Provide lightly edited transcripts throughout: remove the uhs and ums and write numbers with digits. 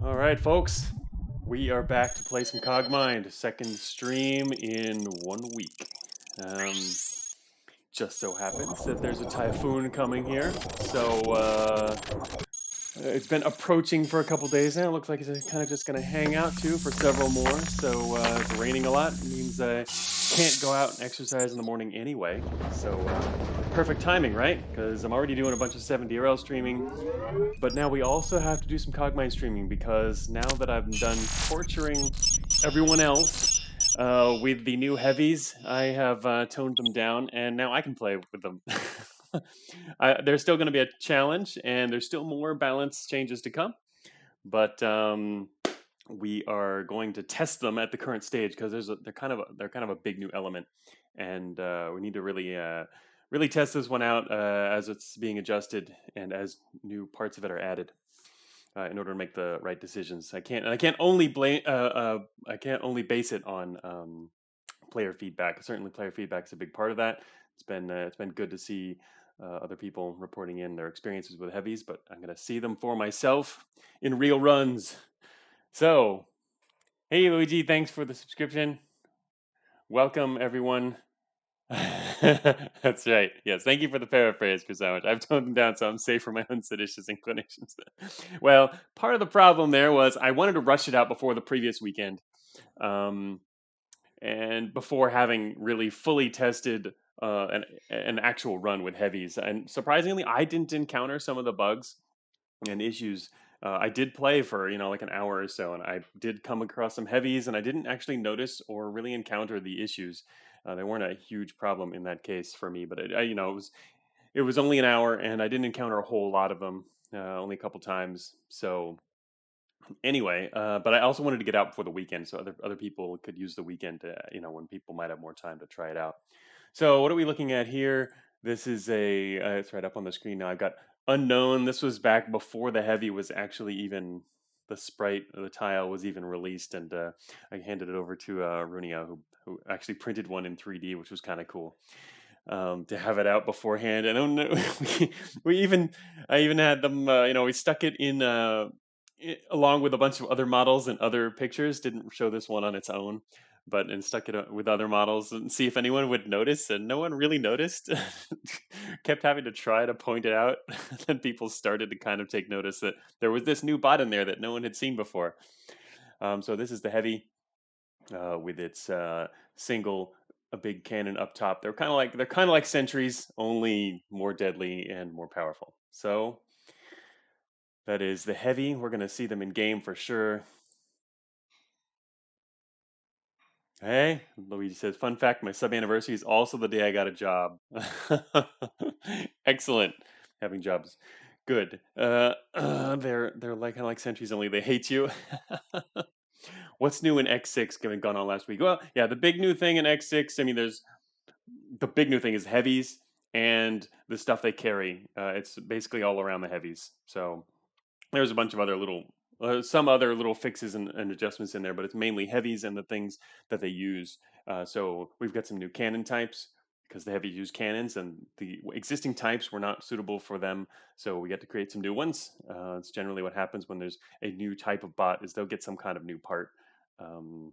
All right, folks, we are back to play some Cogmind. Second stream in 1 week. Um, just so happens that there's a typhoon coming here, so it's been approaching for a couple days now. It looks like it's kind of just going to hang out too for several more. So it's raining a lot. It means I can't go out and exercise in the morning anyway. So perfect timing, right? Because I'm already doing a bunch of 7DRL streaming. But now we also have to do some Cogmind streaming because now that I've done torturing everyone else with the new heavies, I have toned them down and now I can play with them. There's still going to be a challenge and there's still more balance changes to come, but we are going to test them at the current stage because they're kind of a big new element, and we need to really test this one out as it's being adjusted and as new parts of it are added in order to make the right decisions. I can't only blame I can't only base it on player feedback. Certainly, player feedback is a big part of that. It's been good to see other people reporting in their experiences with heavies, but I'm going to see them for myself in real runs. So, hey Luigi, thanks for the subscription. Welcome everyone. That's right. Yes, thank you for the paraphrase, Chrysalis. I've toned them down so I'm safe for my own seditious inclinations. Well, part of the problem there was I wanted to rush it out before the previous weekend, um, and before having really fully tested an actual run with heavies. And surprisingly, I didn't encounter some of the bugs and issues. I did play for like an hour or so, and I did come across some heavies, and I didn't actually notice or really encounter the issues. They weren't a huge problem in that case for me, but it was only an hour, and I didn't encounter a whole lot of them, only a couple times. So anyway, but I also wanted to get out before the weekend, so other people could use the weekend to when people might have more time to try it out. So what are we looking at here? This is it's right up on the screen now. I've got unknown. This was back before the heavy was actually even the sprite or the tile was even released, and I handed it over to Runia, who actually printed one in 3D, which was kind of cool to have it out beforehand. I don't know. we even I even had them. We stuck it in along with a bunch of other models and other pictures. Didn't show this one on its own, but and stuck it with other models and see if anyone would notice, and no one really noticed. Kept having to try to point it out. Then people started to kind of take notice that there was this new bot in there that no one had seen before. So this is the heavy with its single a big cannon up top. They're kind of like sentries, only more deadly and more powerful. So that is the heavy. We're going to see them in game for sure. Hey, Luigi says, fun fact, my sub anniversary is also the day I got a job. Excellent. Having jobs. Good. They're like kind of like sentries, only they hate you. What's new in X6 given gone on last week? Well, yeah, the big new thing in X6, I mean, there's the big new thing is heavies and the stuff they carry. It's basically all around the heavies. So there's a bunch of other some other little fixes and adjustments in there, but it's mainly heavies and the things that they use. So we've got some new cannon types because the heavies use cannons, and the existing types were not suitable for them. So we get to create some new ones. It's generally what happens when there's a new type of bot is they'll get some kind of new part. Um,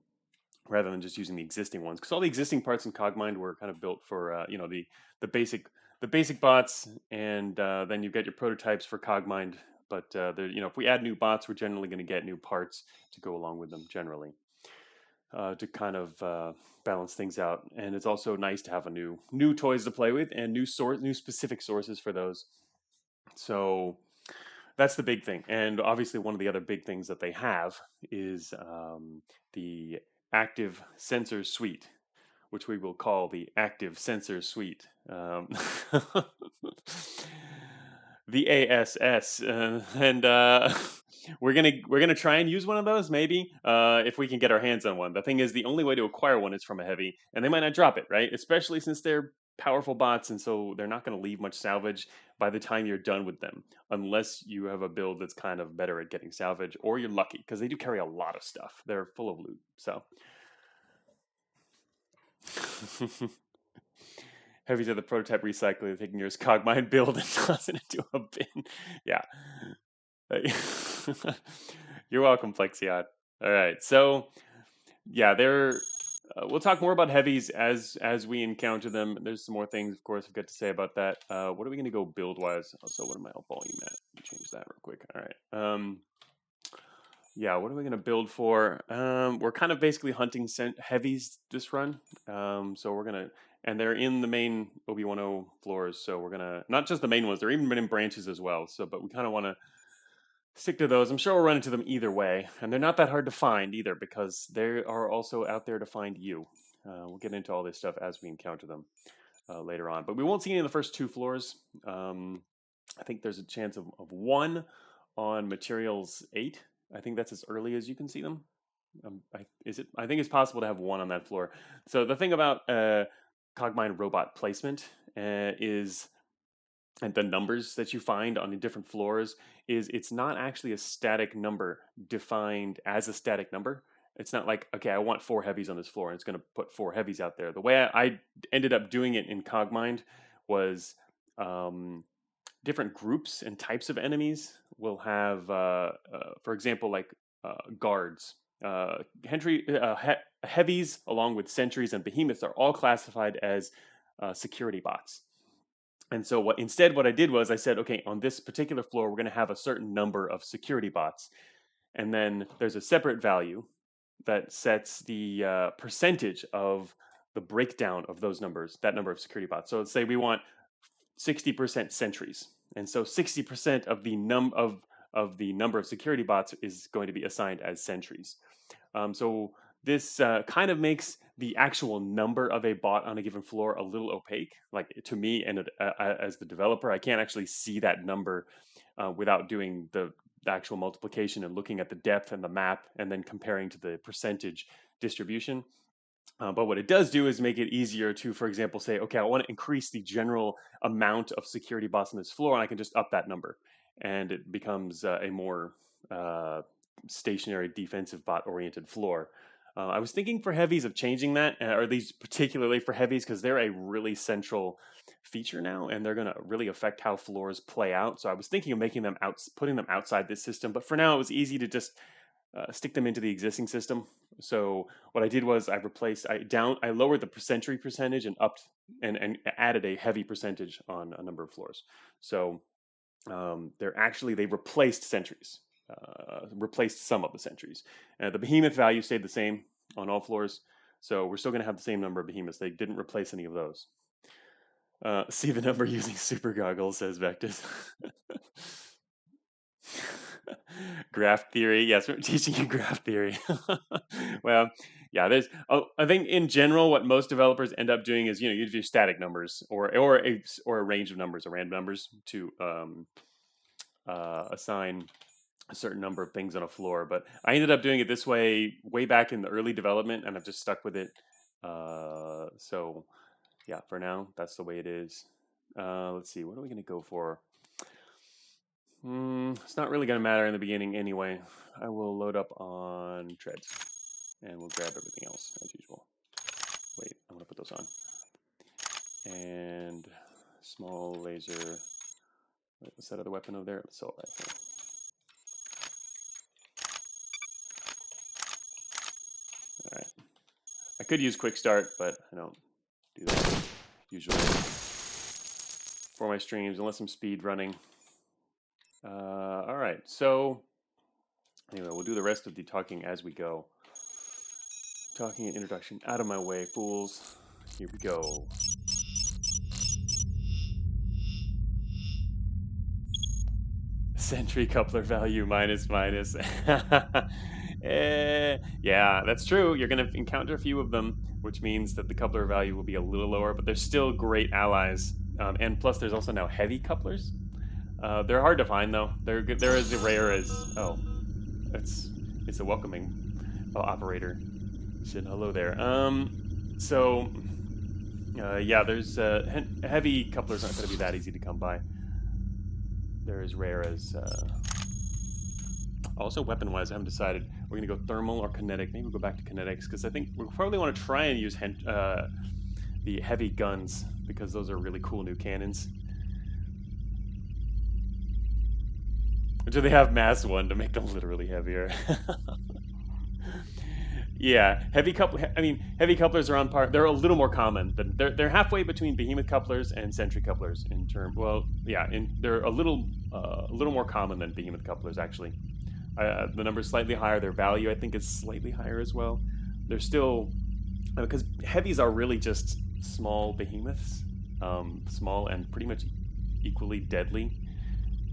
Rather than just using the existing ones, because all the existing parts in Cogmind were kind of built for the basic bots, and then you get your prototypes for Cogmind. But if we add new bots, we're generally going to get new parts to go along with them generally to kind of balance things out. And it's also nice to have a new toys to play with and new specific sources for those. So that's the big thing. And obviously, one of the other big things that they have is the active sensor suite, which we will call the active sensor suite. The ASS, and we're gonna try and use one of those maybe if we can get our hands on one. The thing is, the only way to acquire one is from a heavy, and they might not drop it, right? Especially since they're powerful bots, and so they're not going to leave much salvage by the time you're done with them, unless you have a build that's kind of better at getting salvage, or you're lucky because they do carry a lot of stuff. They're full of loot, so. Heavies are the prototype recycler, taking your Cogmind build and tossing it into a bin. Yeah. You're welcome, Flexion. All right, so yeah, they're. We'll talk more about heavies as we encounter them. There's some more things, of course, I've got to say about that. What are we going to go build wise? So what am I volume at? Let me change that real quick. All right. Yeah, what are we going to build for? We're kind of basically hunting heavies this run. So we're going to, and they're in the main OB10 floors. So we're going to, not just the main ones, they're even in branches as well. So, but we kind of want to stick to those. I'm sure we'll run into them either way. And they're not that hard to find either because they are also out there to find you. We'll get into all this stuff as we encounter them later on. But we won't see any of the first two floors. I think there's a chance of one on materials 8. I think that's as early as you can see them. Is it? I think it's possible to have one on that floor. So the thing about Cogmind robot placement is, and the numbers that you find on the different floors is it's not actually a static number defined as a static number. It's not like, okay, I want 4 heavies on this floor and it's going to put 4 heavies out there. The way I ended up doing it in Cogmind was different groups and types of enemies will have, for example, like guards. Heavies, along with sentries and behemoths, are all classified as security bots. And so what I did was I said, okay, on this particular floor, we're going to have a certain number of security bots. And then there's a separate value that sets the percentage of the breakdown of those numbers, that number of security bots. So let's say we want 60% sentries. And so 60% of the number of security bots is going to be assigned as sentries. So this kind of makes the actual number of a bot on a given floor a little opaque. Like to me, and as the developer, I can't actually see that number without doing the actual multiplication and looking at the depth and the map and then comparing to the percentage distribution. But what it does do is make it easier to, for example, say, okay, I want to increase the general amount of security bots on this floor, and I can just up that number. And it becomes a more stationary defensive bot oriented floor. I was thinking for heavies of changing that, or at least particularly for heavies, because they're a really central feature now, and they're going to really affect how floors play out. So I was thinking of making them putting them outside this system. But for now, it was easy to just stick them into the existing system. So what I did was I lowered the sentry percentage and upped and added a heavy percentage on a number of floors. So they replaced sentries. Replaced some of the sentries. The behemoth value stayed the same on all floors, so we're still going to have the same number of behemoths. They didn't replace any of those. See the number using super goggles, says Vectus. Graph theory. Yes, we're teaching you graph theory. Well, yeah, I think in general, what most developers end up doing is, you do static numbers or a range of numbers or random numbers to assign a certain number of things on a floor. But I ended up doing it this way back in the early development, and I've just stuck with it. So yeah, for now, that's the way it is. Let's see, what are we going to go for? It's not really going to matter in the beginning anyway. I will load up on treads, and we'll grab everything else as usual. Wait, I'm going to put those on. And small laser. What's that other weapon over there? Assault rifle. All right. I could use quick start, but I don't do that usually for my streams unless I'm speed running. All right. So anyway, we'll do the rest of the talking as we go. Talking and introduction out of my way, fools. Here we go. Sentry coupler value minus. Yeah, that's true. You're going to encounter a few of them, which means that the coupler value will be a little lower, but they're still great allies. And plus, there's also now heavy couplers. They're hard to find, though. They're as rare as... Oh, it's a welcoming operator. Shit, hello there. Yeah, there's heavy couplers aren't going to be that easy to come by. They're as rare as... Also, weapon-wise, I haven't decided. We're going to go thermal or kinetic. Maybe we'll go back to kinetics, because I think we probably want to try and use the heavy guns, because those are really cool new cannons. do they have mass 1 to make them literally heavier? Yeah, heavy couplers are on par. They're a little more common. They're halfway between behemoth couplers and sentry couplers in term. Well, yeah, they're a little more common than behemoth couplers actually. The number's slightly higher. Their value, I think, is slightly higher as well. They're still because heavies are really just small behemoths, small and pretty much equally deadly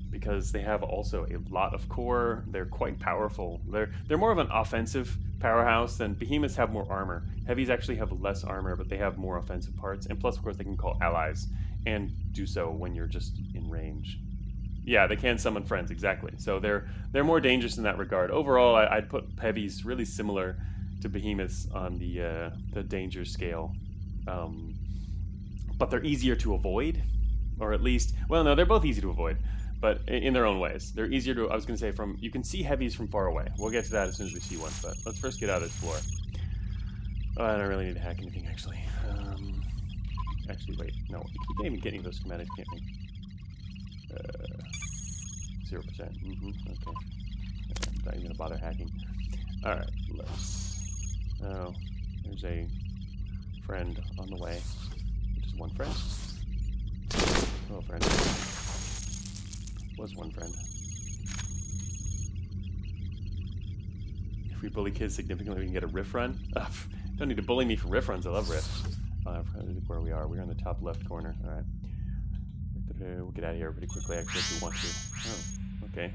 because they have also a lot of core. They're quite powerful. They're more of an offensive powerhouse than behemoths have more armor. Heavies actually have less armor, but they have more offensive parts. And plus, of course, they can call allies and do so when you're just in range. Yeah, they can summon friends, exactly. So they're more dangerous in that regard. Overall, I'd put heavies really similar to behemoths on the danger scale, but they're easier to avoid, or at least, well, no, they're both easy to avoid, but in their own ways. They're easier to. I was going to say you can see heavies from far away. We'll get to that as soon as we see one, but let's first get out of this floor. Oh, I don't really need to hack anything actually. Actually, wait, no, we can't even get any of those schematics, can't we? 0%. Okay. I'm not even gonna bother hacking. All right, let's. Oh, there's a friend on the way. Just one friend. Hello, friend. Was one friend. If we bully kids significantly, we can get a riff run. Don't need to bully me for riff runs. I love riff. Where we are. We're in the top left corner. All right. We'll get out of here pretty quickly, actually, if we want to. Oh, okay.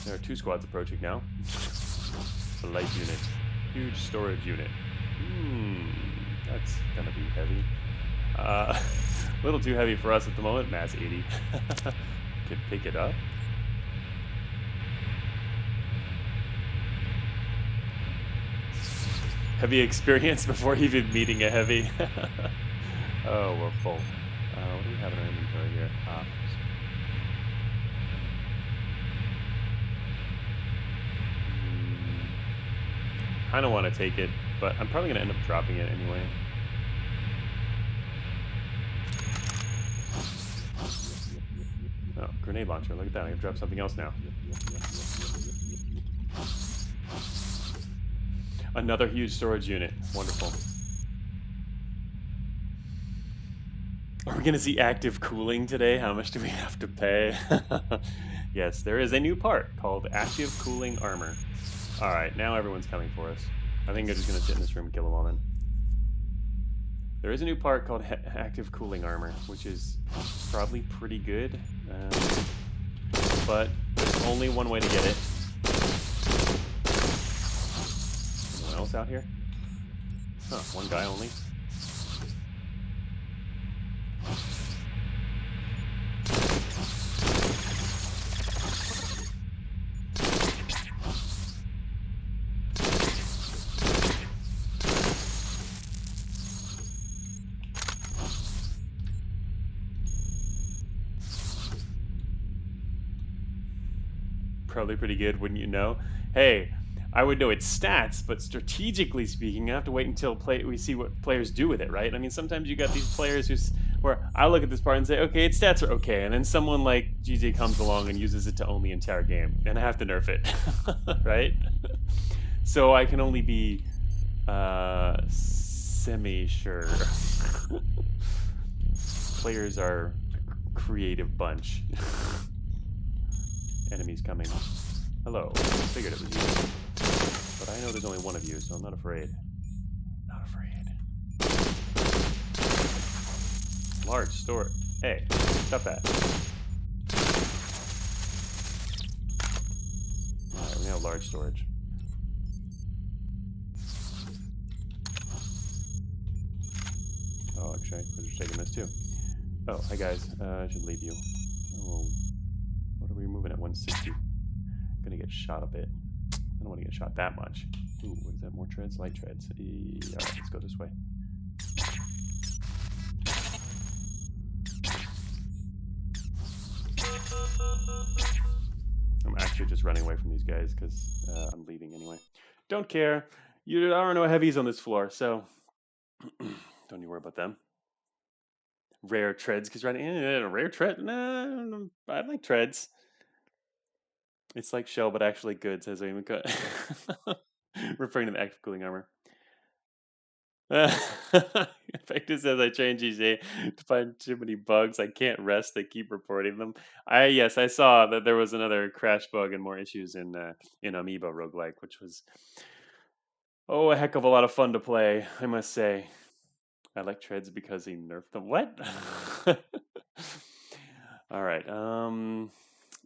There are 2 squads approaching now. A light unit. Huge storage unit. That's gonna be heavy. A little too heavy for us at the moment. Mass 80. Could pick it up. Heavy experience before even meeting a heavy. Oh, we're full. What do we have in our inventory here? Kind of want to take it, but I'm probably going to end up dropping it anyway. Oh, grenade launcher. Look at that. I can drop something else now. Another huge storage unit. Wonderful. Are we going to see active cooling today? How much do we have to pay? Yes, there is a new part called active cooling armor. Alright, now everyone's coming for us. I think I'm just going to sit in this room and kill them all then. There is a new part called active cooling armor, which is probably pretty good. But there's only one way to get it. Anyone else out here? Huh, one guy only. Probably pretty good, wouldn't you know? Hey, I would know its stats, but strategically speaking, I have to wait until we see what players do with it, right? I mean, sometimes you got these players where I look at this part and say, okay, its stats are okay, and then someone like GJ comes along and uses it to own the entire game, and I have to nerf it, right? So I can only be semi-sure. Players are a creative bunch. Enemies coming. Hello. I figured it was you. But I know there's only one of you, so I'm not afraid. Not afraid. Large store. Hey, stop that. Alright, we have large storage. Oh, actually, I was taking this too. Oh, hi guys. I should leave you. Oh. What are we moving at 160? Gonna get shot a bit. I don't want to get shot that much. Ooh, what is that? More treads? Light treads. Alright, let's go this way. I'm actually just running away from these guys because I'm leaving anyway. Don't care. There are no heavies on this floor, so don't you worry about them. Rare treads, because rare tread. Nah, I like treads. It's like shell, but actually good, says Amika. Referring to the active cooling armor. Effective says I trained GJ to find too many bugs. I can't rest. They keep reporting them. Yes, I saw that there was another crash bug and more issues in Amoeba roguelike, which was a heck of a lot of fun to play, I must say. I like treads because he nerfed them. What? All right.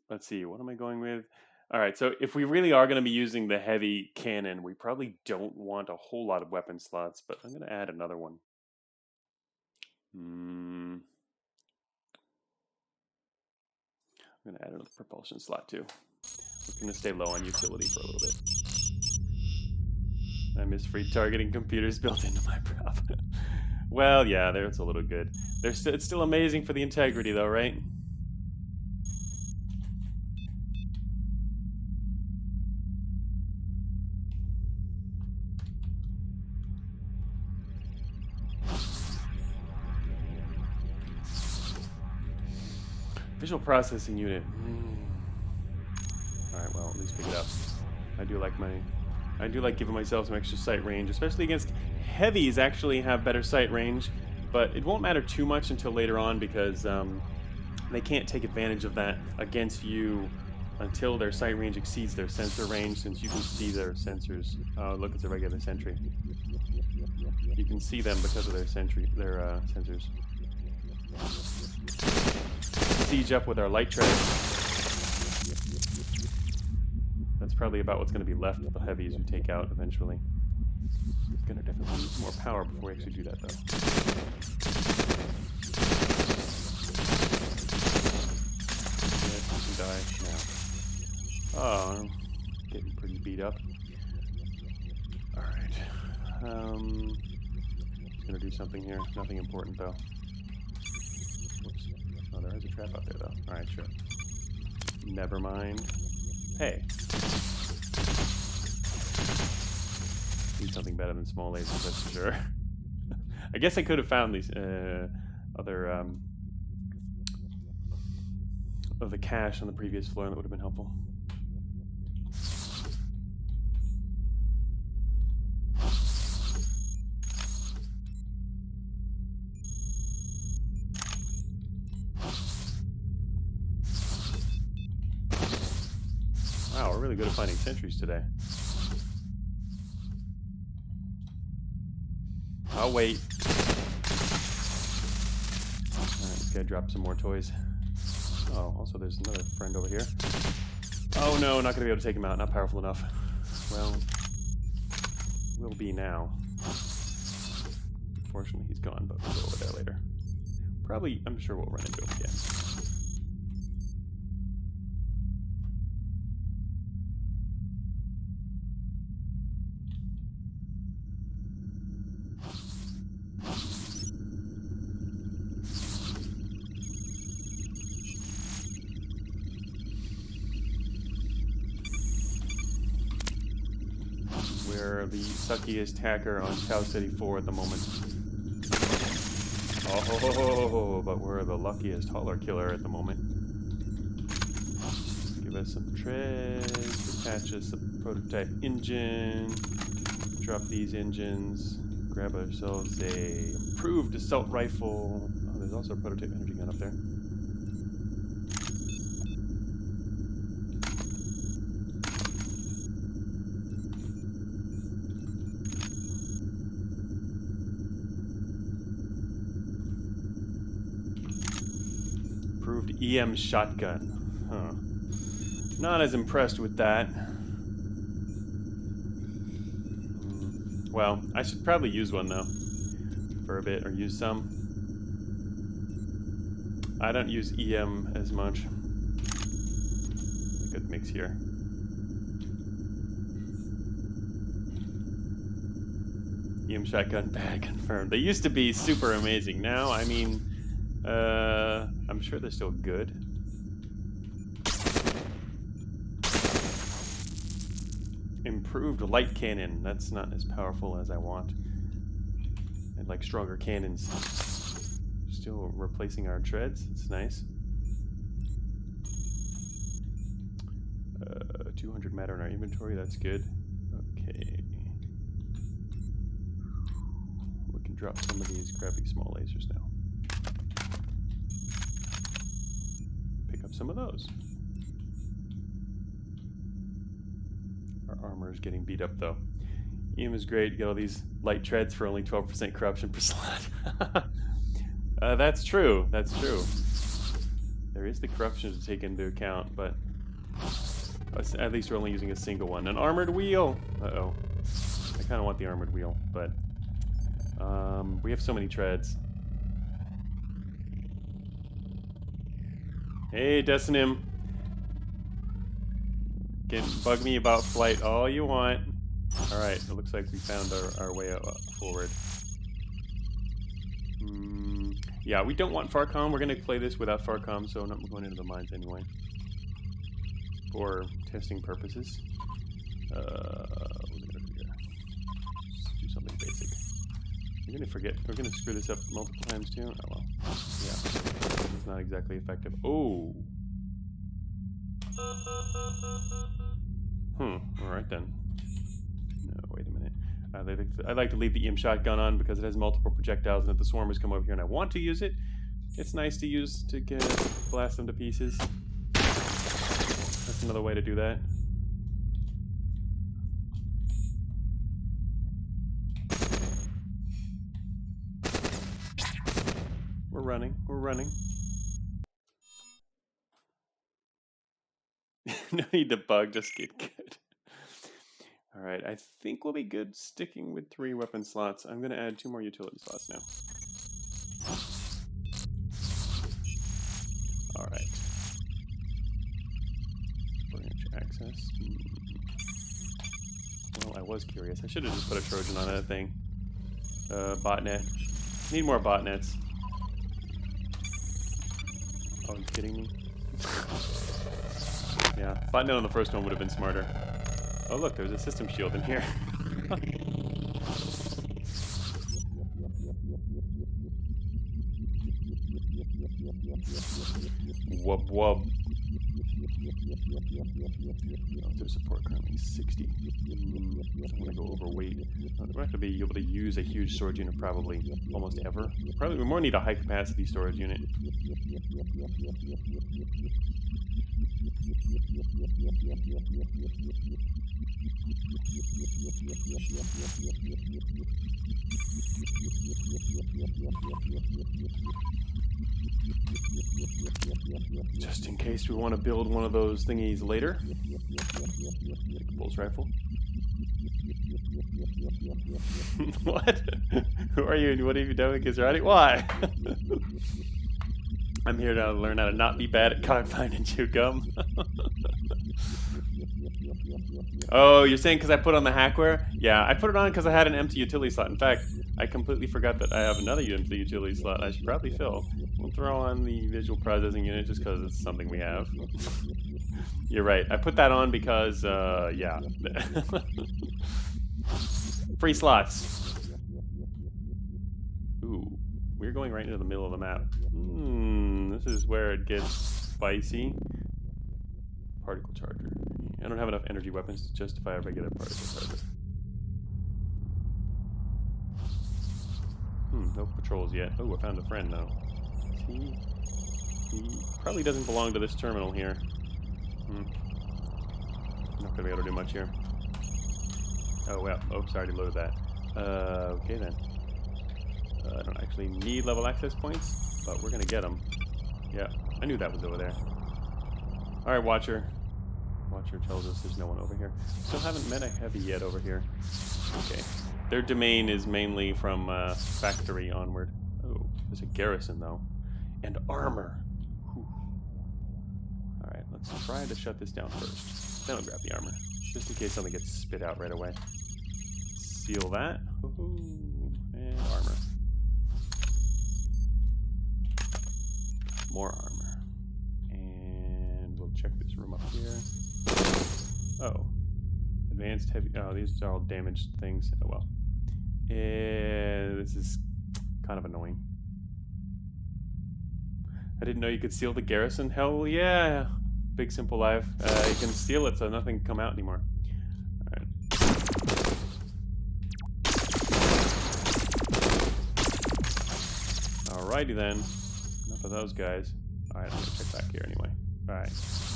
Let's see. What am I going with? All right. So if we really are going to be using the heavy cannon, we probably don't want a whole lot of weapon slots, but I'm going to add another one. I'm going to add another propulsion slot too. We're going to stay low on utility for a little bit. I miss free targeting computers built into my prop. Well, yeah, it's a little good. It's still amazing for the integrity, though, right? Visual processing unit. All right, well, at least pick it up. I do like giving myself some extra sight range, especially against heavies. Actually, have better sight range, but it won't matter too much until later on because they can't take advantage of that against you until their sight range exceeds their sensor range, since you can see their sensors. Oh, look, it's a regular sentry. You can see them because of their sensors. Siege up with our light tread. That's probably about what's going to be left of the heavies we take out eventually. We're going to definitely need more power before we actually do that, though. Yeah, you can die now. Oh, I'm getting pretty beat up. Alright. Just going to do something here. Nothing important, though. Whoops. Oh, there is a trap out there, though. Alright, sure. Never mind. Hey. Need something better than small lasers, that's for sure. I guess I could have found these other of the cache on the previous floor, and that would have been helpful. Wow, we're really good at finding sentries today. I'll wait. Alright, this guy dropped some more toys. Oh, also there's another friend over here. Oh no, not gonna be able to take him out, not powerful enough. Well, will be now. Fortunately he's gone, but we'll go over there later. Probably, I'm sure we'll run into him again. We're the suckiest hacker on Tau City 4 at the moment. Oh, but we're the luckiest hauler killer at the moment. Give us some treads, attach us a prototype engine, drop these engines, grab ourselves a improved assault rifle. Oh, there's also a prototype energy gun up there. EM shotgun. Huh. Not as impressed with that. Well, I should probably use one though. For a bit, or use some. I don't use EM as much. A good mix here. EM shotgun bad, confirmed. They used to be super amazing. Now, I mean, I'm sure they're still good. Improved light cannon. That's not as powerful as I want. I'd like stronger cannons. Still replacing our treads. It's nice. 200 matter in our inventory, that's good. Okay. We can drop some of these crappy small lasers now. Pick up some of those. Our armor is getting beat up though. EM is great, you get all these light treads for only 12% corruption per slot. That's true, that's true. There is the corruption to take into account, but at least we're only using a single one. An armored wheel! Uh-oh. I kind of want the armored wheel, but we have so many treads. Hey, Decinim. Can bug me about flight all you want. Alright, it looks like we found our way forward. Yeah, we don't want Farcom. We're going to play this without Farcom, so I'm not going into the mines anyway. For testing purposes. What are we going to do here? Let's do something basic. We're going to forget. We're going to screw this up multiple times too. Oh well. Yeah. It's not exactly effective. Oh! Alright then. No, wait a minute. I'd like to leave the EM shotgun on because it has multiple projectiles, and if the swarmers come over here and I want to use it, it's nice to use to blast them to pieces. That's another way to do that. We're running. We're running. No need to bug, just get good. Alright, I think we'll be good sticking with 3 weapon slots. I'm going to add 2 more utility slots now. Alright. Branch access. Well, I was curious. I should have just put a Trojan on that thing. Botnet. Need more botnets. Oh, you kidding me? Yeah, botnet on the first one would have been smarter. Oh look, there's a system shield in here. Wub wub. Their support currently 60. I'm gonna go overweight. We're not gonna be able to use a huge storage unit probably almost ever. Probably we more need a high capacity storage unit. Just in case we want to build one of those thingies later. Like a pulse rifle. What? Who are you and what have you done with Gizrati? Why? I'm here to learn how to not be bad at Cogmind and chew gum. Oh, you're saying because I put on the hackware? Yeah, I put it on because I had an empty utility slot. In fact, I completely forgot that I have another empty utility slot I should probably fill. We'll throw on the visual processing unit just because it's something we have. You're right. I put that on because, yeah. Free slots. Ooh, we're going right into the middle of the map. This is where it gets spicy. Particle charger. I don't have enough energy weapons to justify a regular particle charger. No patrols yet. Oh, I found a friend though. He probably doesn't belong to this terminal here. Not gonna be able to do much here. Oh well. Oops, I already loaded that. Okay then. I don't actually need level access points, but we're gonna get them. Yeah, I knew that was over there. All right, Watcher. Watcher tells us there's no one over here. Still haven't met a heavy yet over here. Okay. Their domain is mainly from factory onward. Oh, there's a garrison though, and armor. Whew. All right, let's try to shut this down first. Then I'll grab the armor, just in case something gets spit out right away. Seal that. And armor. More armor. And we'll check this room up here. Oh. Advanced heavy. Oh, these are all damaged things. Oh well. And this is kind of annoying. I didn't know you could seal the garrison. Hell yeah. Big simple life. You can steal it so nothing can come out anymore. Alright. Alrighty then. Enough of those guys. Alright, I'm gonna check back here anyway. Alright.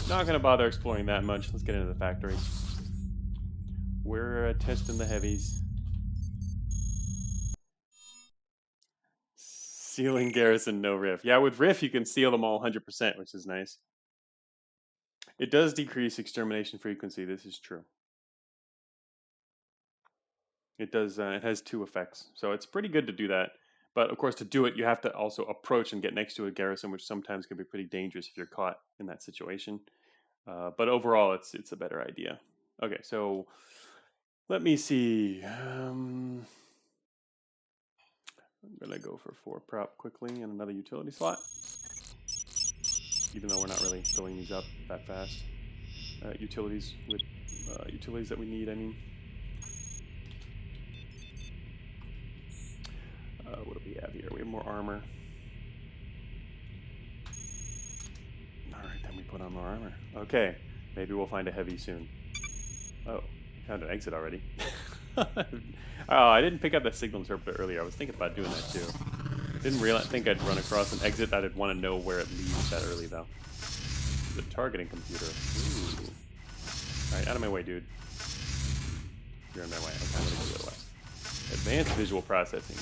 Not gonna bother exploring that much. Let's get into the factory. We're testing the heavies. Sealing Garrison, no riff. Yeah, with riff you can seal them all 100%, which is nice. It does decrease extermination frequency, this is true. It does, it has 2 effects, so it's pretty good to do that. But of course, to do it, you have to also approach and get next to a garrison, which sometimes can be pretty dangerous if you're caught in that situation. But overall, it's a better idea. Okay, so let me see. I'm gonna go for 4 prop quickly and another utility slot, even though we're not really filling these up that fast. Utilities with utilities that we need, I mean. What do we have here? We have more armor. Alright, then we put on more armor. Okay, maybe we'll find a heavy soon. Oh, found an exit already. Oh, I didn't pick up the signal interpreter earlier. I was thinking about doing that too. Didn't think I'd run across an exit. I didn't want to know where it leads that early though. The targeting computer. Ooh. Alright, out of my way, dude. You're in my way. Okay, I'm gonna go the other way. Advanced visual processing.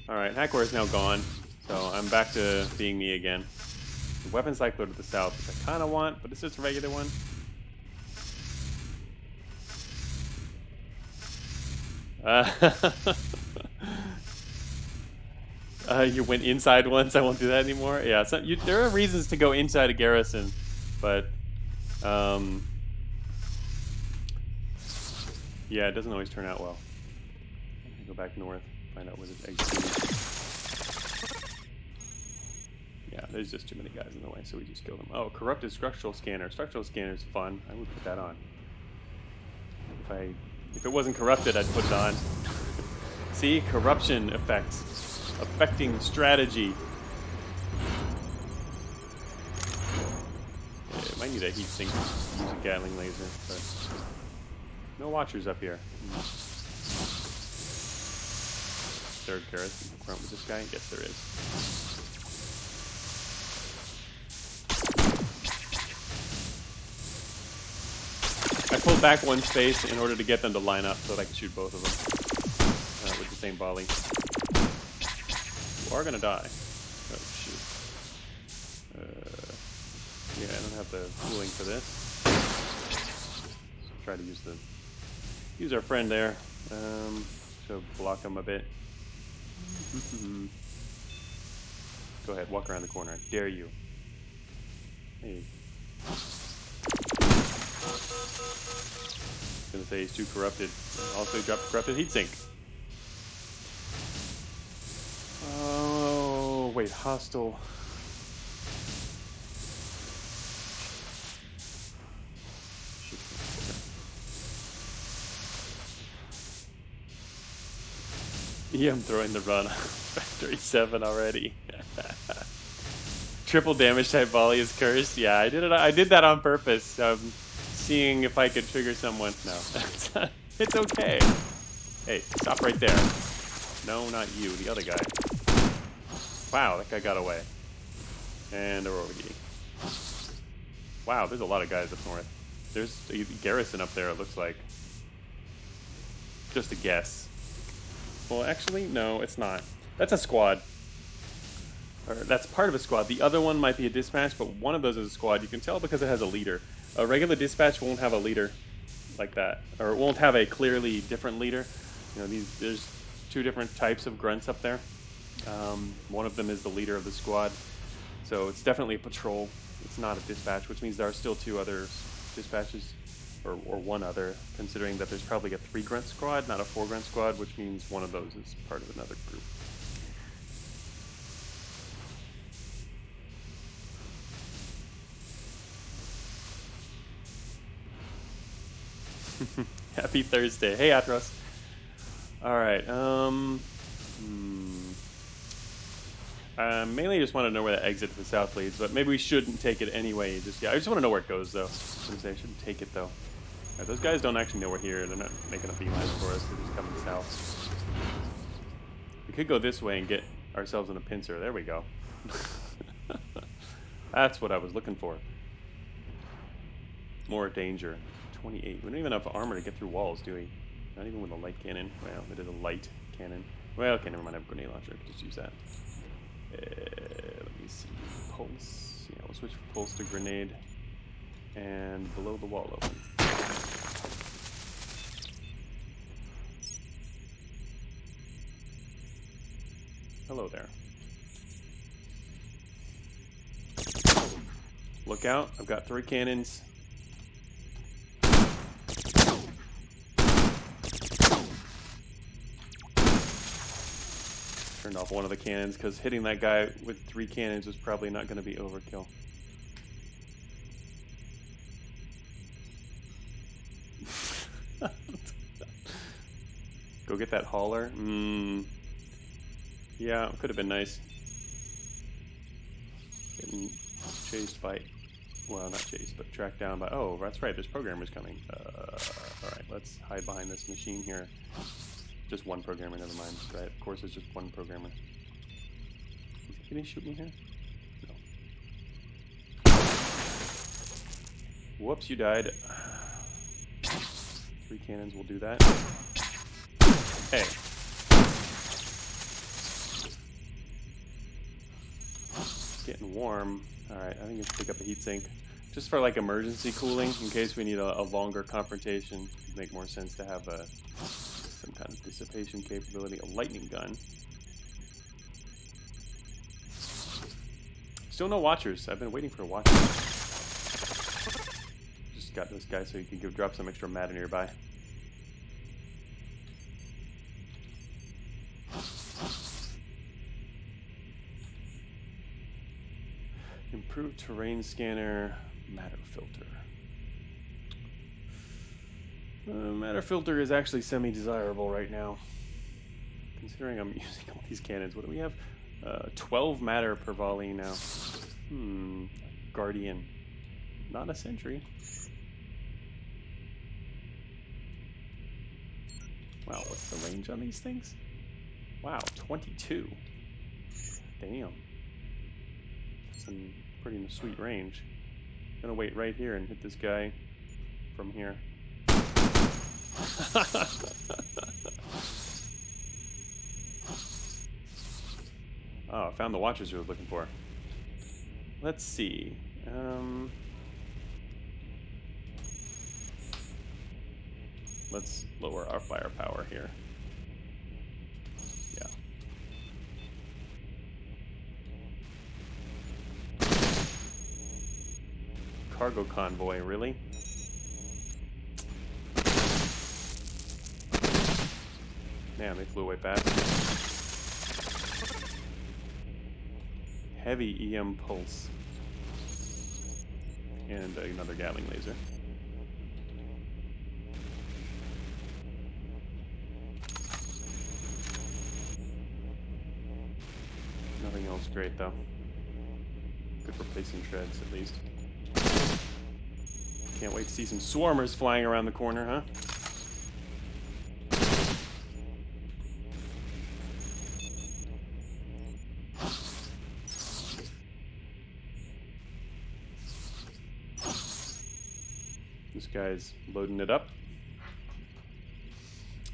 Alright, Hackor is now gone, so I'm back to being me again. The weapon cycler to the south, which I kind of want, but it's just a regular one. You went inside once, I won't do that anymore. Yeah, so there are reasons to go inside a garrison, but yeah, it doesn't always turn out well. Go back north, find out where this exit is. Yeah, there's just too many guys in the way, so we just kill them. Oh, corrupted structural scanner. Structural scanner is fun. I would put that on. If it wasn't corrupted, I'd put it on. See, corruption effects affecting strategy. Yeah, it might need a heat sink to use a Gatling laser, but no watchers up here. Third garrison front with this guy? Yes, there is. I pulled back one space in order to get them to line up so that I could shoot both of them with the same volley. You are gonna die. Oh shoot. Yeah, I don't have the cooling for this. So try to use our friend there to block him a bit. Go ahead, walk around the corner. I dare you. Hey. Gonna say he's too corrupted. Also, he dropped a corrupted heatsink. Oh, wait, hostile. Yeah, I'm throwing the run on Factory 7 already. Triple damage type volley is cursed. Yeah, I did that on purpose. Seeing if I could trigger someone. No, it's okay. Hey, stop right there. No, not you, the other guy. Wow, that guy got away. And they're over here. Wow, there's a lot of guys up north. There's a garrison up there, it looks like. Just a guess. Well, actually, no, it's not. That's a squad. Or that's part of a squad. The other one might be a dispatch, but one of those is a squad. You can tell because it has a leader. A regular dispatch won't have a leader like that, or it won't have a clearly different leader. You know, there's 2 different types of grunts up there. One of them is the leader of the squad, so it's definitely a patrol. It's not a dispatch, which means there are still 2 other dispatches, or 1 other, considering that there's probably a 3 grunt squad, not a 4 grunt squad, which means one of those is part of another group. Happy Thursday. Hey, Atros. Alright, Mainly just want to know where the exit to the south leads, but maybe we shouldn't take it anyway. Just yeah, I just want to know where it goes, though. I was gonna say I shouldn't take it though. Right, those guys don't actually know we're here. They're not making a beeline for us. They're just coming south. We could go this way and get ourselves in a pincer. There we go. That's what I was looking for. More danger. 28. We don't even have armor to get through walls, do we? Not even with a light cannon. Well, it is a light cannon. Well, okay, never mind. I have a grenade launcher. I could just use that. Let me see. Pulse. Yeah, we'll switch from pulse to grenade. And below the wall open. Hello there. Look out. I've got 3 cannons. Turned off one of the cannons because hitting that guy with 3 cannons was probably not going to be overkill. Go get that hauler. Yeah, it could have been nice. Getting chased by, well, not chased, but tracked down by. Oh, that's right. There's programmers coming. All right, let's hide behind this machine here. Just one programmer, never mind. Right, of course, it's just one programmer. Can he shoot me here? No. Whoops, you died. 3 cannons will do that. Hey. Getting warm. Alright, I think I should pick up a heatsink. Just for like emergency cooling, in case we need a longer confrontation. It'd make more sense to have some kind of dissipation capability. A lightning gun. Still no watchers. I've been waiting for a watcher. Just got this guy so he can drop some extra matter nearby. Improved terrain scanner, matter filter. Matter filter is actually semi-desirable right now. Considering I'm using all these cannons, what do we have? 12 matter per volley now. Guardian. Not a sentry. Wow, what's the range on these things? Wow, 22. Damn. Some pretty sweet range. I'm gonna wait right here and hit this guy from here. Oh, I found the watchers we were looking for. Let's see. Let's lower our firepower here. Yeah. Cargo convoy, really? Man, they flew away fast. Heavy EM pulse. And another Gatling laser. Nothing else great though. Good for placing treads at least. Can't wait to see some swarmers flying around the corner, huh? This guy's loading it up.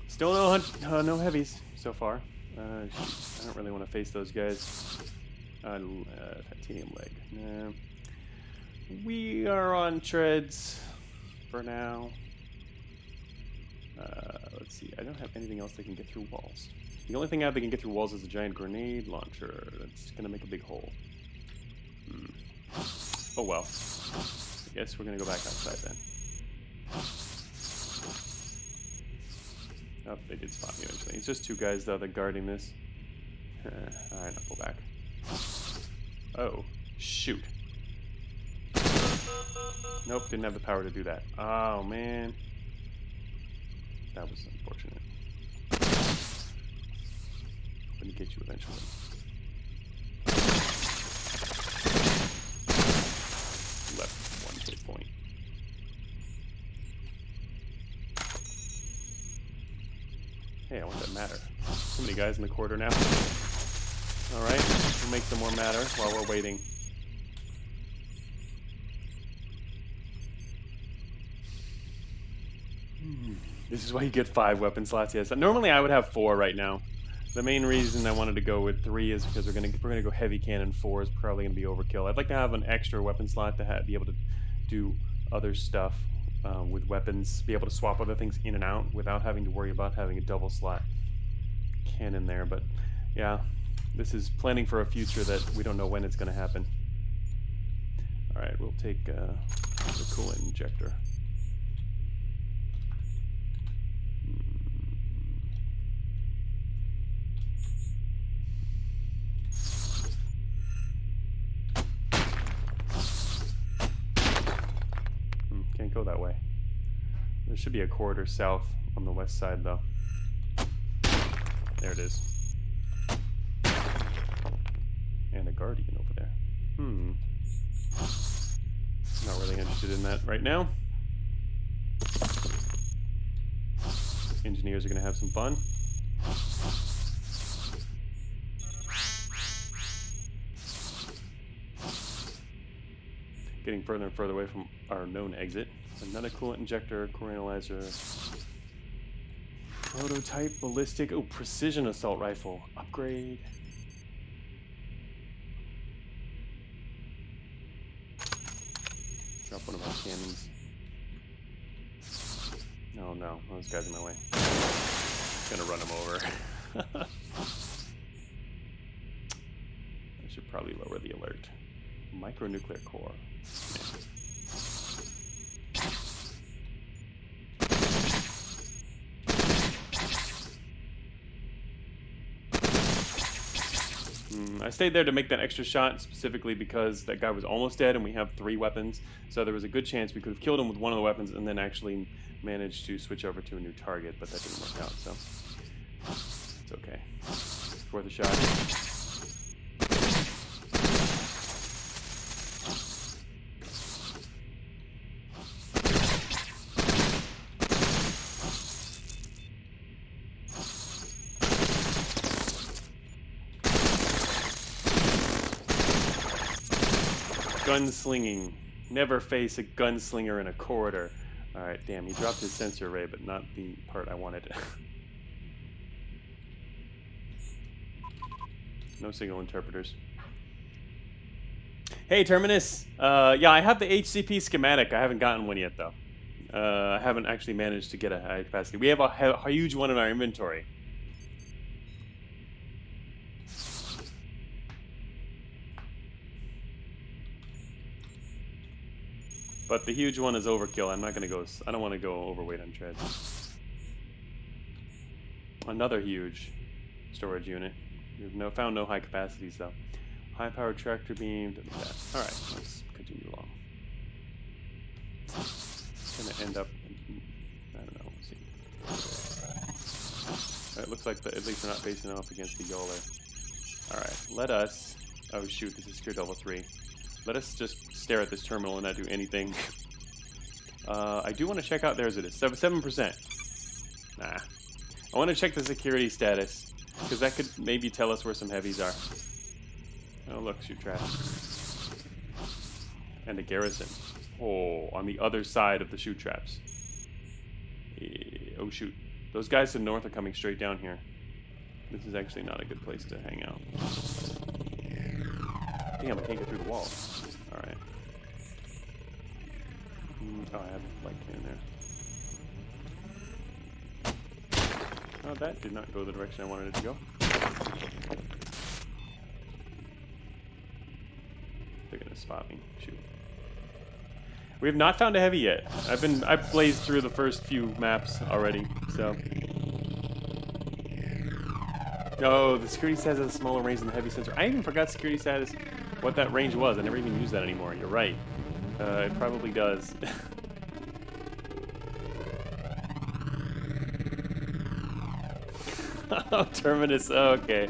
Still no heavies so far. I don't really want to face those guys. Titanium leg. Nah. We are on treads for now. Let's see. I don't have anything else that can get through walls. The only thing I have that can get through walls is a giant grenade launcher. That's going to make a big hole. Oh well. I guess we're going to go back outside then. Oh, they did spot me eventually. It's just 2 guys though that are guarding this. Alright, I'll pull back. Oh, shoot. Nope, didn't have the power to do that. Oh, man. That was unfortunate. I'm gonna get you eventually. Hey, I want that matter. Too many guys in the corridor now. Alright, we'll make some more matter while we're waiting. This is why you get 5 weapon slots. Yes, normally I would have 4 right now. The main reason I wanted to go with 3 is because we're gonna go heavy cannon. 4 is probably gonna be overkill. I'd like to have an extra weapon slot to be able to do other stuff with weapons, be able to swap other things in and out without having to worry about having a double slot cannon there. But yeah, this is planning for a future that we don't know when it's going to happen. All right, we'll take the coolant injector. Can't go that way. There should be a corridor south on the west side, though. There it is. And a guardian over there. Not really interested in that right now. Engineers are going to have some fun. Getting further and further away from our known exit. Another coolant injector, core analyzer. Prototype ballistic. Oh, precision assault rifle. Upgrade. Drop one of our cannons. Oh no, those guys in my way. Gonna run them over. I should probably lower the alert. Micronuclear core. I stayed there to make that extra shot specifically because that guy was almost dead and we have 3 weapons, so there was a good chance we could have killed him with one of the weapons and then actually managed to switch over to a new target, but that didn't work out, so it's okay. It's worth a shot. Gunslinging. Never face a gunslinger in a corridor. Alright, damn, he dropped his sensor array, but not the part I wanted. No signal interpreters. Hey, Terminus! Yeah, I have the HCP schematic. I haven't gotten one yet, though. I haven't actually managed to get a high capacity. We have a huge one in our inventory. But the huge one is overkill. I'm not going to go... I don't want to go overweight on treads. Another huge storage unit. We've found no high capacities, though. High-powered tractor beam. Alright, let's continue along. It's going to end up... I don't know. Let's see. It looks like at least they're not facing off against the Yoler. Alright, let us... Oh shoot, this is secure level 3. Let us just stare at this terminal and not do anything. I do want to check out theirs. It is 7%. Nah. I want to check the security status, because that could maybe tell us where some heavies are. Oh look, shoot trap. And a garrison. Oh, on the other side of the shoot traps. Oh shoot. Those guys to the north are coming straight down here. This is actually not a good place to hang out. Damn, I can't get through the wall. Alright. Oh, I have a light in there. Oh, that did not go the direction I wanted it to go. They're gonna spot me. Shoot. We have not found a heavy yet. I've blazed through the first few maps already, so. Oh, the security status has a smaller range than the heavy sensor. I even forgot security status, what that range was. I never even used that anymore. You're right. It probably does. Oh, Terminus. Oh, okay.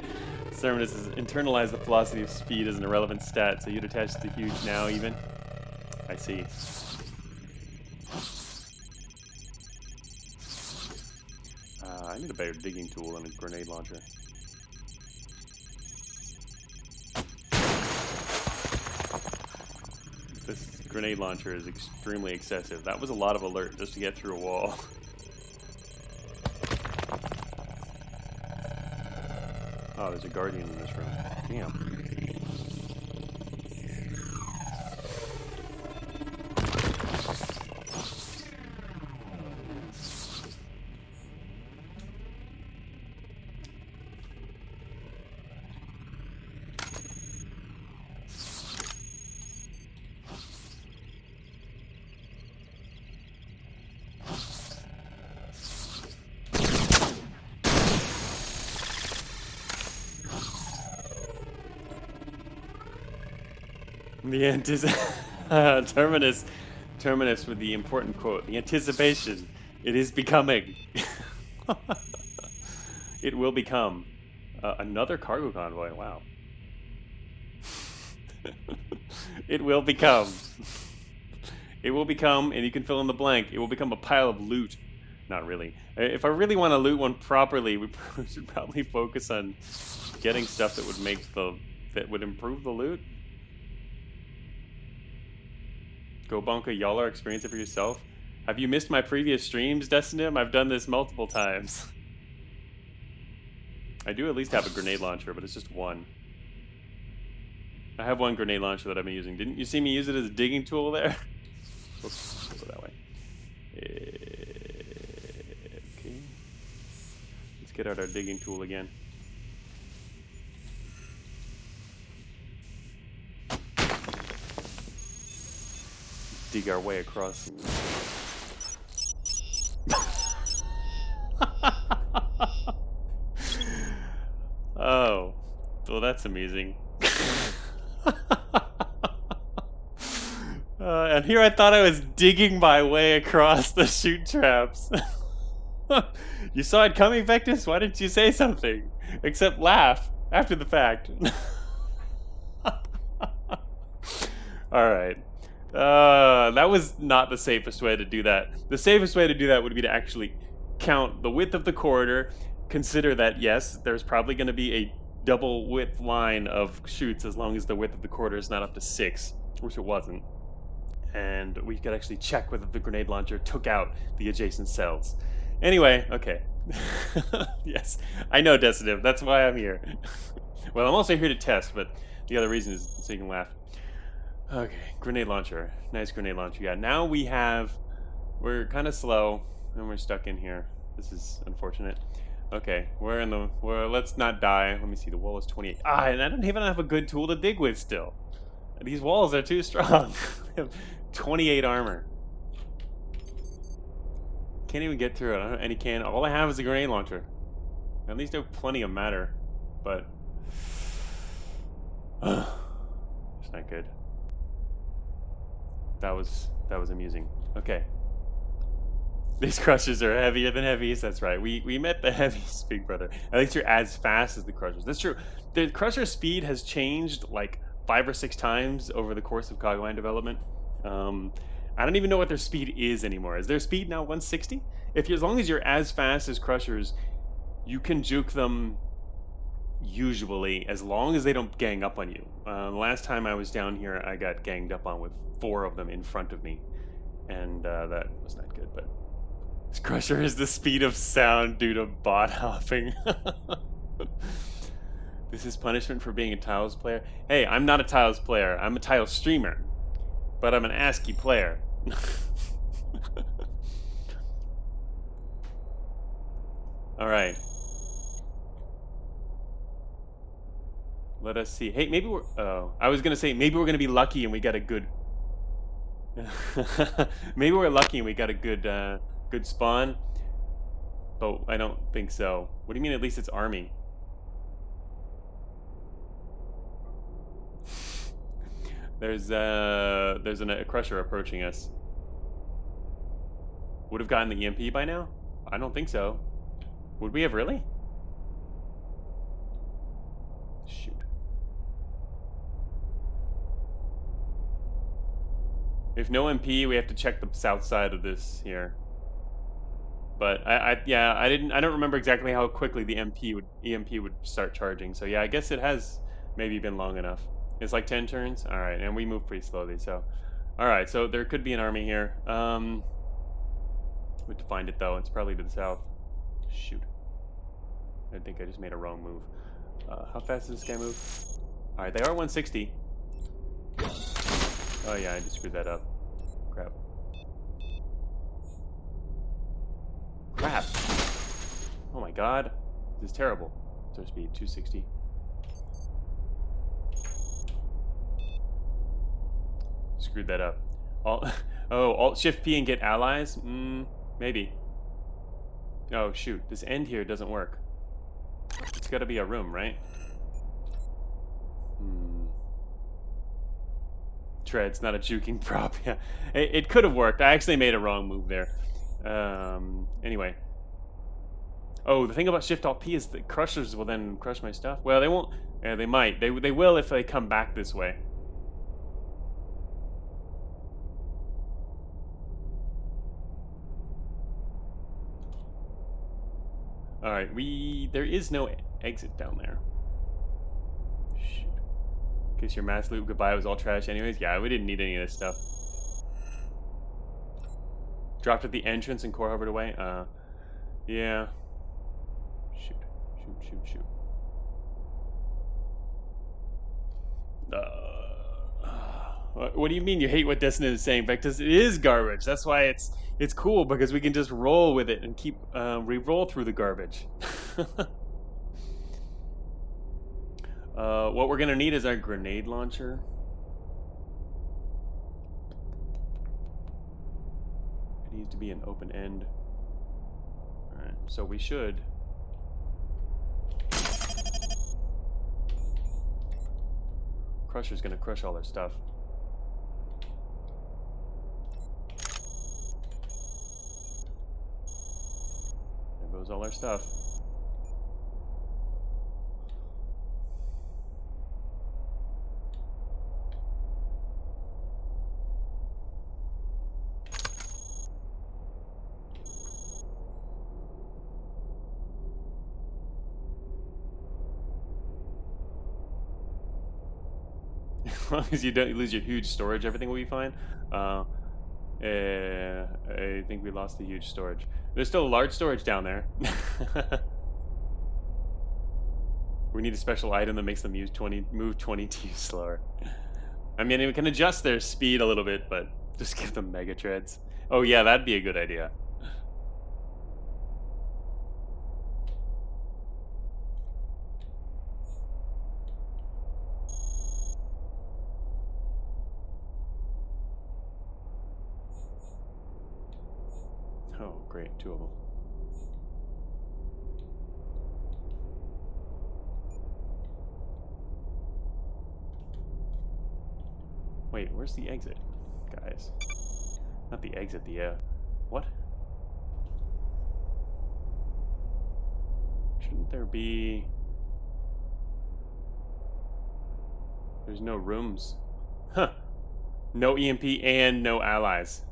Terminus has internalized the velocity of speed as an irrelevant stat, so you'd attach to huge now even. I see. I need a better digging tool than a grenade launcher. This grenade launcher is extremely excessive. That was a lot of alert just to get through a wall. Oh, there's a guardian in this room. Damn. The Terminus with the important quote. The anticipation. It is becoming. It will become another cargo convoy. Wow. It will become. It will become, and you can fill in the blank. It will become a pile of loot. Not really. If I really want to loot one properly, we should probably focus on getting stuff that would improve the loot. Go Bonka, y'all are experiencing it for yourself. Have you missed my previous streams, Destinim? I've done this multiple times. I do at least have a grenade launcher, but it's just one. I have one grenade launcher that I've been using. Didn't you see me use it as a digging tool there? Oops, go that way. Okay. Let's get out our digging tool again. Dig our way across. Oh, well, that's amusing. And here I thought I was digging my way across the chute traps. You saw it coming, Vectus? Why didn't you say something? Except laugh after the fact. Alright. That was not the safest way to do that. The safest way to do that would be to actually count the width of the corridor, consider that, yes, there's probably going to be a double width line of chutes as long as the width of the corridor is not up to 6, which it wasn't. And we could actually check whether the grenade launcher took out the adjacent cells. Anyway, okay. Yes, I know, Decidiv, that's why I'm here. Well, I'm also here to test, but the other reason is so you can laugh. Okay, grenade launcher. Nice grenade launcher. Yeah, now we're kind of slow, and we're stuck in here. This is unfortunate. Okay, let's not die. Let me see, the wall is 28. And I don't even have a good tool to dig with still. These walls are too strong. They have 28 armor. Can't even get through it. I don't have any can. All I have is a grenade launcher. At least I have plenty of matter, but it's not good. That was amusing. Okay. These crushers are heavier than heavies. That's right. We met the heavies, big brother. At least you're as fast as the crushers. That's true. The crusher speed has changed like 5 or 6 times over the course of Cogmind development. I don't even know what their speed is anymore. Is their speed now 160? As long as you're as fast as crushers, you can juke them usually, as long as they don't gang up on you. The last time I was down here, I got ganged up on with 4 of them in front of me, and that was not good. But this crusher is the speed of sound due to bot hopping. This is punishment for being a Tiles player. Hey, I'm not a Tiles player. I'm a Tiles streamer, but I'm an ASCII player. All right. Let us see. Hey, maybe we're... Oh, I was going to say, maybe we're going to be lucky and we got a good... Maybe we're lucky and we got a good spawn. But I don't think so. What do you mean at least it's army? There's a crusher approaching us. Would have gotten the EMP by now? I don't think so. Would we have really? Shoot. If no MP, we have to check the south side of this here. But yeah, I don't remember exactly how quickly the EMP would start charging. So yeah, I guess it has maybe been long enough. It's like 10 turns. All right, and we move pretty slowly. So, all right, so there could be an army here. We have to find it though. It's probably to the south. Shoot, I think I just made a wrong move. How fast does this guy move? All right, they are 160. Oh yeah, I just screwed that up. Crap. Crap. Oh my god. This is terrible. Turn speed 260. Screwed that up. Alt Shift P and get allies? Maybe. Oh shoot, this end here doesn't work. It's gotta be a room, right? Treads, not a juking prop. Yeah, it could have worked. I actually made a wrong move there. Anyway. Oh, the thing about Shift Alt P is that crushers will then crush my stuff. Well, they won't. Yeah, they might. They will if they come back this way. All right, there is no exit down there. Shoot. In case your mass loot goodbye was all trash anyways. Yeah, we didn't need any of this stuff. Dropped at the entrance and core hovered away. Yeah. Shoot. What do you mean you hate what Destiny is saying? Because it is garbage. That's why it's cool, because we can just roll with it and keep re-roll through the garbage. What we're gonna need is our grenade launcher. It needs to be an open end. Alright, so we should. Crusher's gonna crush all their stuff. There goes all our stuff. As long as you don't lose your huge storage, everything will be fine. I think we lost the huge storage. There's still a large storage down there. We need a special item that makes them move 20 T slower. I mean, we can adjust their speed a little bit, but just give them mega treads. Oh yeah, that'd be a good idea. Oh, great, 2 of them. Wait, where's the exit, guys? Not the exit, the, what? Shouldn't there be... There's no rooms. Huh. No EMP and no allies.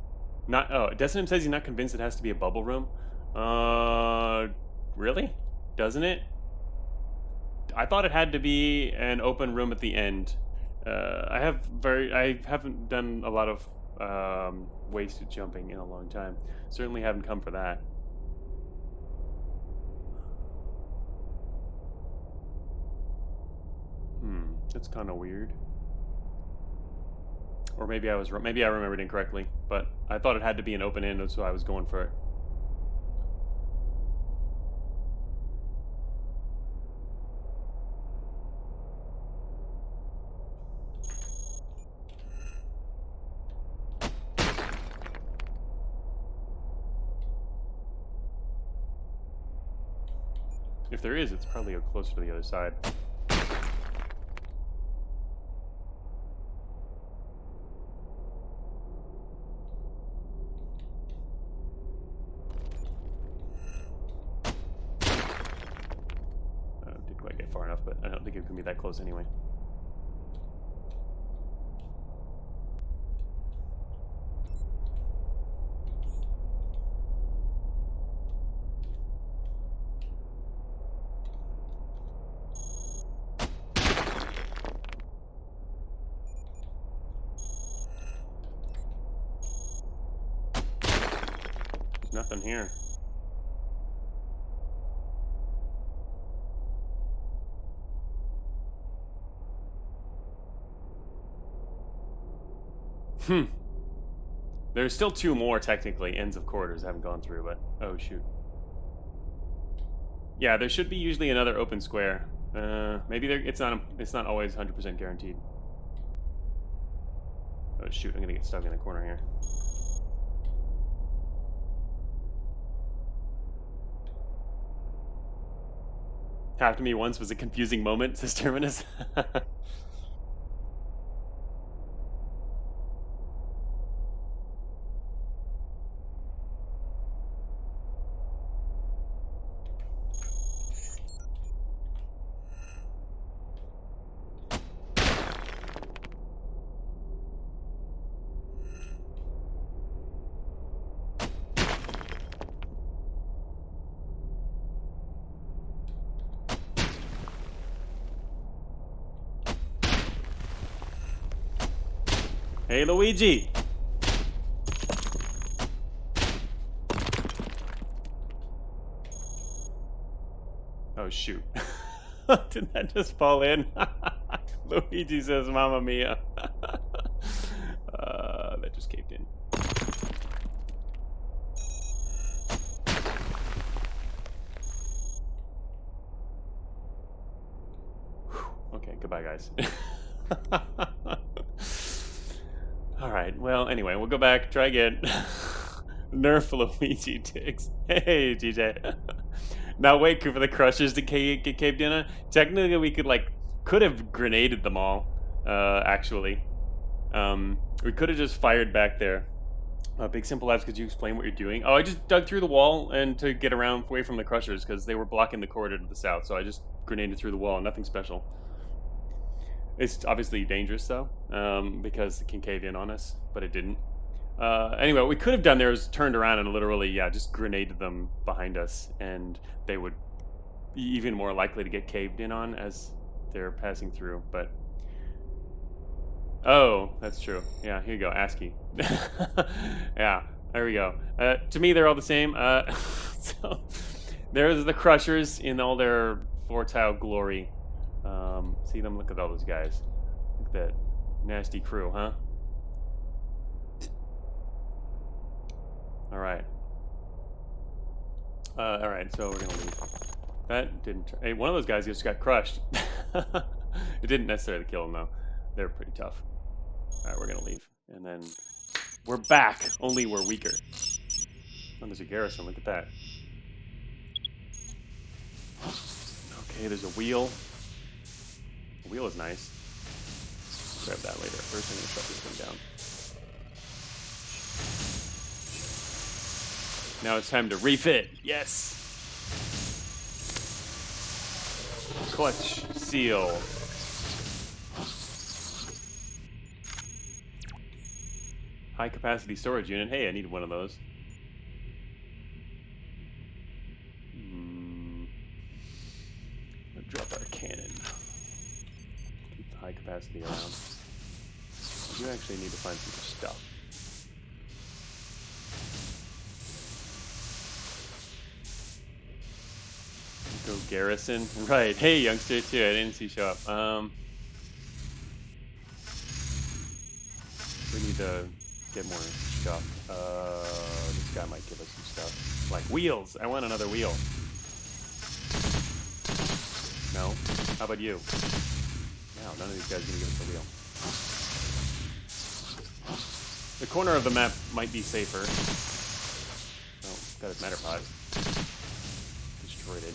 Not, oh, Destinum says he's not convinced it has to be a bubble room. Really? Doesn't it? I thought it had to be an open room at the end. I haven't done a lot of wasted jumping in a long time. Certainly haven't come for that. That's kind of weird. Or maybe I remembered incorrectly, but I thought it had to be an open end, so I was going for it. If there is, it's probably closer to the other side. Didn't quite get far enough, but I don't think it can be that close anyway. Nothing here. There's still 2 more, technically, ends of corridors I haven't gone through, but... Oh, shoot. Yeah, there should be usually another open square. Maybe it's not always 100% guaranteed. Oh, shoot, I'm gonna get stuck in the corner here. Happened to me once, was a confusing moment, says Terminus. Hey, Luigi! Oh, shoot. Did that just fall in? Luigi says, Mamma Mia. That just caved in. Okay, goodbye, guys. Alright, well, anyway, we'll go back, try again. Nerf Luigi digs. Hey, GJ. Now wait for the crushers to get caved in on. Technically, we could have grenaded them all, actually. We could have just fired back there. Big Simple Labs, could you explain what you're doing? Oh, I just dug through the wall and to get away from the crushers, because they were blocking the corridor to the south, so I just grenaded through the wall, nothing special. It's obviously dangerous, though, because it can cave in on us, but it didn't. Anyway, what we could have done there is turned around and literally, yeah, just grenaded them behind us, and they would be even more likely to get caved in on as they're passing through, but... Oh, that's true. Yeah, here you go, ASCII. Yeah, there we go. To me, they're all the same. So, there's the crushers in all their four-tile glory. See them? Look at all those guys. Look at that nasty crew, huh? Alright. Alright, so we're gonna leave. That didn't... Hey, one of those guys just got crushed. It didn't necessarily kill him, though. They're pretty tough. Alright, we're gonna leave. And then... We're back! Only we're weaker. Oh, there's a garrison. Look at that. Okay, there's a wheel. The wheel is nice. Grab that later. First, I'm gonna shut this thing down. Now it's time to refit. Yes! Clutch seal. High capacity storage unit. Hey, I needed one of those. Let's drop our cannon. Keep the high capacity around. I do actually need to find some stuff. Go Garrison. Right. Hey, youngster, too. I didn't see you show up. We need to get more stuff. This guy might give us some stuff. Like wheels. I want another wheel. No? How about you? No, none of these guys are going to give us a wheel. The corner of the map might be safer. Oh, got his matter pod. Destroyed it.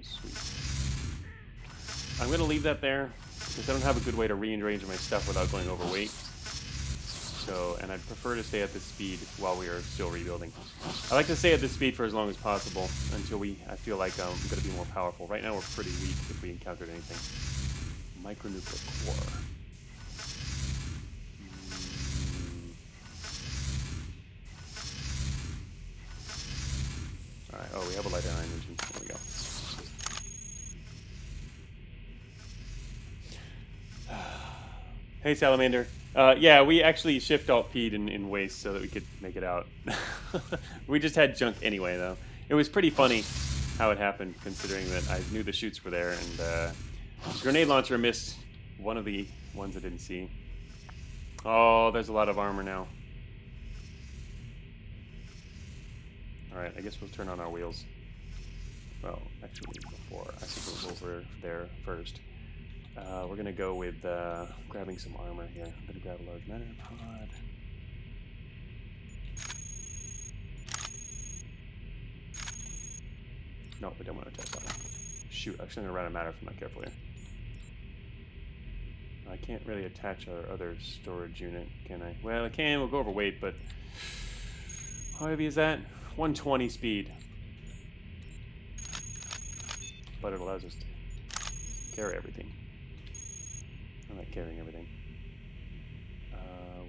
Suite. I'm going to leave that there because I don't have a good way to rearrange my stuff without going overweight. So, and I'd prefer to stay at this speed while we are still rebuilding. I like to stay at this speed for as long as possible until I feel like I'm going to be more powerful. Right now we're pretty weak if we encountered anything. Micronuclear core. engine. There we go. Hey, Salamander. Yeah, we actually shift alt P'd in waste so that we could make it out. We just had junk anyway, though. It was pretty funny how it happened, considering that I knew the chutes were there, and grenade launcher missed one of the ones I didn't see. Oh, there's a lot of armor now. Alright, I guess we'll turn on our wheels. Well, actually, before, I think we'll go over there first. We're going to go with grabbing some armor here. I'm going to grab a large matter pod. No, we don't want to test that one. Shoot, I'm actually going to run out of matter if I'm not careful here. I can't really attach our other storage unit, can I? Well, I can. We'll go over weight, but how heavy is that? 120 speed. But it allows us to carry everything. I like carrying everything.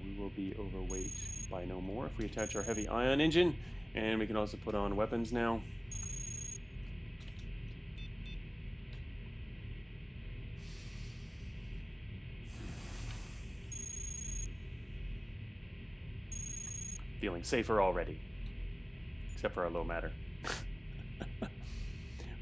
We will be overweight by no more if we attach our heavy ion engine, and we can also put on weapons now. Feeling safer already, except for our low matter.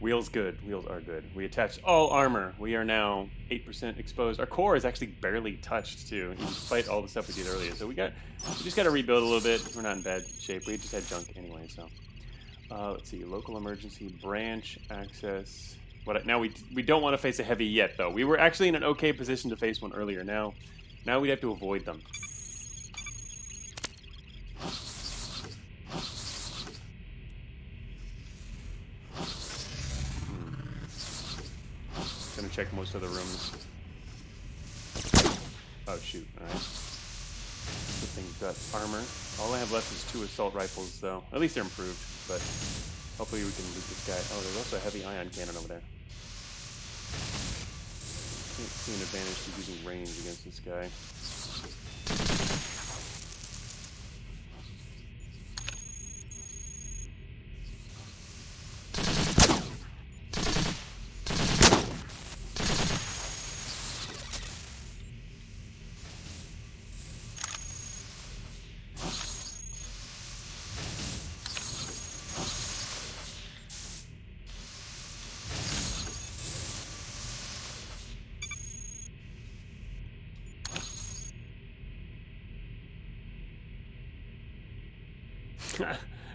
Wheels good. Wheels are good. We attached all armor. We are now 8% exposed. Our core is actually barely touched too, despite all the stuff we did earlier. So we just got to rebuild a little bit. We're not in bad shape. We just had junk anyway. So let's see. Local emergency branch access. Now we don't want to face a heavy yet though. We were actually in an okay position to face one earlier. Now we have to avoid them. Gonna check most of the rooms. Oh shoot, alright. Good thing we've got armor. All I have left is 2 assault rifles though. At least they're improved, but hopefully we can loot this guy. Oh, there's also a heavy ion cannon over there. Can't see an advantage to using range against this guy.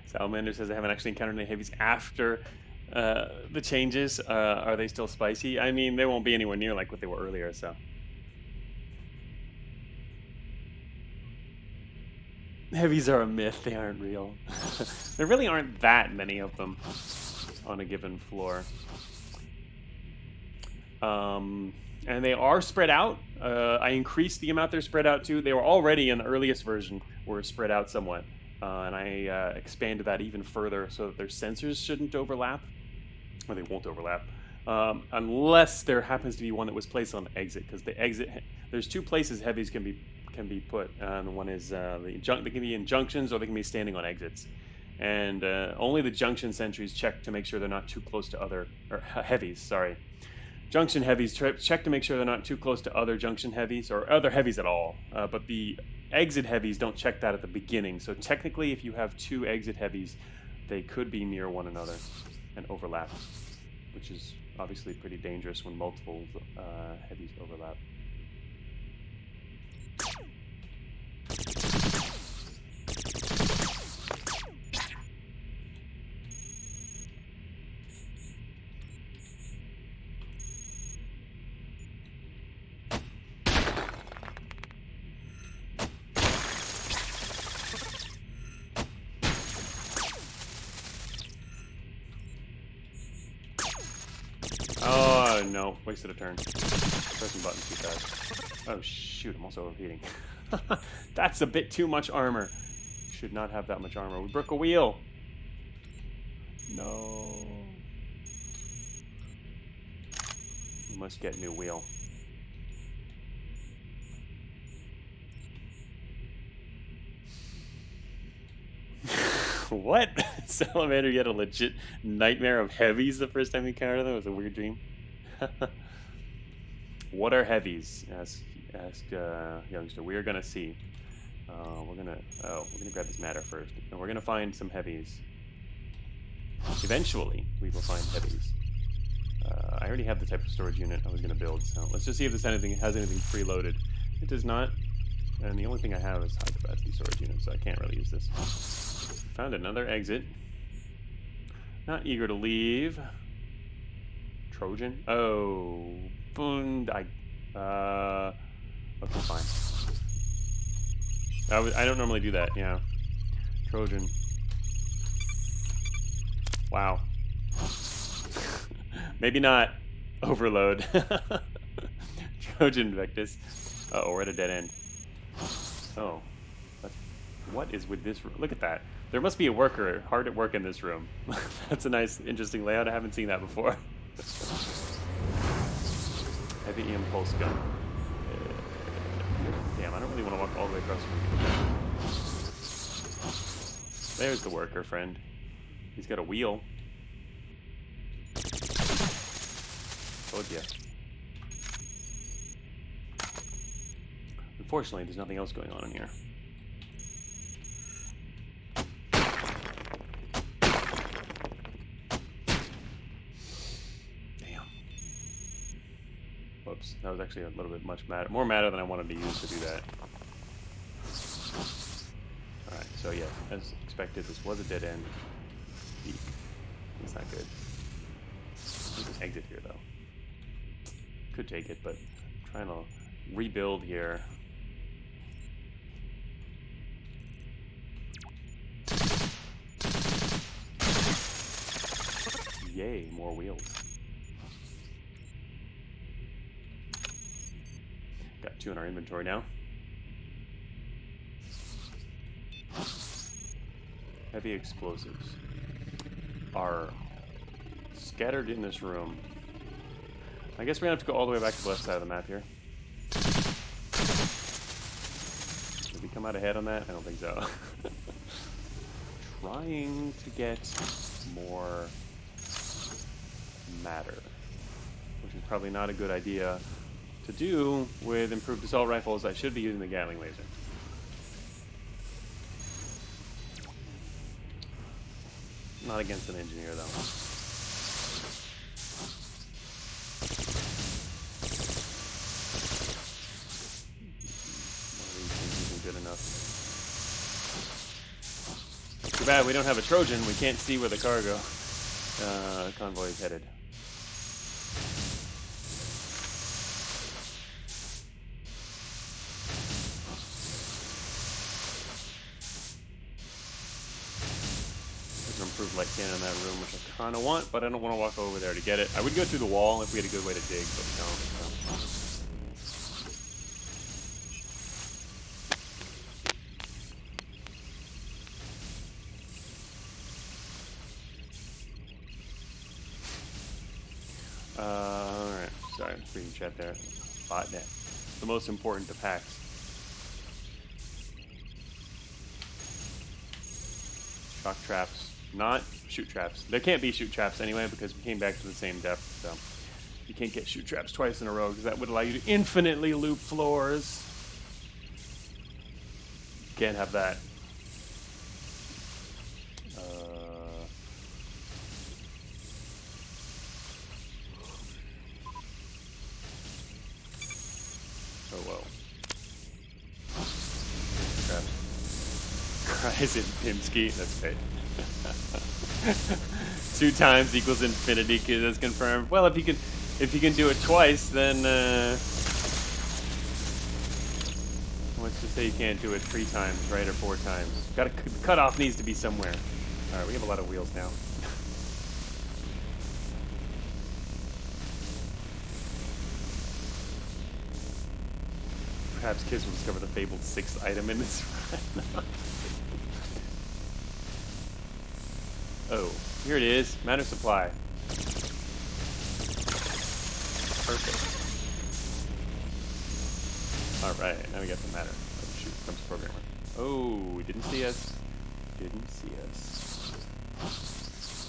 Salamander says I haven't actually encountered any heavies after the changes. Are they still spicy? I mean, they won't be anywhere near like what they were earlier, so. Heavies are a myth. They aren't real. There really aren't that many of them on a given floor. And they are spread out. I increased the amount they're spread out to. They were already in the earliest version were spread out somewhat. And I expanded that even further so that their sensors shouldn't overlap, or they won't overlap, unless there happens to be one that was placed on the exit. Because the exit, there's 2 places heavies can be put. And one is they can be in junctions or they can be standing on exits. And only the junction sentries check to make sure they're not too close to other heavies. Sorry, junction heavies check to make sure they're not too close to other junction heavies or other heavies at all. But the exit heavies don't check that at the beginning, so technically if you have 2 exit heavies, they could be near one another and overlap, which is obviously pretty dangerous when multiple heavies overlap. Oh, no. Wasted a turn. Pressing buttons too fast. Oh, shoot. I'm also overheating. That's a bit too much armor. Should not have that much armor. We broke a wheel. No. We must get a new wheel. What? Salamander, you had a legit nightmare of heavies the first time you encountered them? It was a weird dream. What are heavies? Ask youngster. We are gonna see. We're gonna grab this matter first, and we're gonna find some heavies. Eventually, we will find heavies. I already have the type of storage unit I was gonna build, so let's just see if this has anything preloaded. It does not, and the only thing I have is high capacity storage unit, so I can't really use this. Found another exit. Not eager to leave. Trojan? Oh, boom! Okay, fine. I don't normally do that. Yeah, Trojan. Wow. Maybe not. Overload. Trojan Vectus. Uh-oh, we're at a dead end. Oh. What is with this room? Look at that. There must be a worker hard at work in this room. That's a nice, interesting layout. I haven't seen that before. Heavy impulse gun. Damn, I don't really want to walk all the way across the room. There's the worker friend. He's got a wheel. Told ya. Unfortunately, there's nothing else going on in here. Damn. Whoops. That was actually a little bit more matter than I wanted to use to do that. Alright, so yeah, as expected, this was a dead end. Eek. That's not good. There's an exit here, though. Could take it, but I'm trying to rebuild here. Yay, more wheels. Got 2 in our inventory now. Heavy explosives are scattered in this room. I guess we're gonna have to go all the way back to the left side of the map here. Did we come out ahead on that? I don't think so. Trying to get more matter, which is probably not a good idea to do with improved assault rifles. I should be using the Gatling laser. Not against an engineer, though. Too bad we don't have a Trojan. We can't see where the cargo convoy is headed. There's an improved light cannon in that room, which I kind of want, but I don't want to walk over there to get it. I would go through the wall if we had a good way to dig, but we don't. So. Alright, sorry, reading chat there. Botnet. The most important to packs. Shock traps. Not shoot traps. There can't be shoot traps anyway because we came back to the same depth, so you can't get shoot traps twice in a row because that would allow you to infinitely loop floors. Can't have that. Oh, whoa. Garrison Pinsky, that's great. 2 times equals infinity, that's confirmed. Well, if you can do it twice, then let's just say you can't do it 3 times, right, or 4 times. The cutoff needs to be somewhere. All right, we have a lot of wheels now. Perhaps kids will discover the fabled 6th item in this run. Oh, here it is. Matter supply. Perfect. Alright, now we got the matter. Oh shoot, comes programmer. Oh, he didn't see us. Didn't see us.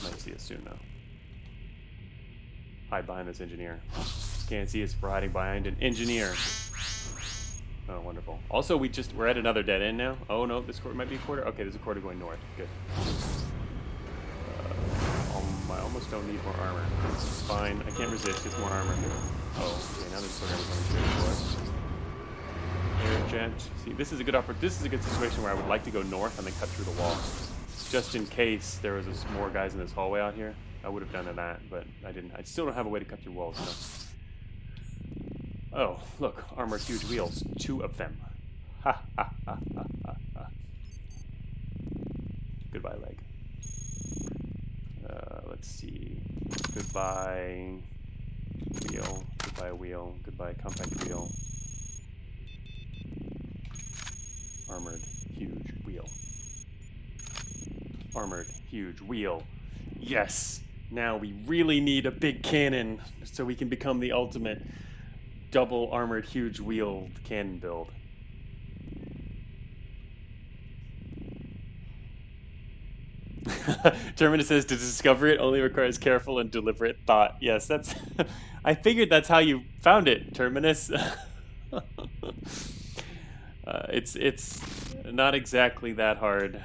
Might see us soon, though. Hide behind this engineer. Can't see us for hiding behind an engineer. Oh, wonderful. Also, we're at another dead end now. Oh, no, this quarter might be a quarter. Okay, there's a quarter going north. Good. I almost don't need more armor. It's fine. I can't resist. It's more armor. Oh, okay, now there's a quarter going straight for us. Air jet. See, this is a good situation where I would like to go north and then cut through the wall. Just in case there was more guys in this hallway out here. I would have done that, but I didn't. I still don't have a way to cut through walls, so. Oh, look, armored huge wheels. 2 of them. Ha ha ha ha ha ha. Goodbye, leg. Let's see. Goodbye, wheel. Goodbye, wheel. Goodbye, compact wheel. Armored huge wheel. Armored huge wheel. Yes! Now we really need a big cannon so we can become the ultimate double armored huge wheel cannon build. Terminus says to discover it only requires careful and deliberate thought. Yes, that's. I figured that's how you found it, Terminus. It's not exactly that hard.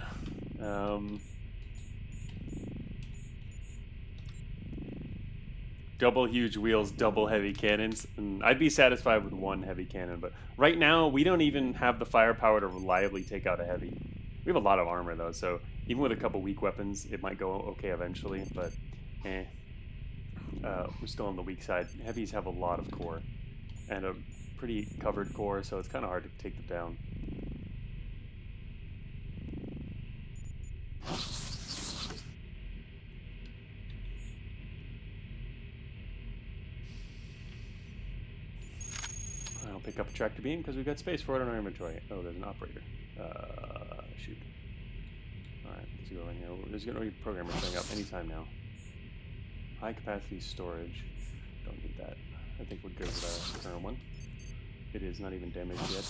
Double huge wheels, double heavy cannons, and I'd be satisfied with 1 heavy cannon, but right now we don't even have the firepower to reliably take out a heavy. We have a lot of armor though, so even with a couple weak weapons, it might go okay eventually, but we're still on the weak side. Heavies have a lot of core, and a pretty covered core, so it's kind of hard to take them down. I'll pick up a tractor beam because we've got space for it in our inventory. Oh, there's an operator. Shoot. Alright, let's go in here. There's going to be programmers showing up anytime now. High capacity storage. Don't need that. I think we're good with our current one. It is not even damaged yet.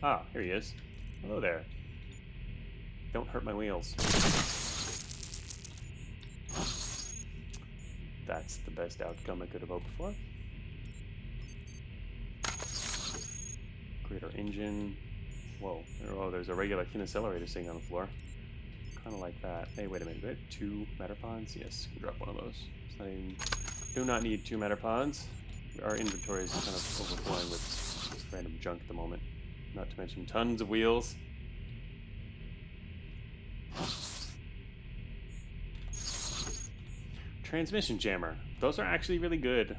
Ah, here he is. Hello there. Don't hurt my wheels. That's the best outcome I could have hoped for. Create our engine. Whoa. Oh, there's a regular accelerator sitting on the floor. Kind of like that. Hey, wait a minute. Do I have 2 matter pods? Yes, we'll drop one of those. It's not even, do not need 2 matter pods. Our inventory is kind of overflowing with random junk at the moment. Not to mention tons of wheels. Transmission jammer. Those are actually really good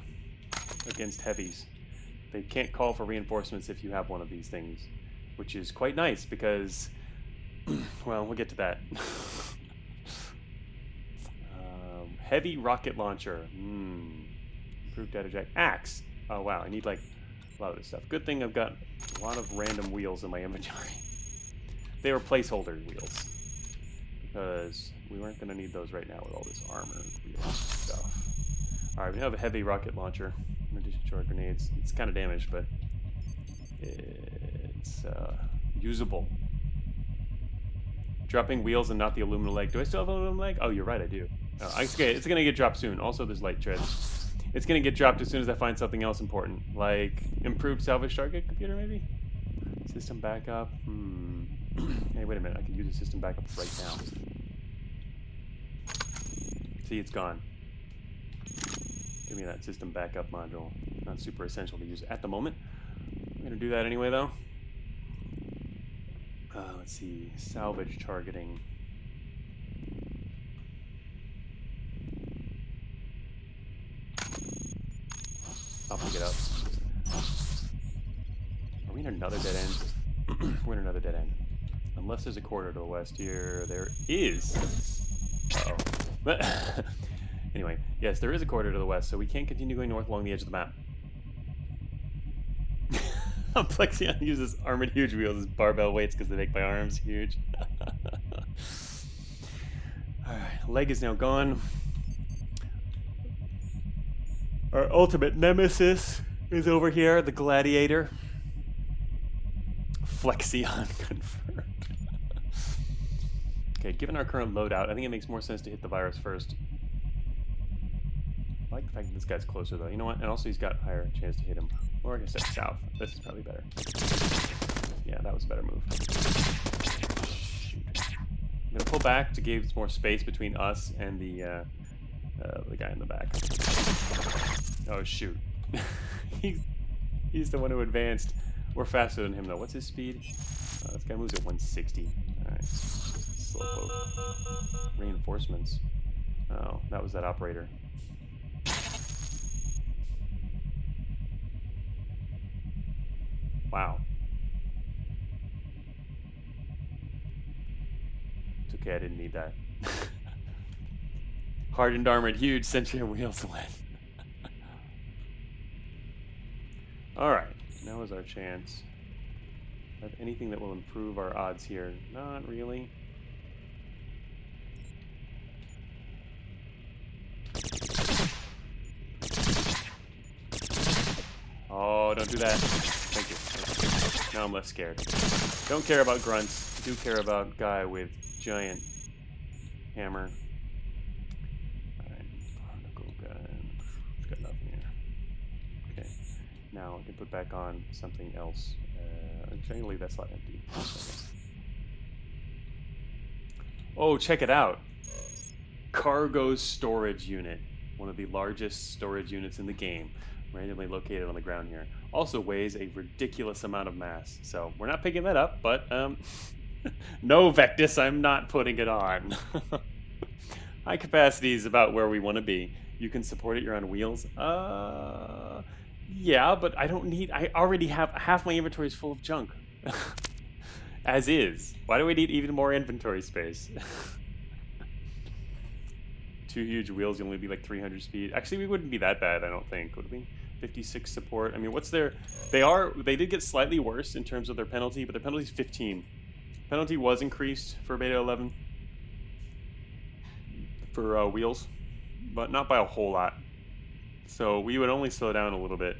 against heavies. They can't call for reinforcements if you have one of these things, which is quite nice because, well, we'll get to that. Heavy rocket launcher. Improved data jack. Axe. Oh, wow. I need, like, a lot of this stuff. Good thing I've got a lot of random wheels in my inventory. They were placeholder wheels because we weren't going to need those right now with all this armor wheel stuff. All right, we have a heavy rocket launcher. In addition to our grenades, it's kind of damaged, but it's usable. Dropping wheels and not the aluminum leg. Do I still have an aluminum leg? Oh, you're right, I do. Oh, it's going to get dropped soon. Also, there's light treads. It's going to get dropped as soon as I find something else important, like improved salvage target computer, maybe? System backup. Hey, wait a minute. I can use a system backup right now. See, it's gone. Give me that system backup module. Not super essential to use at the moment. I'm going to do that anyway, though. Let's see. Salvage targeting. I'll pick it up. Are we in another dead end? We're in another dead end. Unless there's a corridor to the west here. There is. Uh-oh. But anyway, yes, there is a corridor to the west, so we can't continue going north along the edge of the map. Plexion uses armored huge wheels as barbell weights because they make my arms huge. Alright, leg is now gone. Our ultimate nemesis is over here, the gladiator. Flexion confirmed. Okay, given our current loadout, I think it makes more sense to hit the virus first. I like the fact that this guy's closer, though. You know what? And also he's got a higher chance to hit him. Or I guess that's south. This is probably better. Yeah, that was a better move. Shoot. I'm going to pull back to give more space between us and the guy in the back. Oh, shoot. He's the one who advanced. We're faster than him, though. What's his speed? This guy moves at 160. Alright. Slowpoke. Reinforcements. Oh, that was that operator. Wow. It's okay, I didn't need that. Hardened, armored, huge, sentry wheels win. Alright, now is our chance. Have anything that will improve our odds here? Not really. Oh, don't do that. Thank you. Now I'm less scared. Don't care about grunts. Do care about guy with giant hammer. Alright. Barnacle gun. It's got nothing here. Okay. Now I can put back on something else. I'm trying to leave that slot empty. Oh, check it out. Cargo storage unit. One of the largest storage units in the game. Randomly located on the ground here. Also weighs a ridiculous amount of mass. So we're not picking that up, but no, Vectus, I'm not putting it on. High capacity is about where we want to be. You can support it, you're on wheels. Yeah, but I don't need, I already have, half my inventory is full of junk. As is. Why do we need even more inventory space? 2 huge wheels, you only be like 300 speed. Actually, we wouldn't be that bad, I don't think, would we? 56 support. I mean, what's their... They did get slightly worse in terms of their penalty, but their penalty is 15. Penalty was increased for Beta 11 for wheels, but not by a whole lot. So we would only slow down a little bit,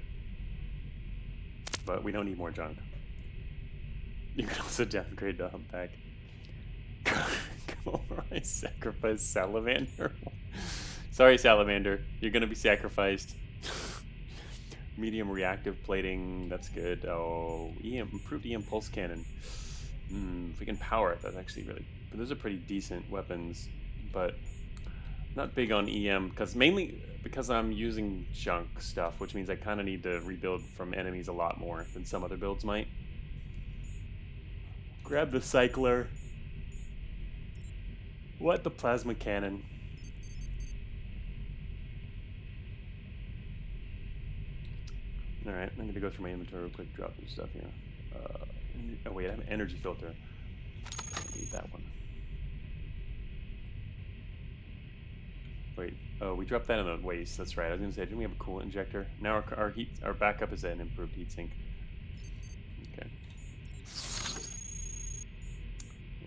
but we don't need more junk. You can also downgrade to Humpback. I sacrifice Salamander. Sorry, Salamander. You're gonna be sacrificed. Medium reactive plating. That's good. Oh, improved EM pulse cannon. If we can power it, that's actually really. But those are pretty decent weapons. But not big on EM mainly because I'm using junk stuff, which means I kind of need to rebuild from enemies a lot more than some other builds might. Grab the cycler. What? The plasma cannon. Alright, I'm going to go through my inventory real quick, drop some stuff here. Oh wait, I have an energy filter. I need that one. Wait, oh, we dropped that in the waste, that's right. I was going to say, didn't we have a coolant injector? Now our backup is an improved heatsink. Okay.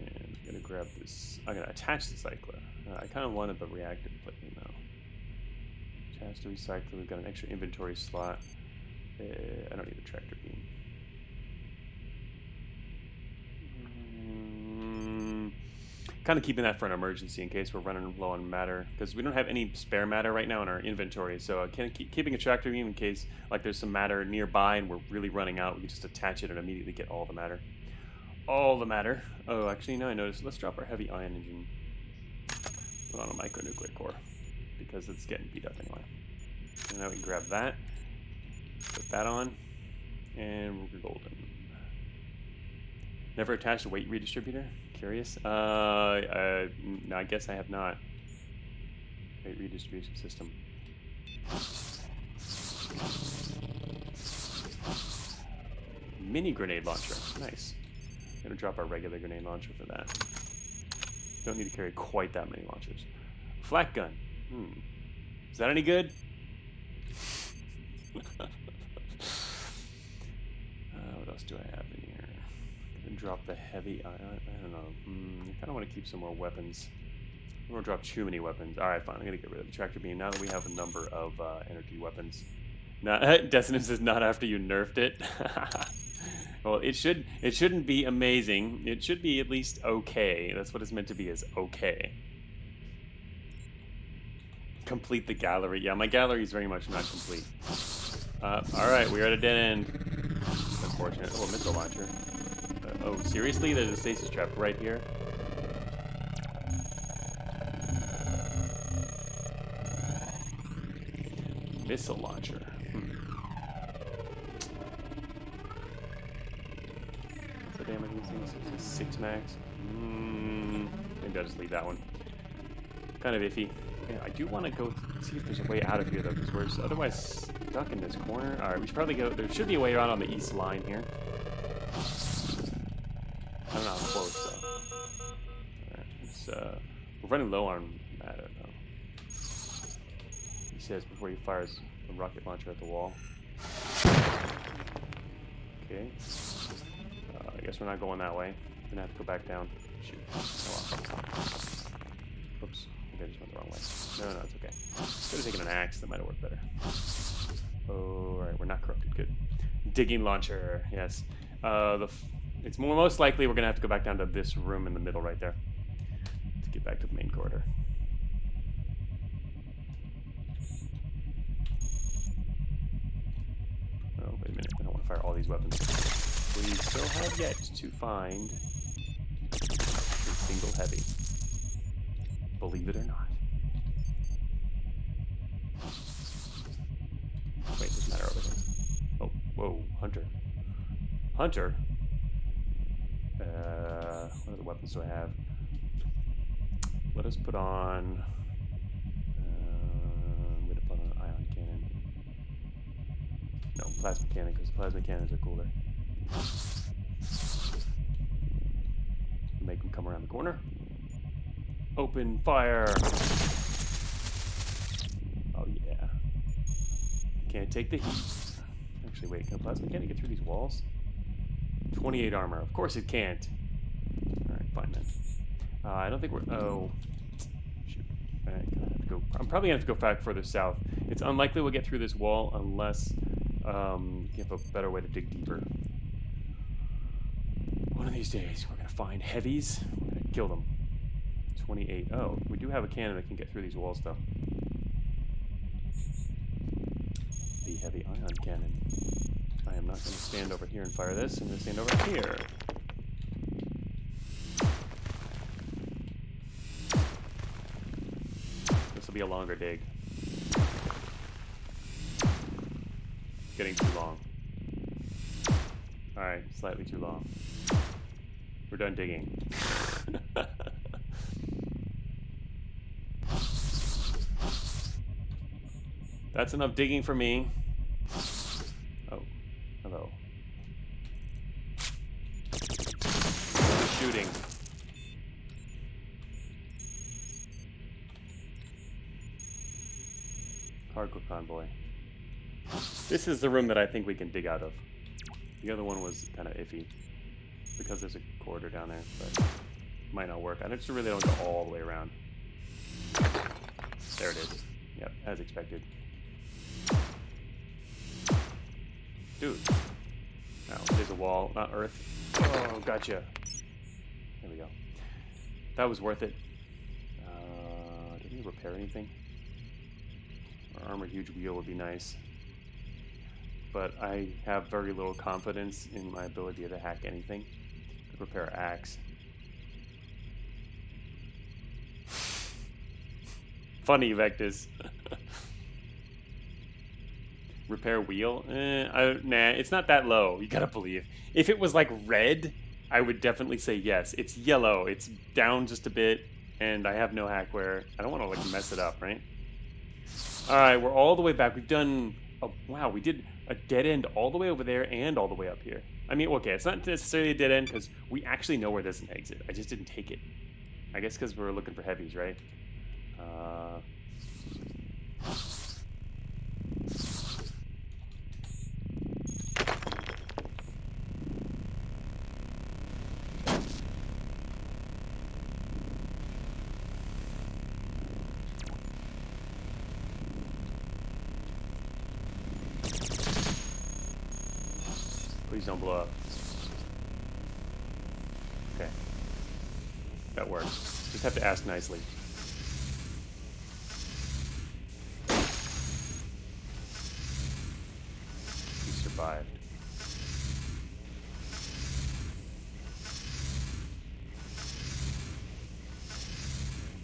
And I'm going to grab this. I'm going to attach the cycler. I kind of wanted the reactive plating though. Attach the recycler. We've got an extra inventory slot. I don't need a tractor beam. Kind of keeping that for an emergency in case we're running low on matter, because we don't have any spare matter right now in our inventory. So keeping a tractor beam in case like there's some matter nearby and we're really running out, we can just attach it and immediately get all the matter. All the matter. Oh, actually, now I noticed. Let's drop our heavy ion engine. Put on a micronuclear core because it's getting beat up anyway. And now we can grab that. Put that on, and we're golden. Never attached a weight redistributor? Curious? No, I guess I have not. Weight redistribution system. Mini grenade launcher. Nice. I'm gonna drop our regular grenade launcher for that. Don't need to carry quite that many launchers. Flak gun. Is that any good? What else do I have in here? I can drop the heavy ion. I don't know. I kind of want to keep some more weapons. I don't want to drop too many weapons. Alright, fine. I'm going to get rid of the tractor beam now that we have a number of energy weapons. Now, Destinus is not after you nerfed it. Well, it shouldn't be amazing. It should be at least okay. That's what it's meant to be, is okay. Complete the gallery. Yeah, my gallery is very much not complete. Alright, we're at a dead end. Unfortunate. Oh, a missile launcher. Oh, seriously? There's a stasis trap right here? Missile launcher. What's the damage of these things? 6 max. Maybe I'll just leave that one. Kind of iffy. Yeah, I do want to go see if there's a way out of here, though, because we're otherwise stuck in this corner. Alright, we should probably go... There should be a way around on the east line here. I don't know how close, though. Alright, it's, we're running low on... I don't know. He says before he fires a rocket launcher at the wall. Okay. I guess we're not going that way. We're gonna have to go back down. Shoot. Oh, well. Oops. I just went the wrong way. No, it's okay. Could have taken an axe. That might have worked better. Oh, alright. We're not corrupted. Good. Digging launcher. Yes. It's most likely we're going to have to go back down to this room in the middle right there to get back to the main corridor. Oh, wait a minute. I don't want to fire all these weapons. We still have yet to find a single heavy. Believe it or not. Wait, doesn't matter over there. Oh, whoa, Hunter. Hunter? What other weapons do I have? Let us put on... I'm going to put on an ion cannon. No, plasma cannon, because plasma cannons are cooler. Make them come around the corner. Open fire! Oh yeah. Can't take the heat. Actually, wait, can a plasma cannon get through these walls? 28 armor. Of course it can't. Alright, fine then. I don't think we're... Oh. Shoot. Alright, I'm probably going to have to go back further south. It's unlikely we'll get through this wall unless you have a better way to dig deeper. One of these days, we're going to find heavies. We're going to kill them. 28. Oh, we do have a cannon that can get through these walls, though. The heavy ion cannon. I am not going to stand over here and fire this. I'm going to stand over here. This will be a longer dig. Getting too long. Alright, slightly too long. We're done digging. That's enough digging for me. Oh, hello. Shooting. Cargo convoy. This is the room that I think we can dig out of. The other one was kind of iffy because there's a corridor down there, but it might not work. I just really don't go all the way around. There it is. Yep, as expected. Dude. Oh, there's a wall, not earth. Oh, gotcha. There we go. That was worth it. Did we repair anything? Our armored huge wheel would be nice. But I have very little confidence in my ability to hack anything. Could repair axe. Funny, Vectus. Repair wheel? Nah, it's not that low. You gotta believe. If it was like red, I would definitely say yes. It's yellow. It's down just a bit, and I have no hackware. I don't want to like mess it up, right? All right, we're all the way back. We've done. Wow, we did a dead end all the way over there and all the way up here. I mean, okay, it's not necessarily a dead end because we actually know where there's an exit. I just didn't take it. I guess because we're looking for heavies, right? Please don't blow up. That works. Just have to ask nicely. He survived.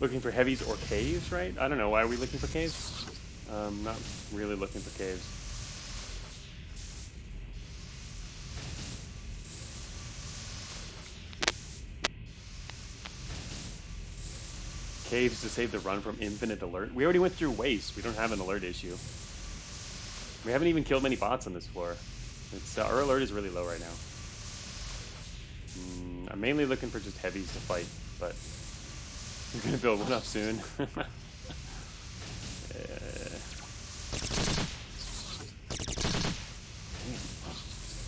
Looking for heavies or caves, right? I don't know. Why are we looking for caves? Not really looking for caves. Caves to save the run from infinite alert. We already went through waste. We don't have an alert issue. We haven't even killed many bots on this floor. It's our alert is really low right now. I'm mainly looking for just heavies to fight, but we're gonna build one up soon.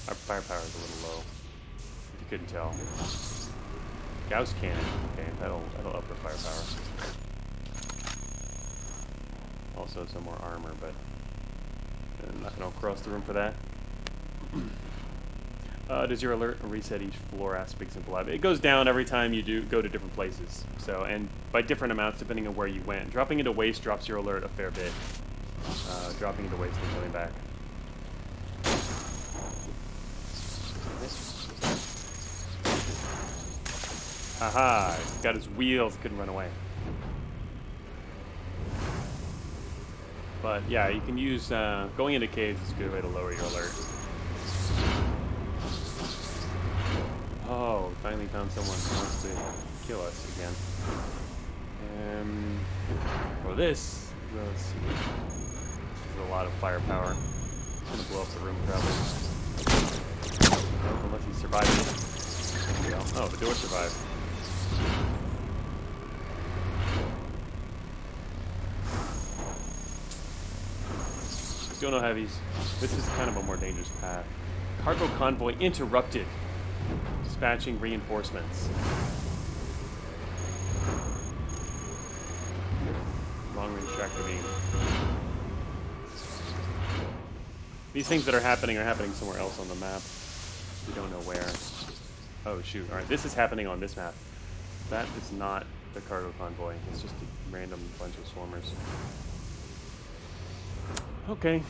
Our firepower is a little low, if you couldn't tell. Gauss cannon, okay, that'll up the firepower. Also some more armor, but I'm not gonna cross the room for that. Does your alert reset each floor? Ask Big Simple Lab. It goes down every time you do go to different places. So, and by different amounts depending on where you went. Dropping into waste drops your alert a fair bit. Dropping into waste and coming back. Haha! He's got his wheels. Couldn't run away. But yeah, you can use going into caves is a good way to lower your alert. Oh, finally found someone who wants to kill us again. For this, let's see. This is a lot of firepower. It's gonna blow up the room probably. Oh, unless he survived it. There we go. Oh, the door survived. Still no heavies. This is kind of a more dangerous path. Cargo convoy interrupted. Dispatching reinforcements. Long range tractor beam. These things that are happening somewhere else on the map. We don't know where. Oh shoot, alright, this is happening on this map. That is not the cargo convoy. It's just a random bunch of swarmers. Okay,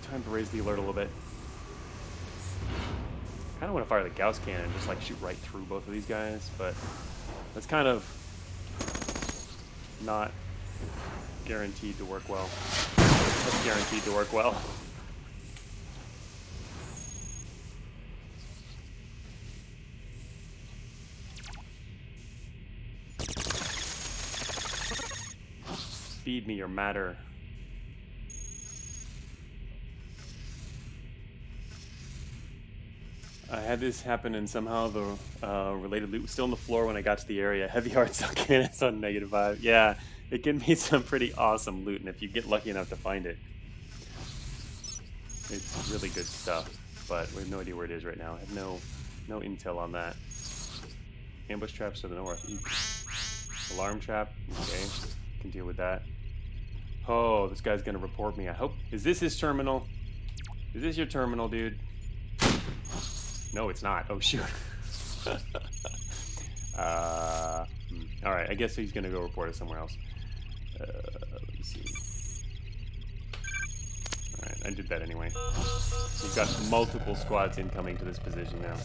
time to raise the alert a little bit. I kind of want to fire the Gauss cannon and just like shoot right through both of these guys, but that's kind of not guaranteed to work well. That's guaranteed to work well. Feed me your matter. I had this happen and somehow the related loot was still on the floor when I got to the area. Heavy hard steel cannons on -5. Yeah, it can be some pretty awesome loot, and if you get lucky enough to find it, it's really good stuff. But we have no idea where it is right now. I have no intel on that. Ambush traps to the north. Alarm trap. Okay, can deal with that. Oh, this guy's gonna report me. I hope. Is this his terminal? Is this your terminal, dude? No, it's not. Oh, shoot. Alright, I guess he's going to go report it somewhere else. Let me see. Alright, I did that anyway. We've got multiple squads incoming to this position now.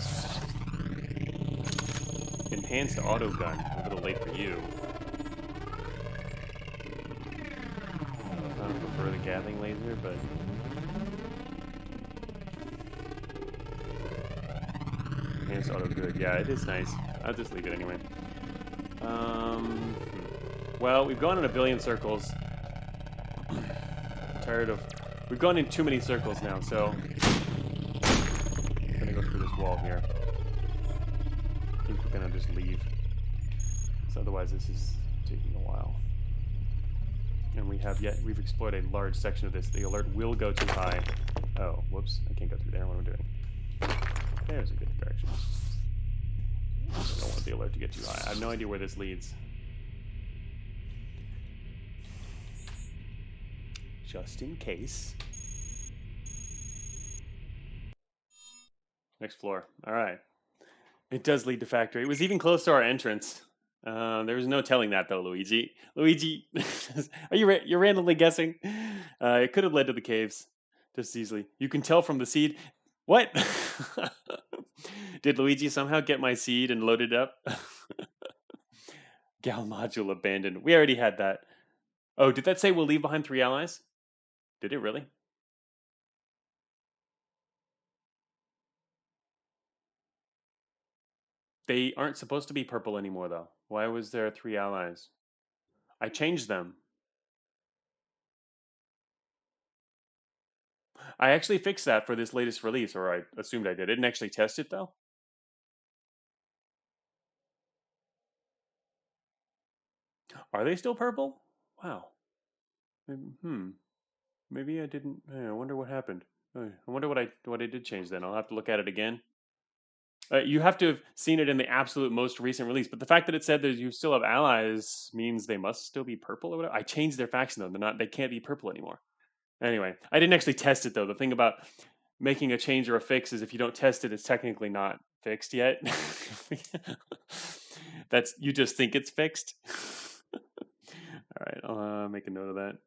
Enhanced auto gun. A little late for you. I kind of prefer the Gatling laser, but... Enhanced auto good. Yeah, it is nice. I'll just leave it anyway. Well, we've gone in a billion circles. I'm tired of... We've gone in too many circles now, so... I'm gonna go through this wall here. I think we're gonna just leave. Because otherwise this is taking a while. And we've explored a large section of this. The alert will go too high. Oh, whoops. I can't go through there. What am I doing? There's a good direction. I don't want the alert to get too high. I have no idea where this leads. Just in case. Next floor. Alright. It does lead to factory. It was even close to our entrance. There's no telling that though, Luigi. Luigi, are you're randomly guessing? It could have led to the caves just easily. You can tell from the seed. What? Did Luigi somehow get my seed and load it up? Gal module abandoned. We already had that. Oh, did that say we'll leave behind 3 allies? Did it really? They aren't supposed to be purple anymore, though. Why was there 3 allies? I changed them. I actually fixed that for this latest release, or I assumed I did. I didn't actually test it, though. Are they still purple? Wow. Hmm. Maybe I didn't. I wonder what happened. I wonder what I did change then. I'll have to look at it again. You have to have seen it in the absolute most recent release, but the fact that it said that you still have allies means they must still be purple or whatever. I changed their faction though; they're not. They can't be purple anymore. Anyway, I didn't actually test it though. The thing about making a change or a fix is if you don't test it, it's technically not fixed yet. That's you just think it's fixed. All right, I'll make a note of that.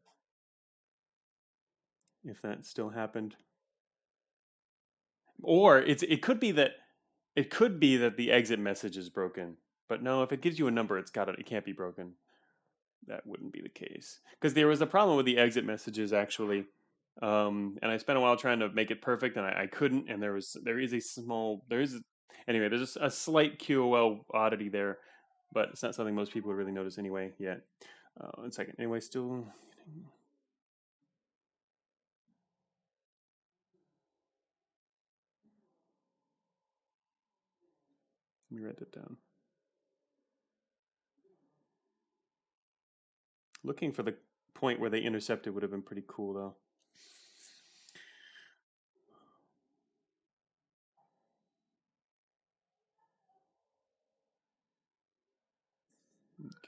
If that still happened, or it could be that the exit message is broken. But no, if it gives you a number, it can't be broken. That wouldn't be the case because there was a problem with the exit messages actually, and I spent a while trying to make it perfect, and I couldn't. And anyway. There's a slight QOL oddity there, but it's not something most people would really notice anyway yet. 1 second. Anyway, still. Let me write that down. Looking for the point where they intercepted would have been pretty cool though.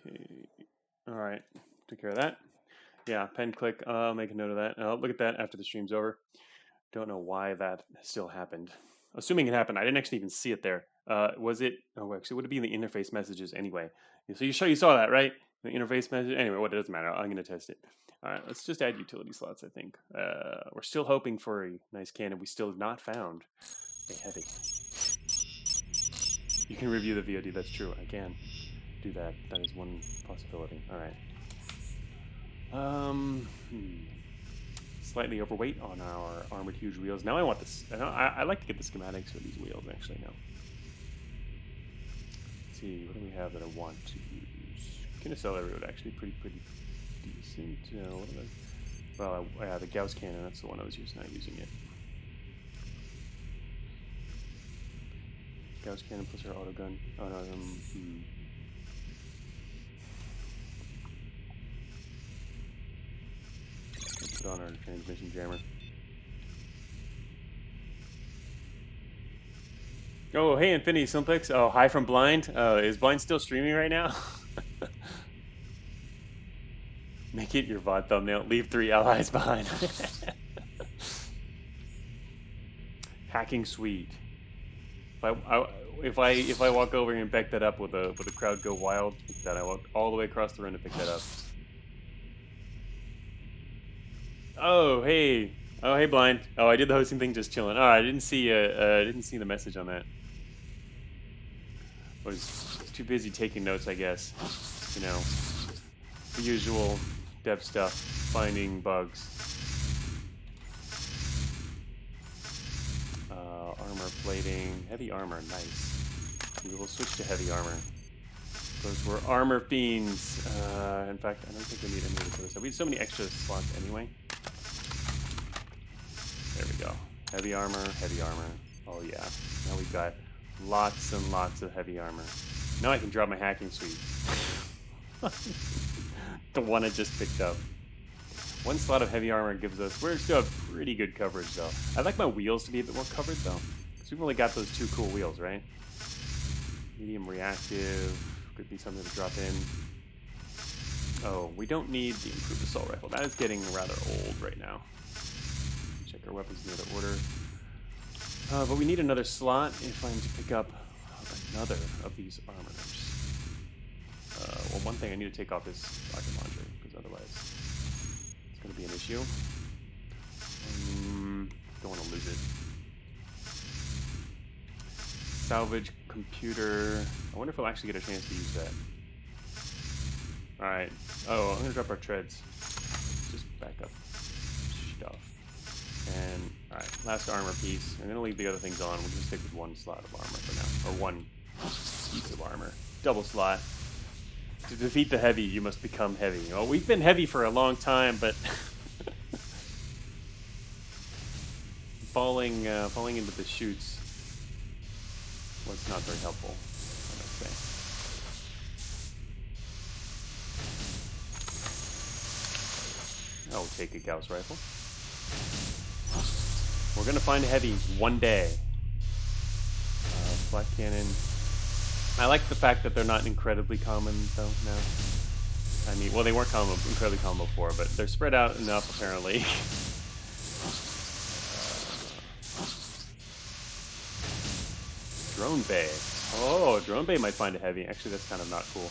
Okay. All right. Took care of that. Yeah, pen click. I'll make a note of that. I'll look at that after the stream's over. Don't know why that still happened. Assuming it happened, I didn't actually even see it there. Was it? Oh, actually, would it be in the interface messages anyway? So you saw that, right? The interface message. Anyway, what it doesn't matter. I'm going to test it. All right, let's just add utility slots. I think we're still hoping for a nice cannon. We still have not found a heavy. You can review the VOD. That's true. I can do that. That is one possibility. All right. Slightly overweight on our armored huge wheels. Now I want this. I like to get the schematics for these wheels actually now. Let's see, what do we have that I want to use? Kinocellary would actually pretty decent. What are the, well, yeah, the Gauss cannon. That's the one I was using. Not using it. Gauss cannon plus our auto gun. Oh no. Put on our transmission jammer. Oh, hey, Infinity Simplex. Oh, hi from Blind. Is Blind still streaming right now? Make it your VOD thumbnail. Leave 3 allies behind. Hacking sweet. If I walk over here and back that up with a crowd go wild, that I walk all the way across the room to pick that up. Oh hey, Blind. Oh, I did the hosting thing just chilling. Oh, I didn't see the message on that. I was too busy taking notes, I guess. You know, the usual dev stuff, finding bugs. Armor plating, heavy armor, nice. We will switch to heavy armor. Those were armor fiends. In fact, I don't think we need any of this other stuff. We have so many extra slots anyway. There we go. Heavy armor, heavy armor. Oh yeah. Now we've got lots and lots of heavy armor. Now I can drop my hacking suite. The one I just picked up. 1 slot of heavy armor gives us... We're still have pretty good coverage though. I'd like my wheels to be a bit more covered though. Because we've only got those 2 cool wheels, right? Medium reactive. Could be something to drop in. Oh, we don't need the improved assault rifle. That is getting rather old right now. Check our weapons in the other order. But we need another slot if I'm to pick up another of these armors. Well, one thing, I need to take off this rocket launcher, because otherwise it's going to be an issue. Don't want to lose it. Salvage computer. I wonder if we'll actually get a chance to use that. Alright. Oh, I'm going to drop our treads. Just back up stuff. And, alright, last armor piece. I'm going to leave the other things on. We'll just stick with one slot of armor for now. Or one piece of armor. Double slot. To defeat the heavy, you must become heavy. Well, we've been heavy for a long time, but falling into the chutes was not very helpful, I must say. I'll take a Gauss rifle. We're gonna find a heavy one day. Flat cannon. I like the fact that they're not incredibly common, though, now. I mean, well, they weren't incredibly common before, but they're spread out enough, apparently. Drone bay. Oh, drone bay might find a heavy. Actually, that's kind of not cool.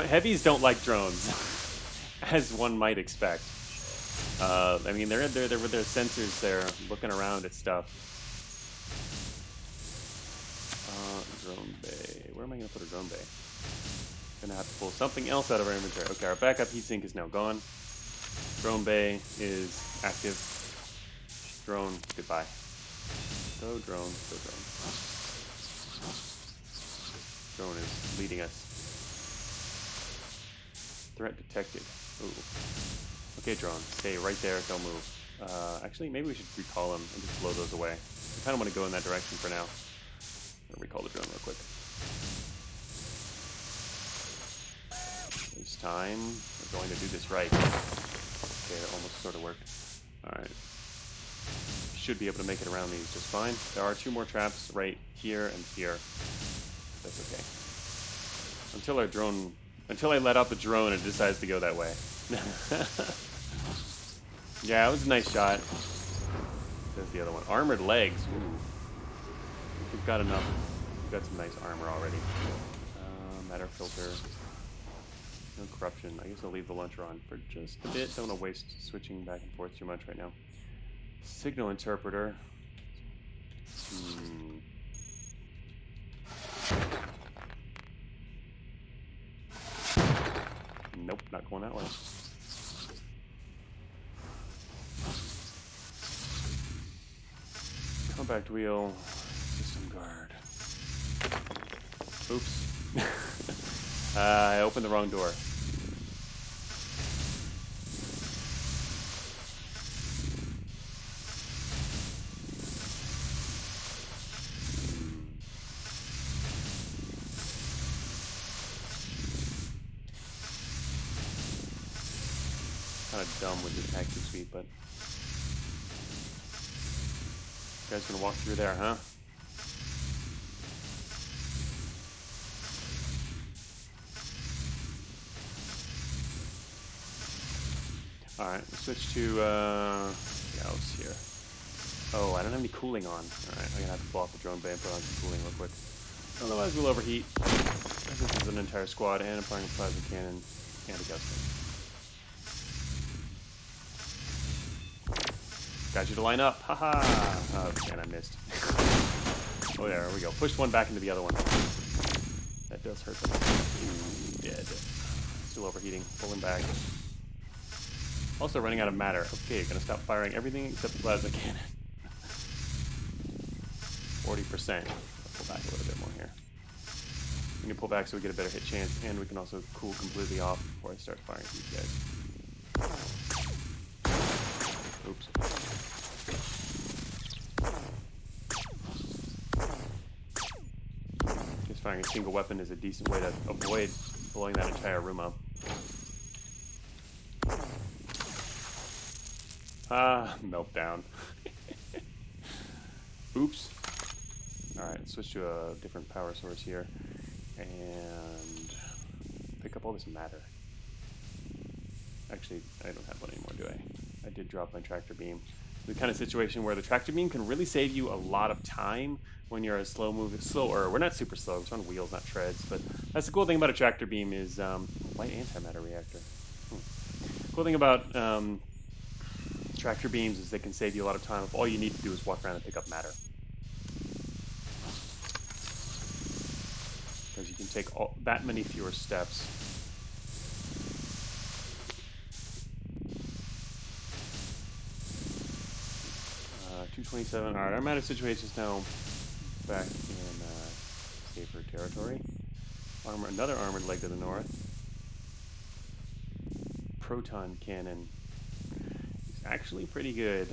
Heavies don't like drones, as one might expect. I mean, they're with their sensors there, looking around at stuff. Drone bay. Where am I going to put a drone bay? Gonna have to pull something else out of our inventory. Okay, our backup heatsink is now gone. Drone bay is active. Drone, goodbye. Go drone, go drone. Drone is leading us. Threat detected. Ooh. Okay, drone, stay right there, don't move. Actually, maybe we should recall them and just blow those away. I kind of want to go in that direction for now. I'll recall the drone real quick. This time, we're going to do this right. Okay, that almost sort of worked. Alright. Should be able to make it around these just fine. There are 2 more traps right here and here. That's okay. Until I let out the drone, it decides to go that way. Yeah, it was a nice shot. There's the other one. Armored legs. Ooh. We've got enough. We've got some nice armor already. Matter filter. No corruption. I guess I'll leave the launcher on for just a bit. Don't want to waste switching back and forth too much right now. Signal interpreter. Nope, not going that way. Compact wheel. System guard. Oops. I opened the wrong door. Kind of dumb with the taxi suite, but you guys gonna walk through there, huh? Alright, let's switch to Gauss here. Oh, I don't have any cooling on. Alright, I'm gonna have to pull off the drone bay and put on some cooling real quick. Otherwise we'll overheat. This is an entire squad and applying a plasma cannon and a Gauss gun. Got you to line up. Haha! Oh, man, I missed. Oh, there we go. Pushed one back into the other one. That does hurt them. Ooh, dead. Still overheating. Pulling back. Also running out of matter. Okay, gonna stop firing everything except the plasma cannon. 40%. Pull back a little bit more here. We can pull back so we get a better hit chance, and we can also cool completely off before I start firing these guys. Oops. Just firing a single weapon is a decent way to avoid blowing that entire room up. Meltdown. Oops. Alright, switch to a different power source here. And pick up all this matter. Actually, I don't have one anymore, do I? I did drop my tractor beam. the kind of situation where the tractor beam can really save you a lot of time when you're a slower. We're not super slow. It's on wheels, not treads. But that's the cool thing about a tractor beam is light antimatter reactor. Cool thing about tractor beams is they can save you a lot of time if all you need to do is walk around and pick up matter. Because you can take that many fewer steps. 227. All right, our matter situation is now back in safer territory. Another armored leg to the north. Proton cannon is actually pretty good,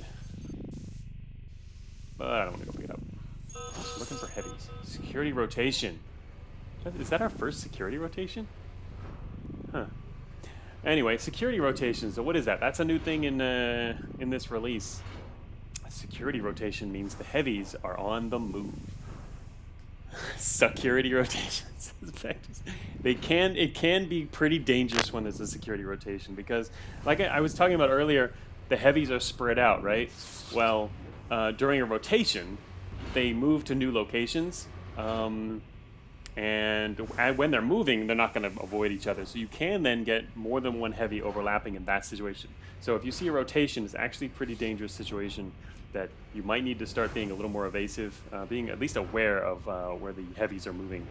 but I don't want to go pick it up. Looking for heavies. Security rotation. Is that our first security rotation? Huh. Anyway, security rotation. So what is that? That's a new thing in this release. Security rotation means the heavies are on the move. Security rotations. It can be pretty dangerous when there's a security rotation because, like I was talking about earlier, the heavies are spread out, right? Well, during a rotation, they move to new locations, and when they're moving, they're not going to avoid each other. So you can then get more than one heavy overlapping in that situation. So if you see a rotation, it's actually a pretty dangerous situation that you might need to start being a little more evasive, being at least aware of where the heavies are moving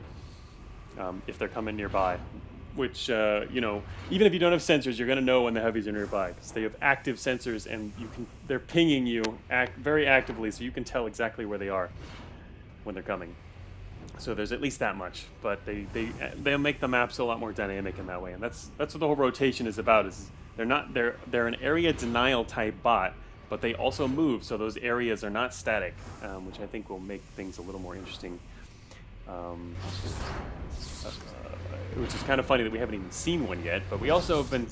if they're coming nearby. Which, even if you don't have sensors, you're going to know when the heavies are nearby because they have active sensors and they're pinging you very actively, so you can tell exactly where they are when they're coming. So there's at least that much, but they'll make the maps a lot more dynamic in that way, and that's what the whole rotation is about. Is they're an area denial type bot, but they also move, so those areas are not static, which I think will make things a little more interesting. Which is kind of funny that we haven't even seen one yet, but we also have been.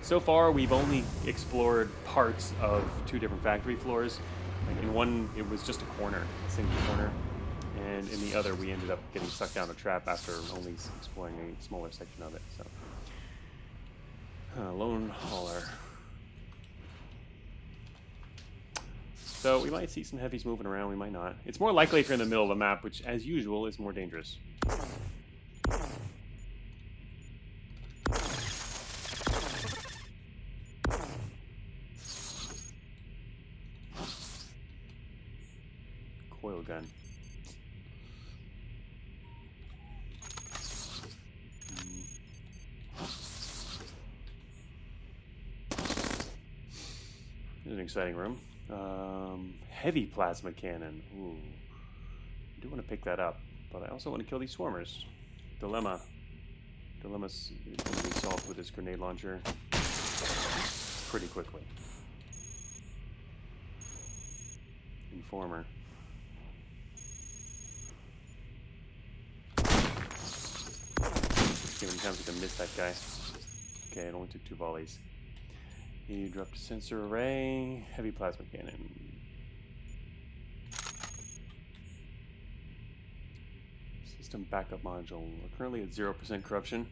So far, we've only explored parts of 2 different factory floors. Like in one, it was just a corner, a single corner. And in the other, we ended up getting sucked down a trap after only exploring a smaller section of it. So, lone hauler. So we might see some heavies moving around. We might not. It's more likely if you're in the middle of the map, which, as usual, is more dangerous. Coil gun. This is an exciting room. Heavy plasma cannon. Ooh. I do want to pick that up, but I also want to kill these swarmers. Dilemma's going to be solved with this grenade launcher pretty quickly. Informer. Give him time to miss that guy. Okay, it only took 2 volleys. You dropped a sensor array, heavy plasma cannon. System backup module. We're currently at 0% corruption.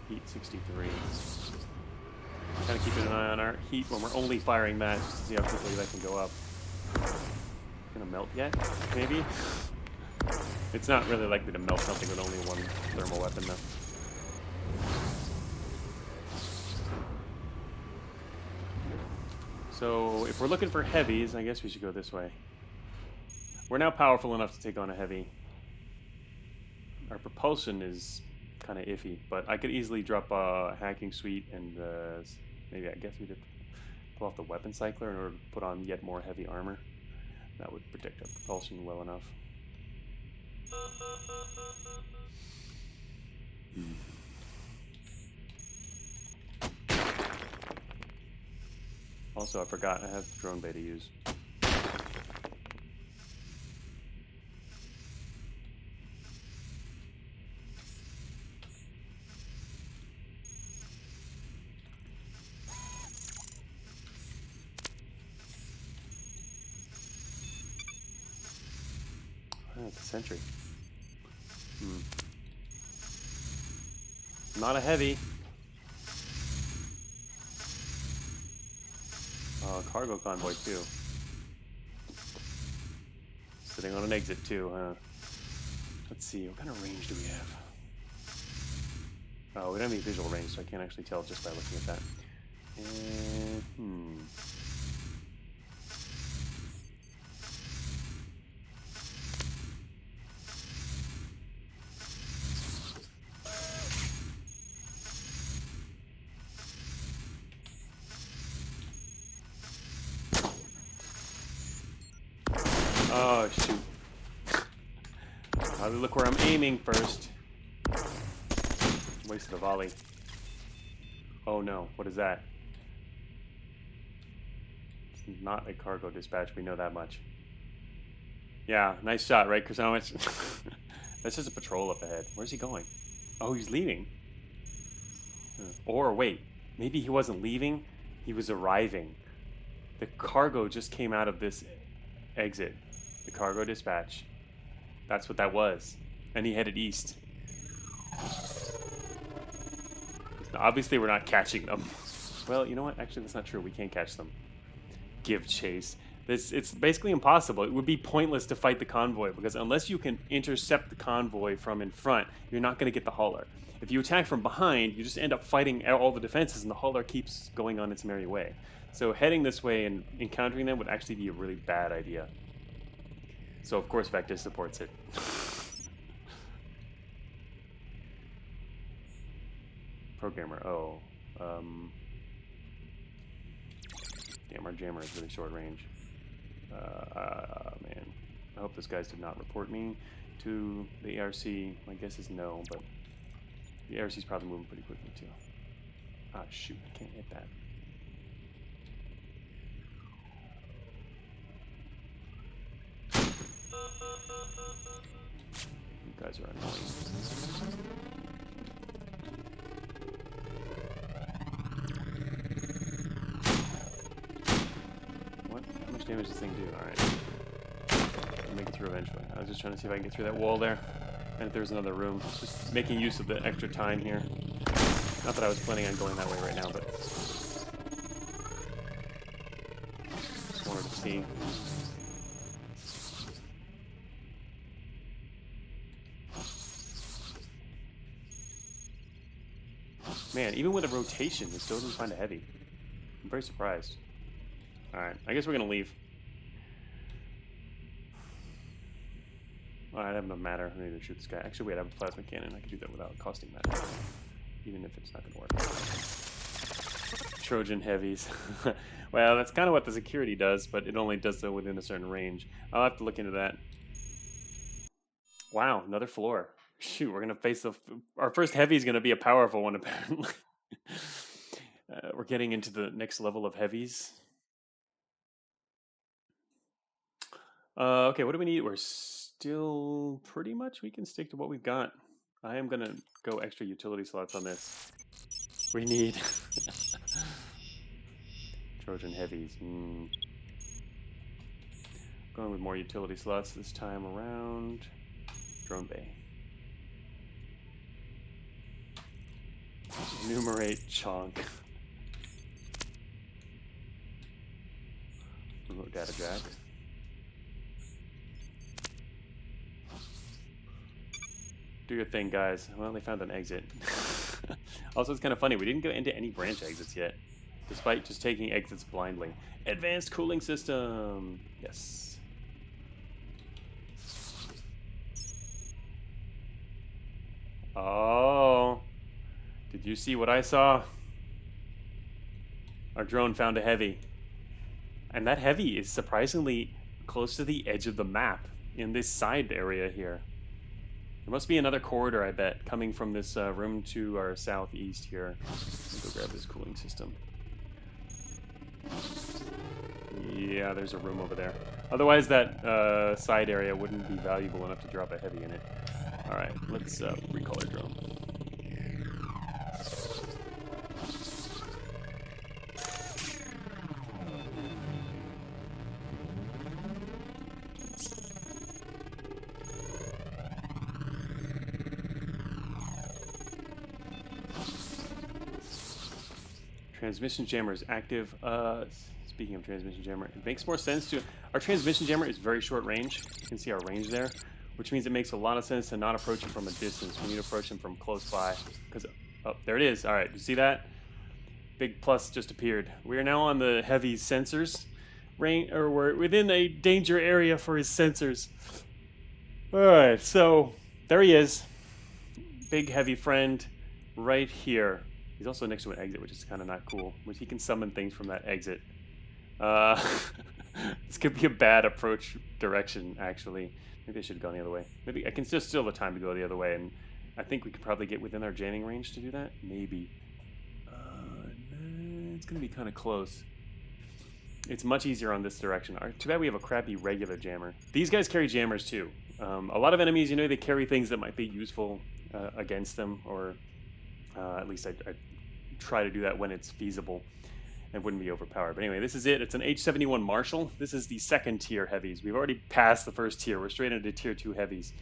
Heat 63. Kind of keeping an eye on our heat when we're only firing that, just to see how quickly that can go up. Gonna melt yet? Maybe? It's not really likely to melt something with only 1 thermal weapon, though. So, if we're looking for heavies, I guess we should go this way. We're now powerful enough to take on a heavy. Our propulsion is kind of iffy, but I could easily drop a hacking suite and maybe I guess we could pull off the weapon cycler in order to put on yet more heavy armor. That would protect our propulsion well enough. Also, I forgot I have drone bay to use. Oh, it's a sentry. Not a heavy. Cargo convoy too. Sitting on an exit too, huh? Let's see, what kind of range do we have? Oh, we don't have any visual range, so I can't actually tell just by looking at that. And, Oh, shoot. Probably look where I'm aiming first. Wasted a volley. Oh no, what is that? It's not a cargo dispatch, we know that much. Yeah, nice shot, right, Krasowicz? That's just a patrol up ahead. Where's he going? Oh, he's leaving. Or wait, maybe he wasn't leaving, he was arriving. The cargo just came out of this exit. The cargo dispatch. That's what that was. And he headed east. Obviously, we're not catching them. Well, you know what? Actually, that's not true. We can't catch them. Give chase. It's basically impossible. It would be pointless to fight the convoy because unless you can intercept the convoy from in front, you're not going to get the hauler. If you attack from behind, you just end up fighting all the defenses and the hauler keeps going on its merry way. So heading this way and encountering them would actually be a really bad idea. So of course Vectis supports it. Programmer, damn, our jammer is really short range. Man. I hope those guys did not report me to the ARC. My guess is no, but the ARC's probably moving pretty quickly too. Ah, shoot, I can't hit that. You guys are annoying. What? How much damage does this thing do? Alright. I'll make it through eventually. I was just trying to see if I can get through that wall there. And if there's another room. Just making use of the extra time here. Not that I was planning on going that way right now, but just wanted to see. Man, even with a rotation, we still didn't find a heavy. I'm very surprised. Alright, I guess we're gonna leave. Alright, I have enough matter. I need to shoot this guy. Actually, wait, I have a plasma cannon. I can do that without costing matter. Even if it's not gonna work. Trojan heavies. Well, that's kind of what the security does, but it only does so within a certain range. I'll have to look into that. Wow, another floor. Shoot, we're gonna face our first heavy is gonna be a powerful one, apparently. We're getting into the next level of heavies. Okay, what do we need? We're still pretty much, we can stick to what we've got. I am gonna go extra utility slots on this. We need Trojan heavies. Going with more utility slots this time around. Drone bay. Enumerate chunk. Remote data jack. Do your thing, guys. Well, they found an exit. Also, it's kind of funny. We didn't go into any branch exits yet, despite just taking exits blindly. Advanced cooling system. Yes. Oh. Did you see what I saw? Our drone found a heavy. And that heavy is surprisingly close to the edge of the map in this side area here. There must be another corridor, I bet, coming from this room to our southeast here. Let me go grab this cooling system. Yeah, there's a room over there. Otherwise, that side area wouldn't be valuable enough to drop a heavy in it. Alright, let's recall our drone. Transmission jammer is active. Speaking of transmission jammer, it makes more sense to... Our transmission jammer is very short range. You can see our range there, which means it makes a lot of sense to not approach him from a distance. We need to approach him from close by. Because, oh, there it is. All right, you see that? Big plus just appeared. We are now on the heavy sensors range, or we're within a danger area for his sensors. All right, so there he is. Big heavy friend right here. He's also next to an exit, which is kind of not cool. Which he can summon things from that exit. This could be a bad approach direction, actually. Maybe I should have gone the other way. Maybe I can still have time to go the other way, and I think we could probably get within our jamming range to do that. Maybe. It's going to be kind of close. It's much easier on this direction. Too bad we have a crappy regular jammer. These guys carry jammers too. A lot of enemies, you know, they carry things that might be useful against them, or at least I try to do that when it's feasible and wouldn't be overpowered. But anyway, this is it. It's an H-71 Marshall. This is the second tier heavies. We've already passed the first tier. We're straight into tier 2 heavies.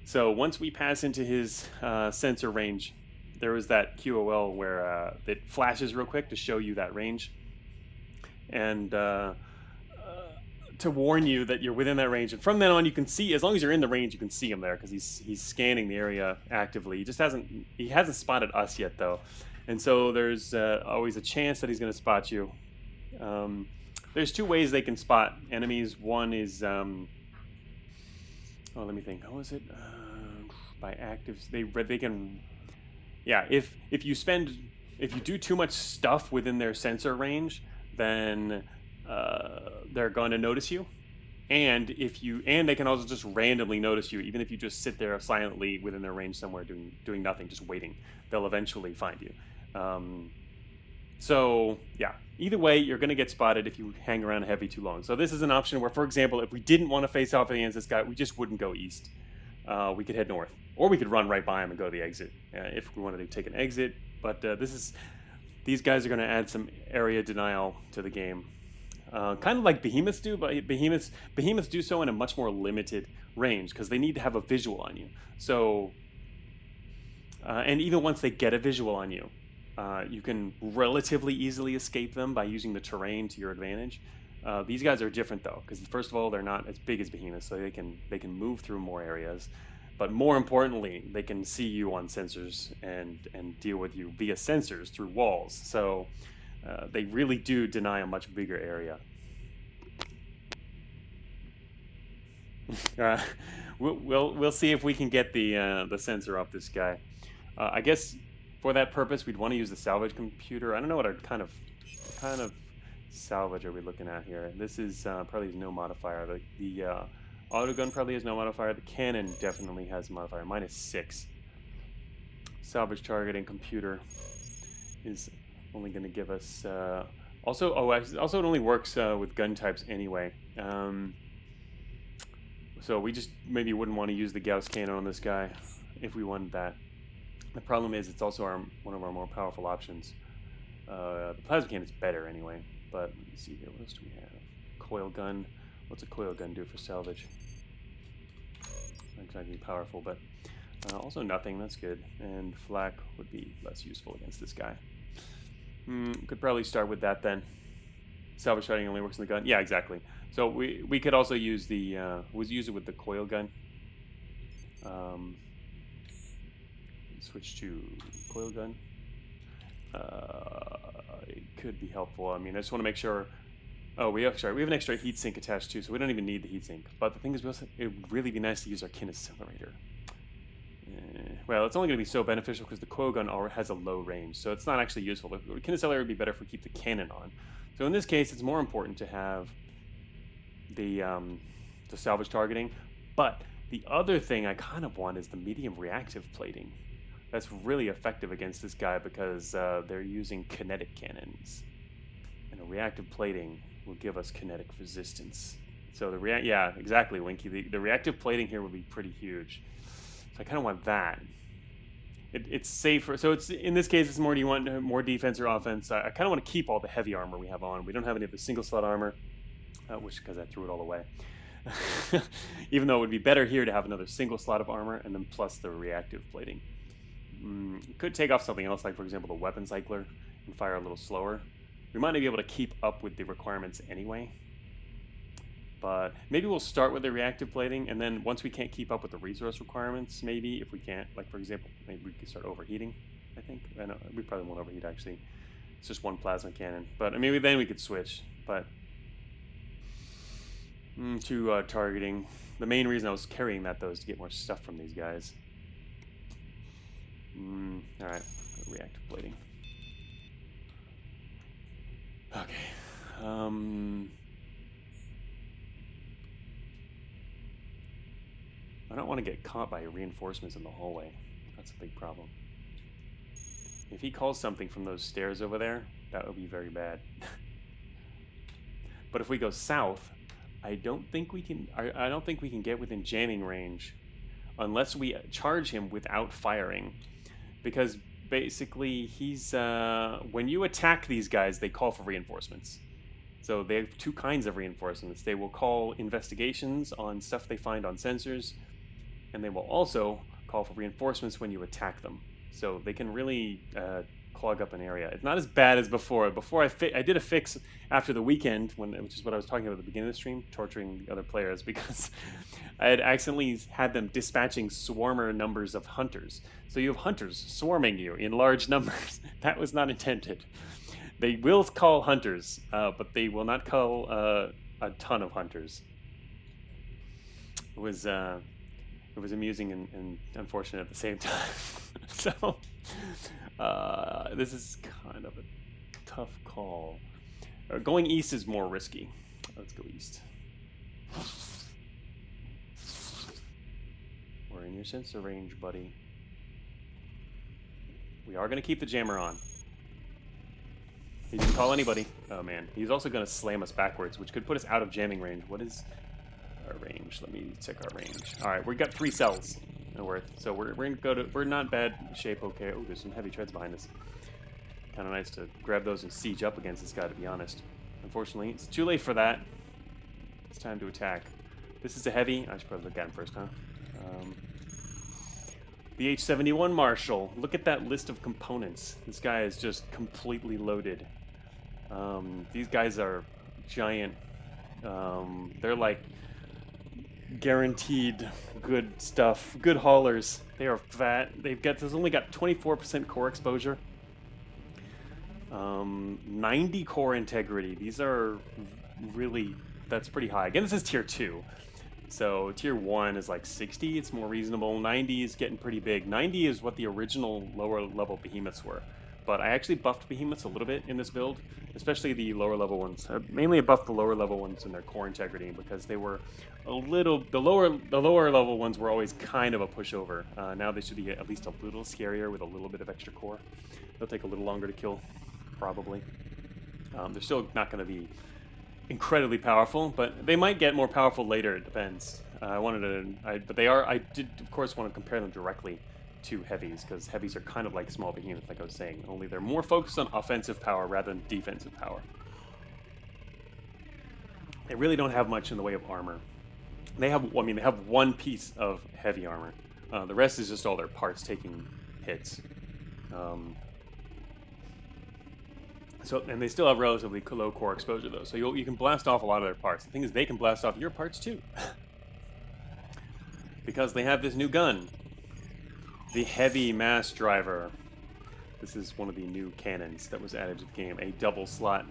So once we pass into his sensor range, there was that QOL where it flashes real quick to show you that range. And to warn you that you're within that range. And from then on, you can see, as long as you're in the range, you can see him there because he's scanning the area actively. He hasn't spotted us yet, though. And so there's always a chance that he's going to spot you. There's two ways they can spot enemies. One is, oh, let me think. How is it? By actives, they can, yeah. If you do too much stuff within their sensor range, then they're going to notice you. And they can also just randomly notice you, even if you just sit there silently within their range somewhere doing nothing, just waiting. They'll eventually find you. So yeah, either way, you're going to get spotted if you hang around heavy too long. So this is an option where, for example, if we didn't want to face off against this guy, we just wouldn't go east. We could head north, or we could run right by him and go to the exit if we wanted to take an exit. But these guys are going to add some area denial to the game. Kind of like behemoths do, but behemoths do so in a much more limited range because they need to have a visual on you. So, and even once they get a visual on you, you can relatively easily escape them by using the terrain to your advantage. These guys are different though, because first of all, they're not as big as behemoths, so they can move through more areas. But more importantly, they can see you on sensors and deal with you via sensors through walls. So they really do deny a much bigger area. We'll see if we can get the sensor off this guy. I guess for that purpose, we'd want to use the salvage computer. I don't know what kind of salvage are we looking at here. This is probably has no modifier. The autogun probably has no modifier. The cannon definitely has a modifier. Mine is 6. Salvage targeting computer is only going to give us also it only works with gun types anyway. So we just maybe wouldn't want to use the Gauss cannon on this guy if we wanted that. The problem is it's also one of our more powerful options. The plasma cannon is better anyway, but let's see here. What else do we have? Coil gun. What's a coil gun do for salvage? Not exactly powerful, but also nothing. That's good. And flak would be less useful against this guy. Could probably start with that then. Salvage shotting only works in the gun. Yeah, exactly. So we could also use use it with the coil gun. Switch to coil gun. It could be helpful. I mean, I just want to make sure. Oh, we have an extra heatsink attached too, so we don't even need the heatsink. But the thing is, it would really be nice to use our kinaccelerator. Well, it's only going to be so beneficial because the coil gun has a low range, so it's not actually useful. The kinaccelerator would be better if we keep the cannon on. So in this case, it's more important to have the salvage targeting. But the other thing I kind of want is the medium reactive plating. That's really effective against this guy because they're using kinetic cannons, and a reactive plating will give us kinetic resistance. So yeah, exactly, Winky. The reactive plating here would be pretty huge. So I kind of want that. It's safer. So it's in this case, it's more. Do you want more defense or offense? I kind of want to keep all the heavy armor we have on. We don't have any of the single slot armor, because I threw it all away. Even though it would be better here to have another single slot of armor and then plus the reactive plating. Could take off something else, like for example the weapon cycler, and fire a little slower. We might not be able to keep up with the requirements anyway. But maybe we'll start with the reactive plating, and then once we can't keep up with the resource requirements, maybe if we can't, like for example, maybe we could start overheating. I think I know we probably won't overheat actually. It's just one plasma cannon, but maybe then we could switch. But to targeting, the main reason I was carrying that though is to get more stuff from these guys. All right, reactive plating. Okay. I don't want to get caught by reinforcements in the hallway. That's a big problem. If he calls something from those stairs over there, that would be very bad. But if we go south, I don't think we can. I don't think we can get within jamming range, unless we charge him without firing, because basically he's. When you attack these guys, they call for reinforcements. So they have two kinds of reinforcements. They will call investigations on stuff they find on sensors, and they will also call for reinforcements when you attack them. So they can really clog up an area. It's not as bad as before. Before I did a fix after the weekend, which is what I was talking about at the beginning of the stream, torturing the other players, because I had accidentally had them dispatching swarmer numbers of hunters. So you have hunters swarming you in large numbers. That was not intended. They will call hunters, but they will not call a ton of hunters. It was amusing and unfortunate at the same time. So this is kind of a tough call. Going east is more risky. Let's go east. We're in your sensor range, buddy. We are going to keep the jammer on. He didn't call anybody. Oh man. He's also going to slam us backwards, which could put us out of jamming range. What is our range? Let me check our range. Alright, we got 3 cells. No worth. So we're going to go to... We're not bad shape, okay. Oh, there's some heavy treads behind us. Kind of nice to grab those and siege up against this guy, to be honest. Unfortunately, it's too late for that. It's time to attack. This is a heavy. I should probably look at him first, huh? The H-71 Marshal. Look at that list of components. This guy is just completely loaded. These guys are giant. They're like guaranteed good stuff. Good haulers. They are fat. There's only got 24% core exposure. 90 core integrity. These are really... That's pretty high. Again, this is tier 2. So tier 1 is like 60, it's more reasonable. 90 is getting pretty big. 90 is what the original lower level behemoths were. But I actually buffed behemoths a little bit in this build, especially the lower level ones. Mainly I buffed the lower level ones in their core integrity because they were a little... The lower level ones were always kind of a pushover. Now they should be at least a little scarier with a little bit of extra core. They'll take a little longer to kill, probably. They're still not going to be incredibly powerful, but they might get more powerful later. It depends. But they are. I did, of course, want to compare them directly to heavies because heavies are kind of like small behemoths, like I was saying. Only they're more focused on offensive power rather than defensive power. They really don't have much in the way of armor. They have. I mean, they have one piece of heavy armor. The rest is just all their parts taking hits. And they still have relatively low core exposure, though. So you can blast off a lot of their parts. The thing is, they can blast off your parts, too. Because they have this new gun. The Heavy Mass Driver. This is one of the new cannons that was added to the game. A double slot.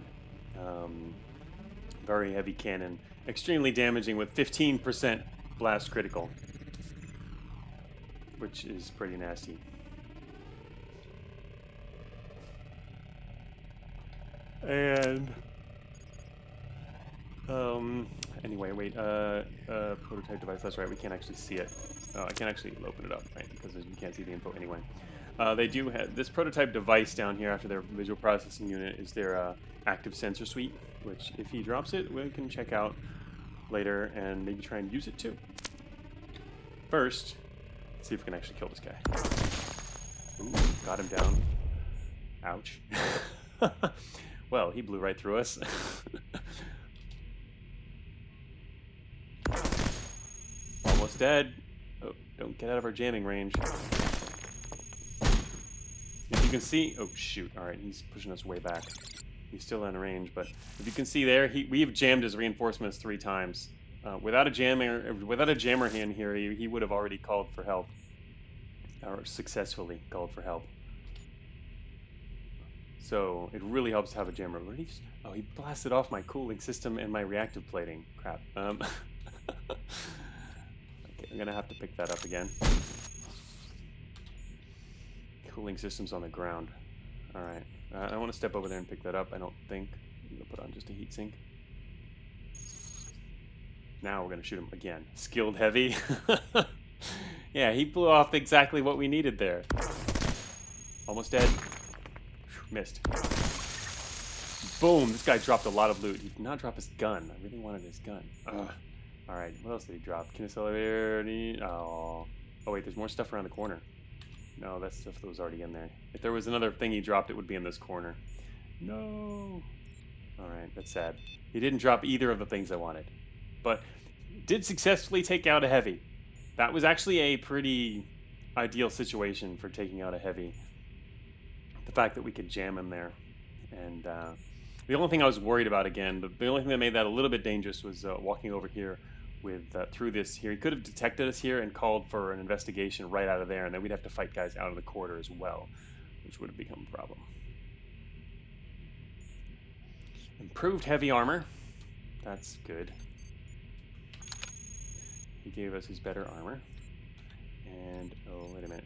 Very heavy cannon. Extremely damaging with 15% blast critical. Which is pretty nasty. And anyway, wait, prototype device, that's right, we can't actually see it. Oh, I can't actually open it up, right, because you can't see the info anyway. They do have, this prototype device down here after their visual processing unit is their active sensor suite, which if he drops it, we can check out later and maybe try and use it too. First, let's see if we can actually kill this guy. Ooh, got him down. Ouch. Well, he blew right through us. Almost dead. Oh, don't get out of our jamming range. If you can see, oh shoot! All right, he's pushing us way back. He's still in range, but if you can see there, we have jammed his reinforcements 3 times. Without a jammer in here, he would have already called for help, or successfully called for help. So it really helps to have a jammer. Oh, he blasted off my cooling system and my reactive plating. Crap. Okay, I'm gonna have to pick that up again. Cooling system's on the ground. All right. I want to step over there and pick that up. I don't think. I'm gonna put on just a heat sink. Now we're gonna shoot him again. Skilled heavy. Yeah, he blew off exactly what we needed there. Almost dead. Missed. Boom! This guy dropped a lot of loot. He did not drop his gun. I really wanted his gun. Ugh. All right, what else did he drop? Kinetic elevator. Oh. Oh wait, there's more stuff around the corner. No, that stuff that was already in there. If there was another thing he dropped, it would be in this corner. No. All right, that's sad. He didn't drop either of the things I wanted, but did successfully take out a heavy. That was actually a pretty ideal situation for taking out a heavy. The fact that we could jam him there. And the only thing I was worried about, again, the only thing that made that a little bit dangerous was walking over here with through this here. He could have detected us here and called for an investigation right out of there, and then we'd have to fight guys out of the corridor as well, which would have become a problem. Improved heavy armor. That's good. He gave us his better armor. And, oh, wait a minute.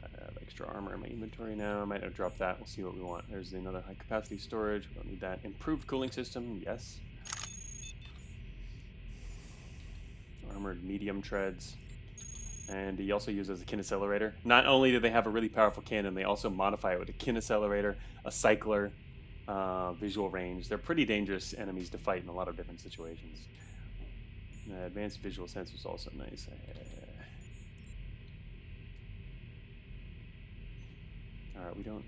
I have extra armor in my inventory now. I might have dropped that. We'll see what we want. There's another high capacity storage. We don't need that. Improved cooling system. Yes. Armored medium treads. And he also uses a kinaccelerator. Not only do they have a really powerful cannon, they also modify it with a kinaccelerator, a cycler, visual range. They're pretty dangerous enemies to fight in a lot of different situations. Advanced visual sensors also nice. Alright, we don't...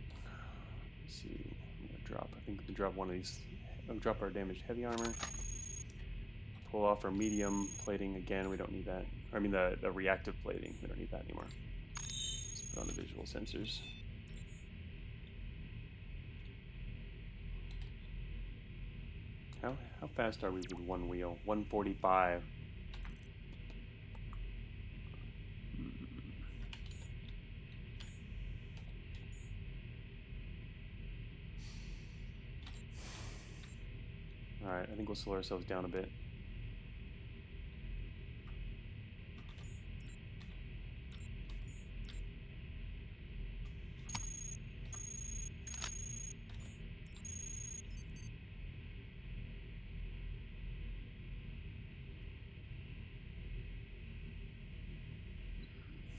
Let's see. I'm going to drop... I think we can drop one of these. We'll drop our damaged heavy armor. Pull off our medium plating again. We don't need that. I mean, the reactive plating. We don't need that anymore. Let's put on the visual sensors. How fast are we with one wheel? 145. Alright, I think we'll slow ourselves down a bit.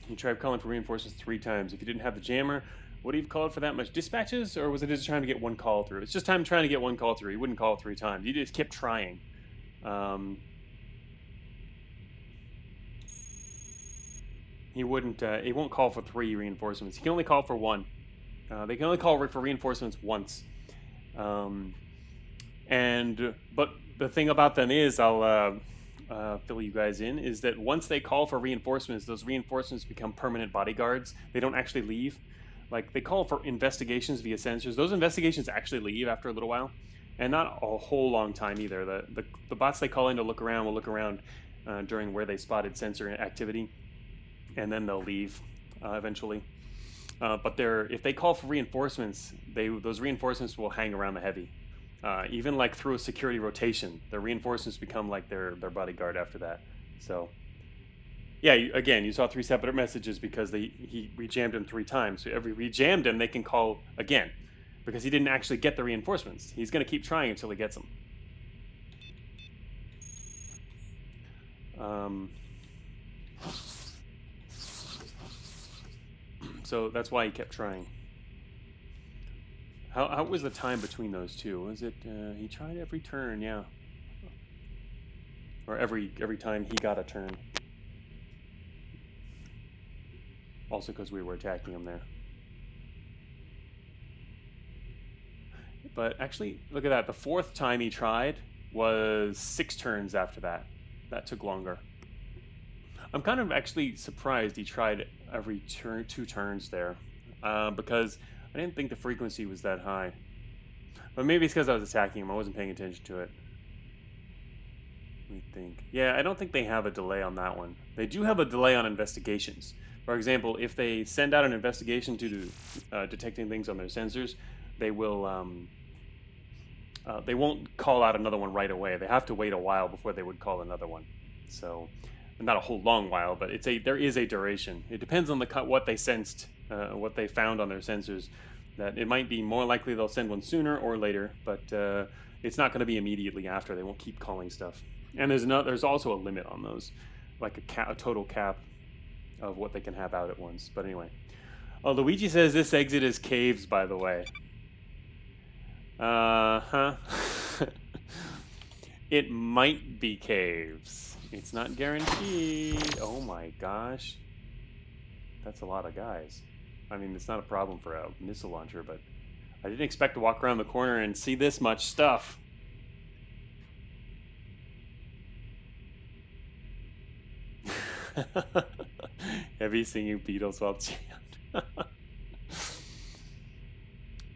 You tried calling for reinforcements 3 times. If you didn't have the jammer, would he have called for that much dispatches, or was it just trying to get one call through? It's just trying to get one call through. He wouldn't call 3 times. He just kept trying. He won't call for 3 reinforcements. He can only call for 1. They can only call for reinforcements once. But the thing about them is, I'll fill you guys in, is that once they call for reinforcements, those reinforcements become permanent bodyguards. They don't actually leave. Like, they call for investigations via sensors. Those investigations actually leave after a little while, and not a whole long time either. The bots they call in to look around will look around during where they spotted sensor activity, and then they'll leave eventually. But if they call for reinforcements, those reinforcements will hang around the heavy. Even like through a security rotation, the reinforcements become like their bodyguard after that. So, yeah, again, you saw 3 separate messages because we jammed him 3 times. So every we jammed him, they can call again because he didn't actually get the reinforcements. He's going to keep trying until he gets them. So that's why he kept trying. How was the time between those two? Was it he tried every turn, yeah, or every time he got a turn? Also, because we were attacking him there. But actually, look at that. The 4th time he tried was 6 turns after that. That took longer. I'm kind of actually surprised he tried every 2 turns there, because I didn't think the frequency was that high. But maybe it's because I was attacking him. I wasn't paying attention to it. Let me think. Yeah, I don't think they have a delay on that one. They do have a delay on investigations. For example, if they send out an investigation to do detecting things on their sensors, they will they won't call out another one right away. They have to wait a while before they would call another one. So, not a whole long while, but there is a duration. It depends on what they sensed, what they found on their sensors. That it might be more likely they'll send one sooner or later, but it's not going to be immediately after. They won't keep calling stuff. And there's also a limit on those, like a total cap of what they can have out at once. But anyway, oh, Luigi says this exit is caves, by the way. Huh. It might be caves. It's not guaranteed. Oh my gosh. That's a lot of guys. I mean, it's not a problem for a missile launcher, but I didn't expect to walk around the corner and see this much stuff. Heavy singing Beatles while jammed.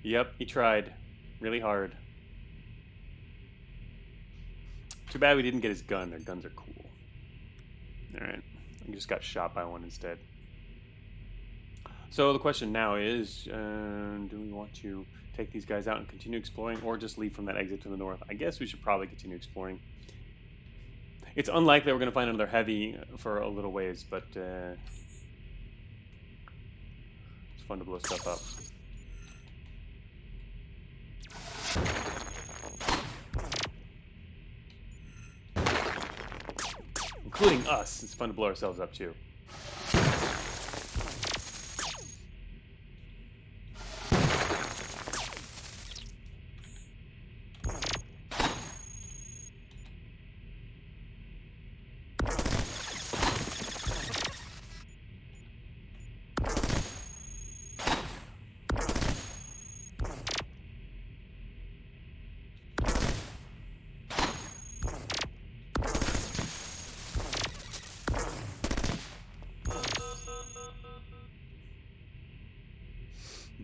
Yep, he tried really hard. Too bad we didn't get his gun. Their guns are cool. Alright, I just got shot by one instead. So the question now is, do we want to take these guys out and continue exploring, or just leave from that exit to the north? I guess we should probably continue exploring. It's unlikely we're going to find another heavy for a little ways, but it's fun to blow stuff up. Including us. It's fun to blow ourselves up too.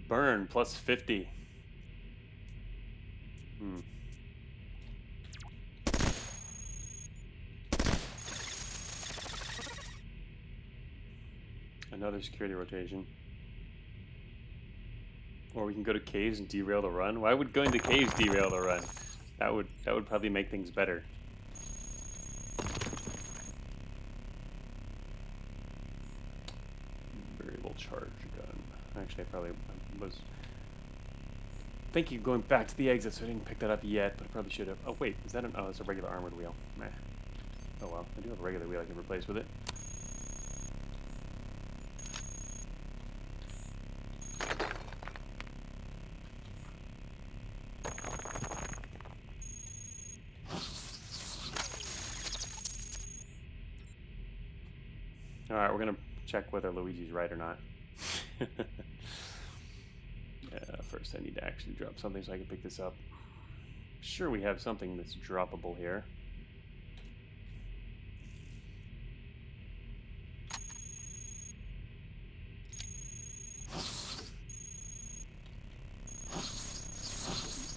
Burn plus 50. Another security rotation. Or we can go to caves and derail the run. Why would going to caves derail the run? That would probably make things better. Variable charge gun. Actually, I probably was thinking going back to the exit, so I didn't pick that up yet, but I probably should have. Oh wait, is that oh, it's a regular armored wheel. Meh. Oh well, I do have a regular wheel I can replace with it. Alright, we're gonna check whether Luigi's right or not. First I need to actually drop something so I can pick this up. Sure, we have something that's droppable here.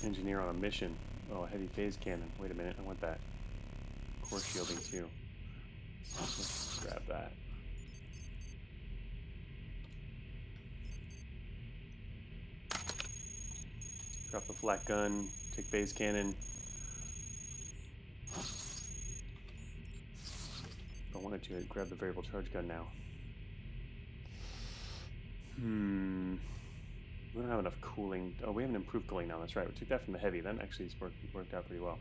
Engineer on a mission. Oh, a heavy phase cannon. Wait a minute, I want that. Core shielding too. So let's grab that. Drop the flat gun, take phase cannon. If I wanted to, I'd grab the variable charge gun now. We don't have enough cooling. Oh, we have an improved cooling now, that's right. We took that from the heavy. That actually worked out pretty well.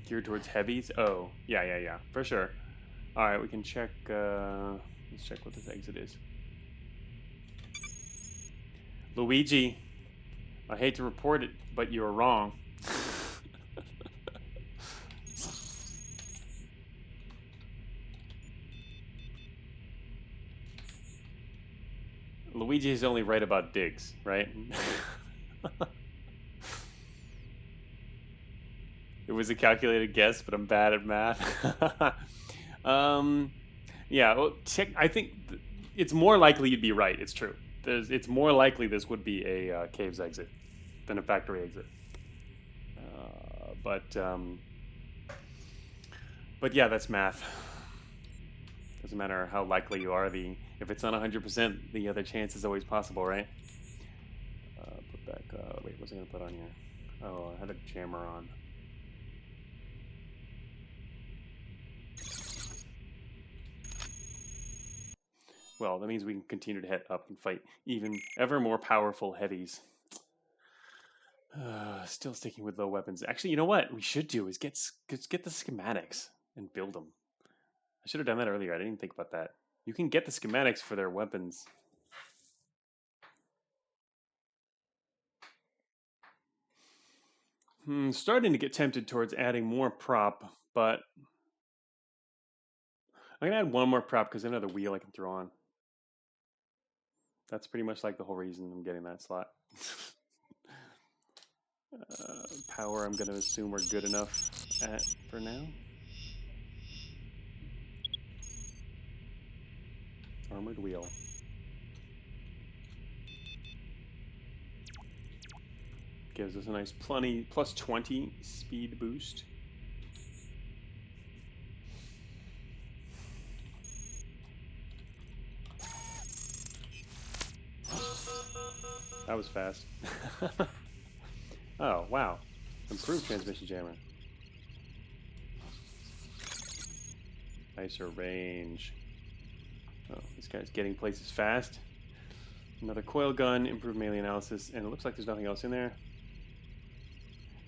Geared towards heavies? Oh, yeah, for sure. Alright, we can check, let's check what this exit is. Luigi, I hate to report it, but you were wrong. Luigi is only right about digs, right? It was a calculated guess, but I'm bad at math. Yeah, well, I think it's more likely you'd be right. It's true. It's more likely this would be a caves exit than a factory exit. But yeah, that's math. Doesn't matter how likely you are. If it's not 100%, the other chance is always possible, right? Put back. Wait, what was I gonna put on here? Oh, I had a jammer on. Well, that means we can continue to head up and fight even ever more powerful heavies. Still sticking with low weapons. Actually, you know what we should do is get the schematics and build them. I should have done that earlier. I didn't think about that. You can get the schematics for their weapons. Starting to get tempted towards adding more prop, but I'm gonna add one more prop because I have another wheel I can throw on. That's pretty much like the whole reason I'm getting that slot. Power, I'm gonna assume we're good enough at for now. Armored wheel. Gives us a nice plus 20 speed boost. That was fast. Oh, wow. Improved transmission jammer. Nicer range. Oh, this guy's getting places fast. Another coil gun, improved melee analysis, and it looks like there's nothing else in there.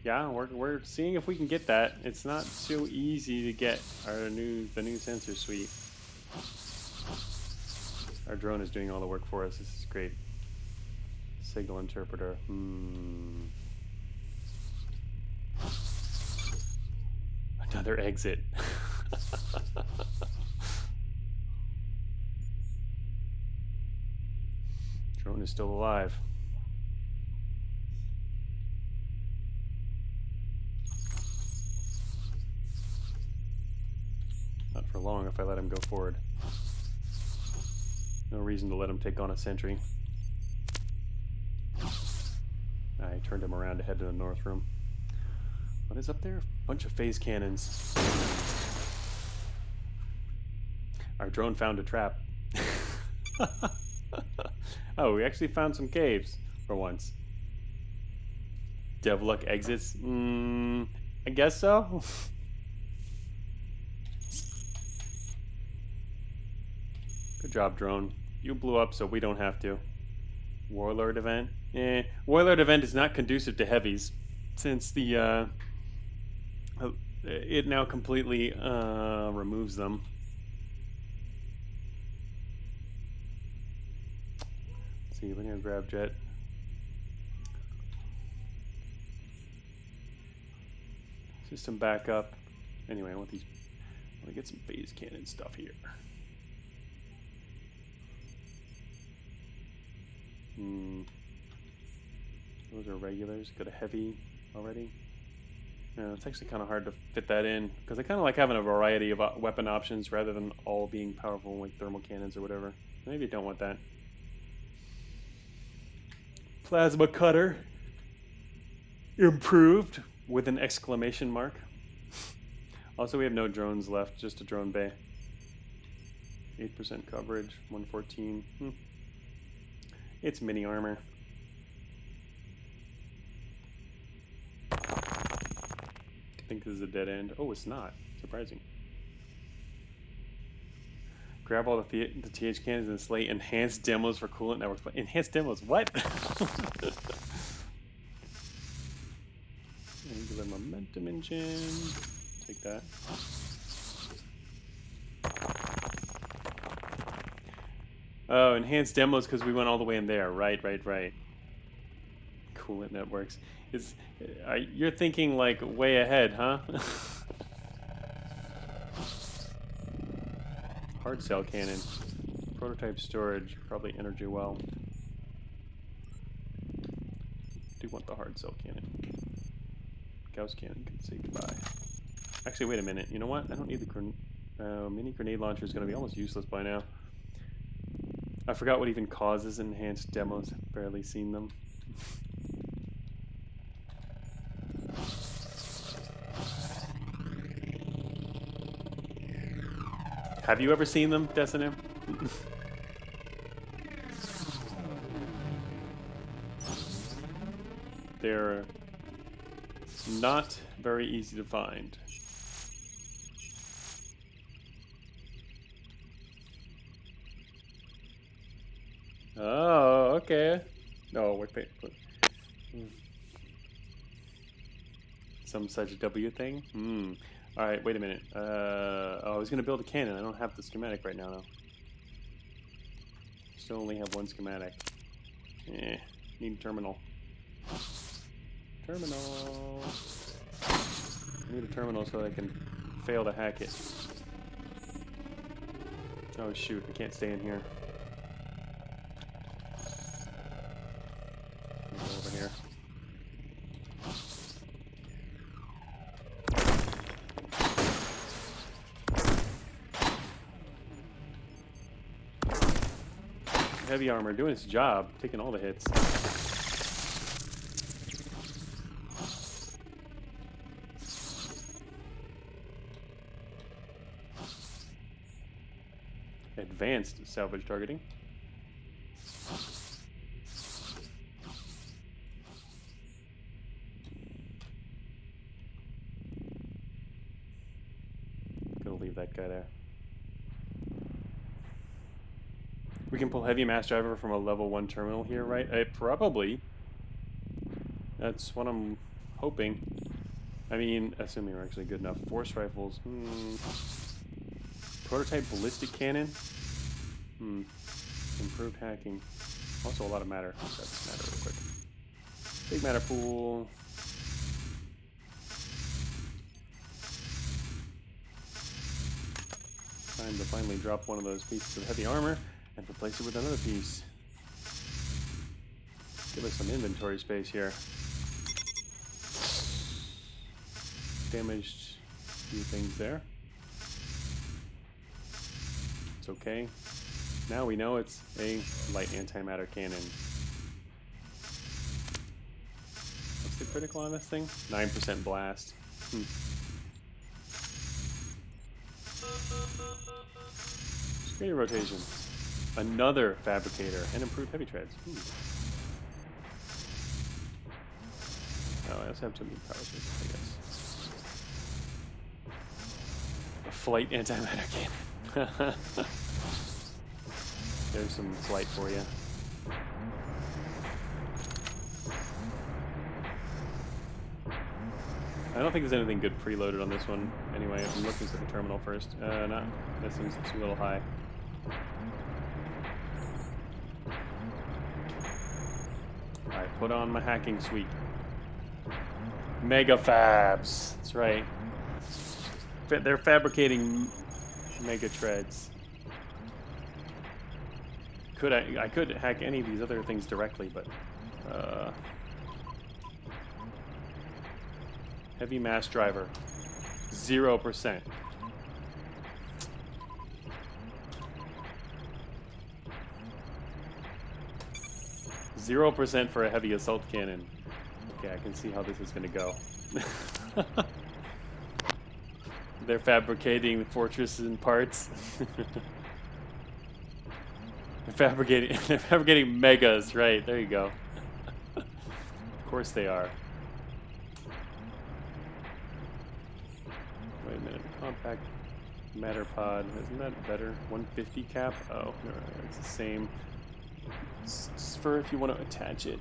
Yeah, we're seeing if we can get that. It's not so easy to get the new sensor suite. Our drone is doing all the work for us. This is great. Signal interpreter. Another exit. Drone is still alive. Not for long if I let him go forward. No reason to let him take on a sentry. I turned him around to head to the north room. What is up there? A bunch of phase cannons. Our drone found a trap. Oh, we actually found some caves for once. Devluck exits? I guess so. Good job, drone. You blew up so we don't have to. Warlord event? Warlord event is not conducive to heavies, since the it now completely removes them. Let's see, linear grab jet. System backup. Anyway, I want to get some phase cannon stuff here. Those are regulars. Got a heavy already. Yeah, it's actually kind of hard to fit that in because I kind of like having a variety of weapon options rather than all being powerful like thermal cannons or whatever. Maybe I don't want that. Plasma cutter. Improved with an exclamation mark. Also, we have no drones left, just a drone bay. 8% coverage, 114. It's mini armor. I think this is a dead end. Oh, it's not. Surprising. Grab all the TH cannons and slate enhanced demos for coolant networks. Enhanced demos? What? Angular momentum engine. Take that. Oh, enhanced demos because we went all the way in there. Right. Coolant networks. You're thinking like way ahead, huh? Hard cell cannon. Prototype storage. Probably energy well. Do want the hard cell cannon. Gauss cannon can say goodbye. Actually, wait a minute. You know what? I don't need the mini grenade launcher. Is going to be almost useless by now. I forgot what even causes enhanced demos. Barely seen them. Have you ever seen them, Destiny? They're not very easy to find. Oh, okay. No, we're some such W thing. Hmm. All right, wait a minute. Oh, I was gonna build a cannon. I don't have the schematic right now, though. Still only have one schematic. Need a terminal. Terminal. I need a terminal so I can fail to hack it. Oh shoot! I can't stay in here. Go over here. Heavy armor doing its job, taking all the hits. Advanced salvage targeting. Gonna leave that guy there. We can pull heavy mass driver from a level 1 terminal here, right? Probably. That's what I'm hoping. I mean, assuming we're actually good enough. Force rifles. Prototype ballistic cannon. Improved hacking. Also a lot of matter. That's matter real quick. Big matter pool. Time to finally drop one of those pieces of heavy armor and replace it with another piece. Give us some inventory space here. Damaged a few things there. It's okay. Now we know it's a light antimatter cannon. What's the critical on this thing? 9% blast. Screen rotation. Another fabricator and improved heavy treads. Oh, I also have some power sources, I guess. A flight antimatter cannon. There's some flight for you. I don't think there's anything good preloaded on this one. Anyway, I'm looking for the terminal first. Not. That seems a little high. I put on my hacking suite. Mega fabs. That's right. They're fabricating mega treads. I could hack any of these other things directly, but heavy mass driver, 0%. %0% for a heavy assault cannon. Okay, I can see how this is going to go. They're fabricating fortresses and parts. They're fabricating megas, right? There you go. Of course they are. Wait a minute, compact matter pod, isn't that better? 150 cap? Oh, no, it's the same. It's for if you want to attach it.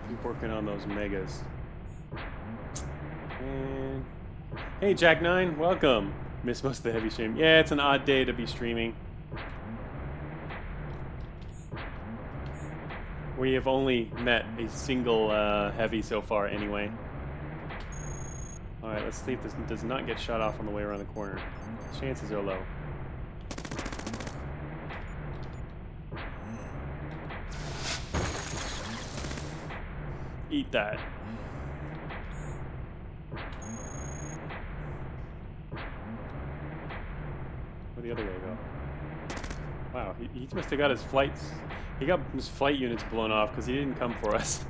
Keep working on those megas. And hey, Jack9, welcome. Missed most of the heavy stream. Yeah, it's an odd day to be streaming. We have only met a single heavy so far anyway. Alright, let's see if this does not get shot off on the way around the corner. Chances are low. Eat that. the other guy go? Wow, he must have got his flights. He got his flight units blown off because he didn't come for us.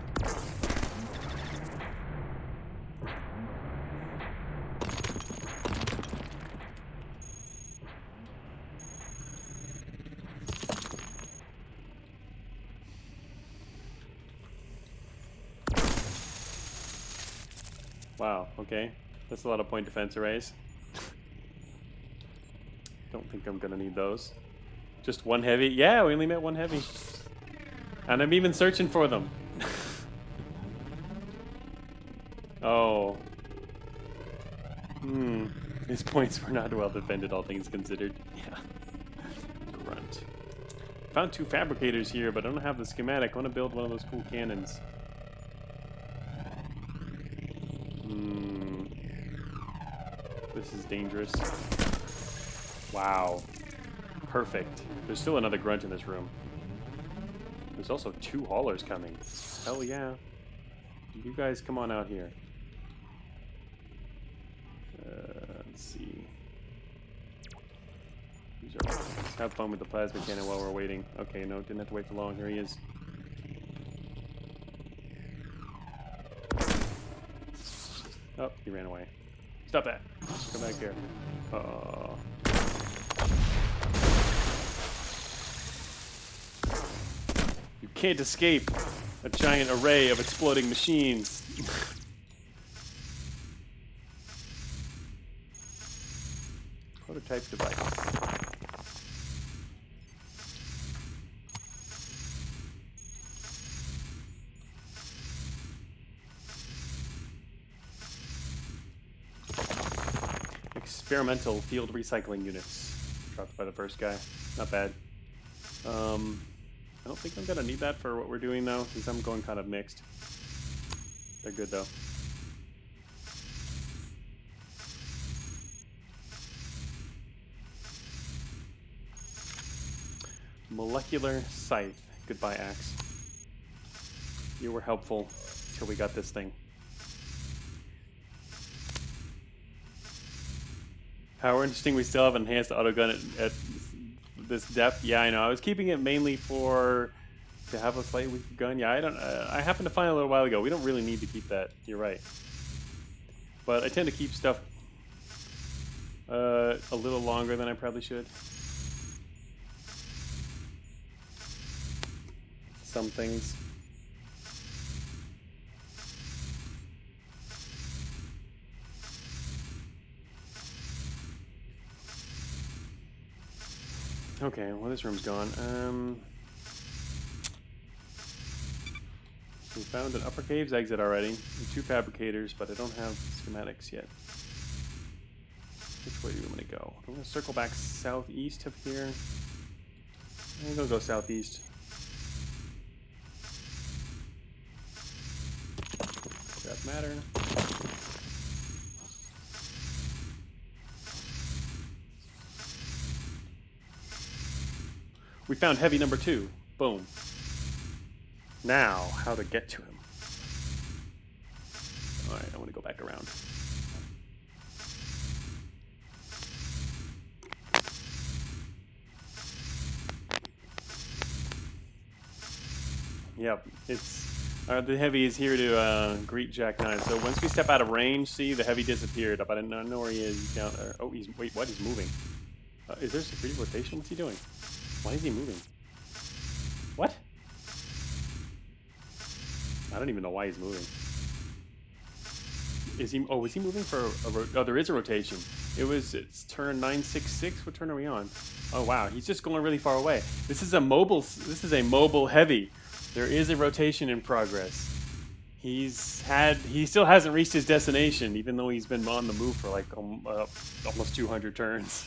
Wow, okay. That's a lot of point defense arrays. Don't think I'm gonna need those. Just one heavy? Yeah, we only met one heavy. And I'm even searching for them. Oh. These points were not well defended, all things considered. Yeah. Grunt. Found 2 fabricators here, but I don't have the schematic. I want to build one of those cool cannons. This is dangerous. Wow. Perfect. There's still another grunt in this room. There's also 2 haulers coming. Hell yeah. You guys come on out here. Let's see. Have fun with the plasma cannon while we're waiting. Okay, no, didn't have to wait for long. Here he is. Oh, he ran away. Stop that. Come back here. You can't escape a giant array of exploding machines. Prototype device. Experimental field recycling units. Dropped by the first guy. Not bad. I don't think I'm gonna need that for what we're doing though, since I'm going kind of mixed. They're good though. Molecular scythe. Goodbye, axe. You were helpful till we got this thing. How interesting, we still have enhanced autogun at this depth. Yeah, I know. I was keeping it mainly to have a slightly weaker gun. Yeah, I happened to find a little while ago. We don't really need to keep that. You're right. But I tend to keep stuff a little longer than I probably should. Some things. Okay, well this room's gone. We found an upper caves exit already, and 2 fabricators, but I don't have schematics yet. Which way do you want me to go? I'm going to circle back southeast of here. I'm going to go southeast. Doesn't matter. We found heavy number 2. Boom. Now, how to get to him. Alright, I want to go back around. Yep, it's... the heavy is here to greet Jack 9. So once we step out of range, see, the heavy disappeared. But I don't know where he is. He's down there. Oh, wait, what? He's moving. Is there security rotation? What's he doing? Why is he moving? What? I don't even know why he's moving. Is he? Oh, was he moving for a? Oh, there is a rotation. It's turn 966. What turn are we on? Oh wow, he's just going really far away. This is a mobile. This is a mobile heavy. There is a rotation in progress. He still hasn't reached his destination, even though he's been on the move for like almost 200 turns.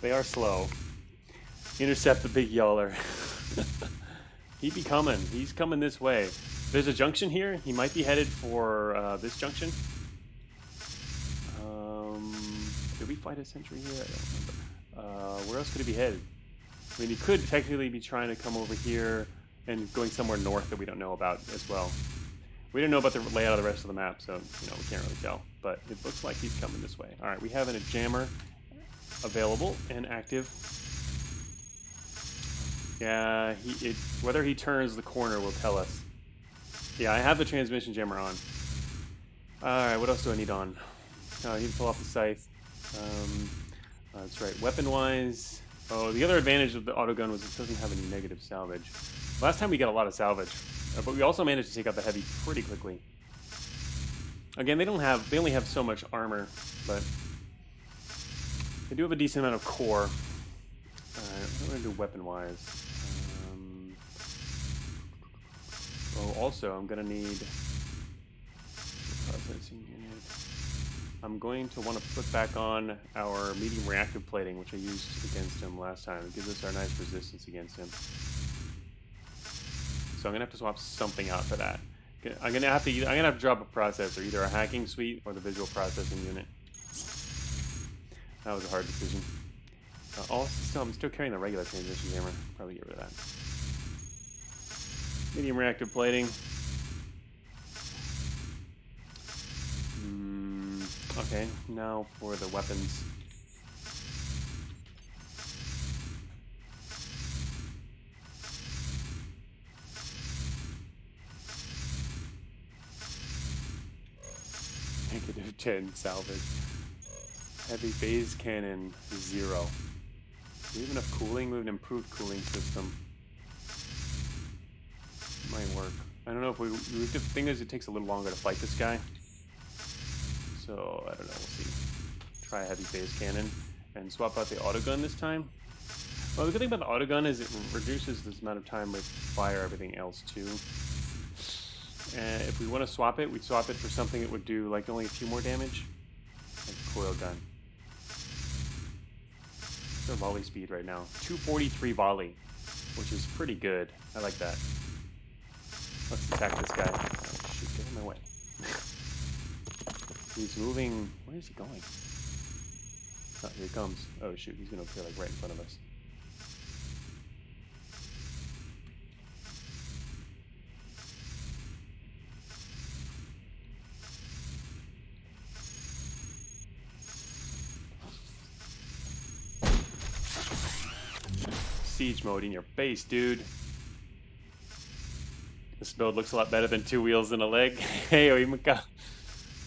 They are slow. Intercept the big yawler. He be coming. He's coming this way. There's a junction here. He might be headed for this junction. Did we fight a sentry here? I don't remember. Where else could he be headed? I mean, he could technically be trying to come over here and going somewhere north that we don't know about as well. We don't know about the layout of the rest of the map, so we can't really tell. But it looks like he's coming this way. All right, we have a jammer available and active. Yeah, whether he turns the corner will tell us. Yeah, I have the transmission jammer on. Alright, what else do I need on? Oh, I need to pull off the scythe. That's right, weapon-wise... Oh, the other advantage of the autogun was it doesn't have any negative salvage. Last time we got a lot of salvage, but we also managed to take out the heavy pretty quickly. Again, they only have so much armor, but they do have a decent amount of core. Alright, what am I going to do weapon-wise? Also, I'm going to need... processing unit. I'm going to want to put back on our medium reactive plating, which I used against him last time. It gives us our nice resistance against him. So I'm going to have to swap something out for that. I'm going to have to drop a processor, either a hacking suite or the visual processing unit. That was a hard decision. I'm still carrying the regular transmission jammer. Probably get rid of that. Medium reactive plating. Okay, now for the weapons. -10 salvage. Heavy phase cannon 0. Do we have enough cooling? We have an improved cooling system. Might work. I don't know if the thing is, it takes a little longer to fight this guy. So, I don't know, we'll see. Try a heavy phase cannon and swap out the autogun this time. Well, the good thing about the autogun is it reduces this amount of time we fire everything else too. And if we want to swap it, we'd swap it for something that would do like only a few more damage. Like coil gun. What's our volley speed right now? 243 volley, which is pretty good. I like that. Let's attack this guy. Oh, shoot, get in my way. He's moving. Where is he going? Oh, here he comes. Oh shoot, he's gonna appear like right in front of us. Siege mode in your face, dude. This build looks a lot better than 2 wheels and a leg. Hey, Oimaka.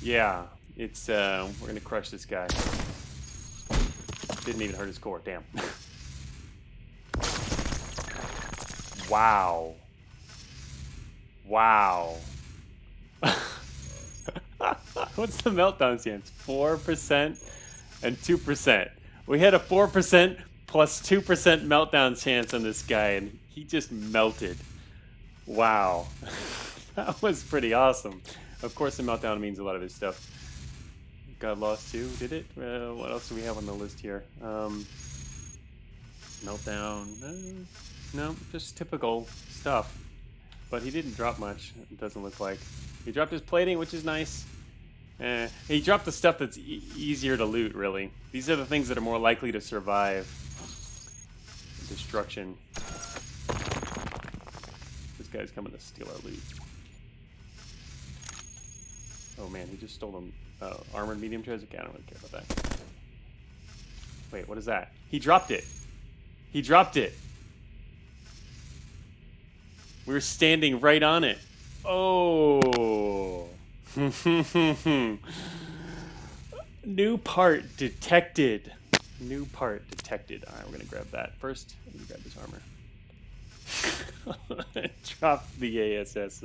Yeah, it's we're gonna crush this guy. Didn't even hurt his core, damn. Wow. Wow. What's the meltdown chance? 4% and 2%. We had a 4% plus 2% meltdown chance on this guy, and he just melted. Wow. That was pretty awesome. Of course, the meltdown means a lot of his stuff. Got lost too, did it? What else do we have on the list here? Meltdown. No, just typical stuff. But he didn't drop much, it doesn't look like. He dropped his plating, which is nice. He dropped the stuff that's easier to loot, really. These are the things that are more likely to survive destruction. This guy's coming to steal our loot. Oh man, he just stole an armored medium chest. Okay, I don't really care about that. Wait, what is that? He dropped it. He dropped it. We were standing right on it. Oh. New part detected. New part detected. All right, we're gonna grab that first. Let me grab this armor. Drop the ASS.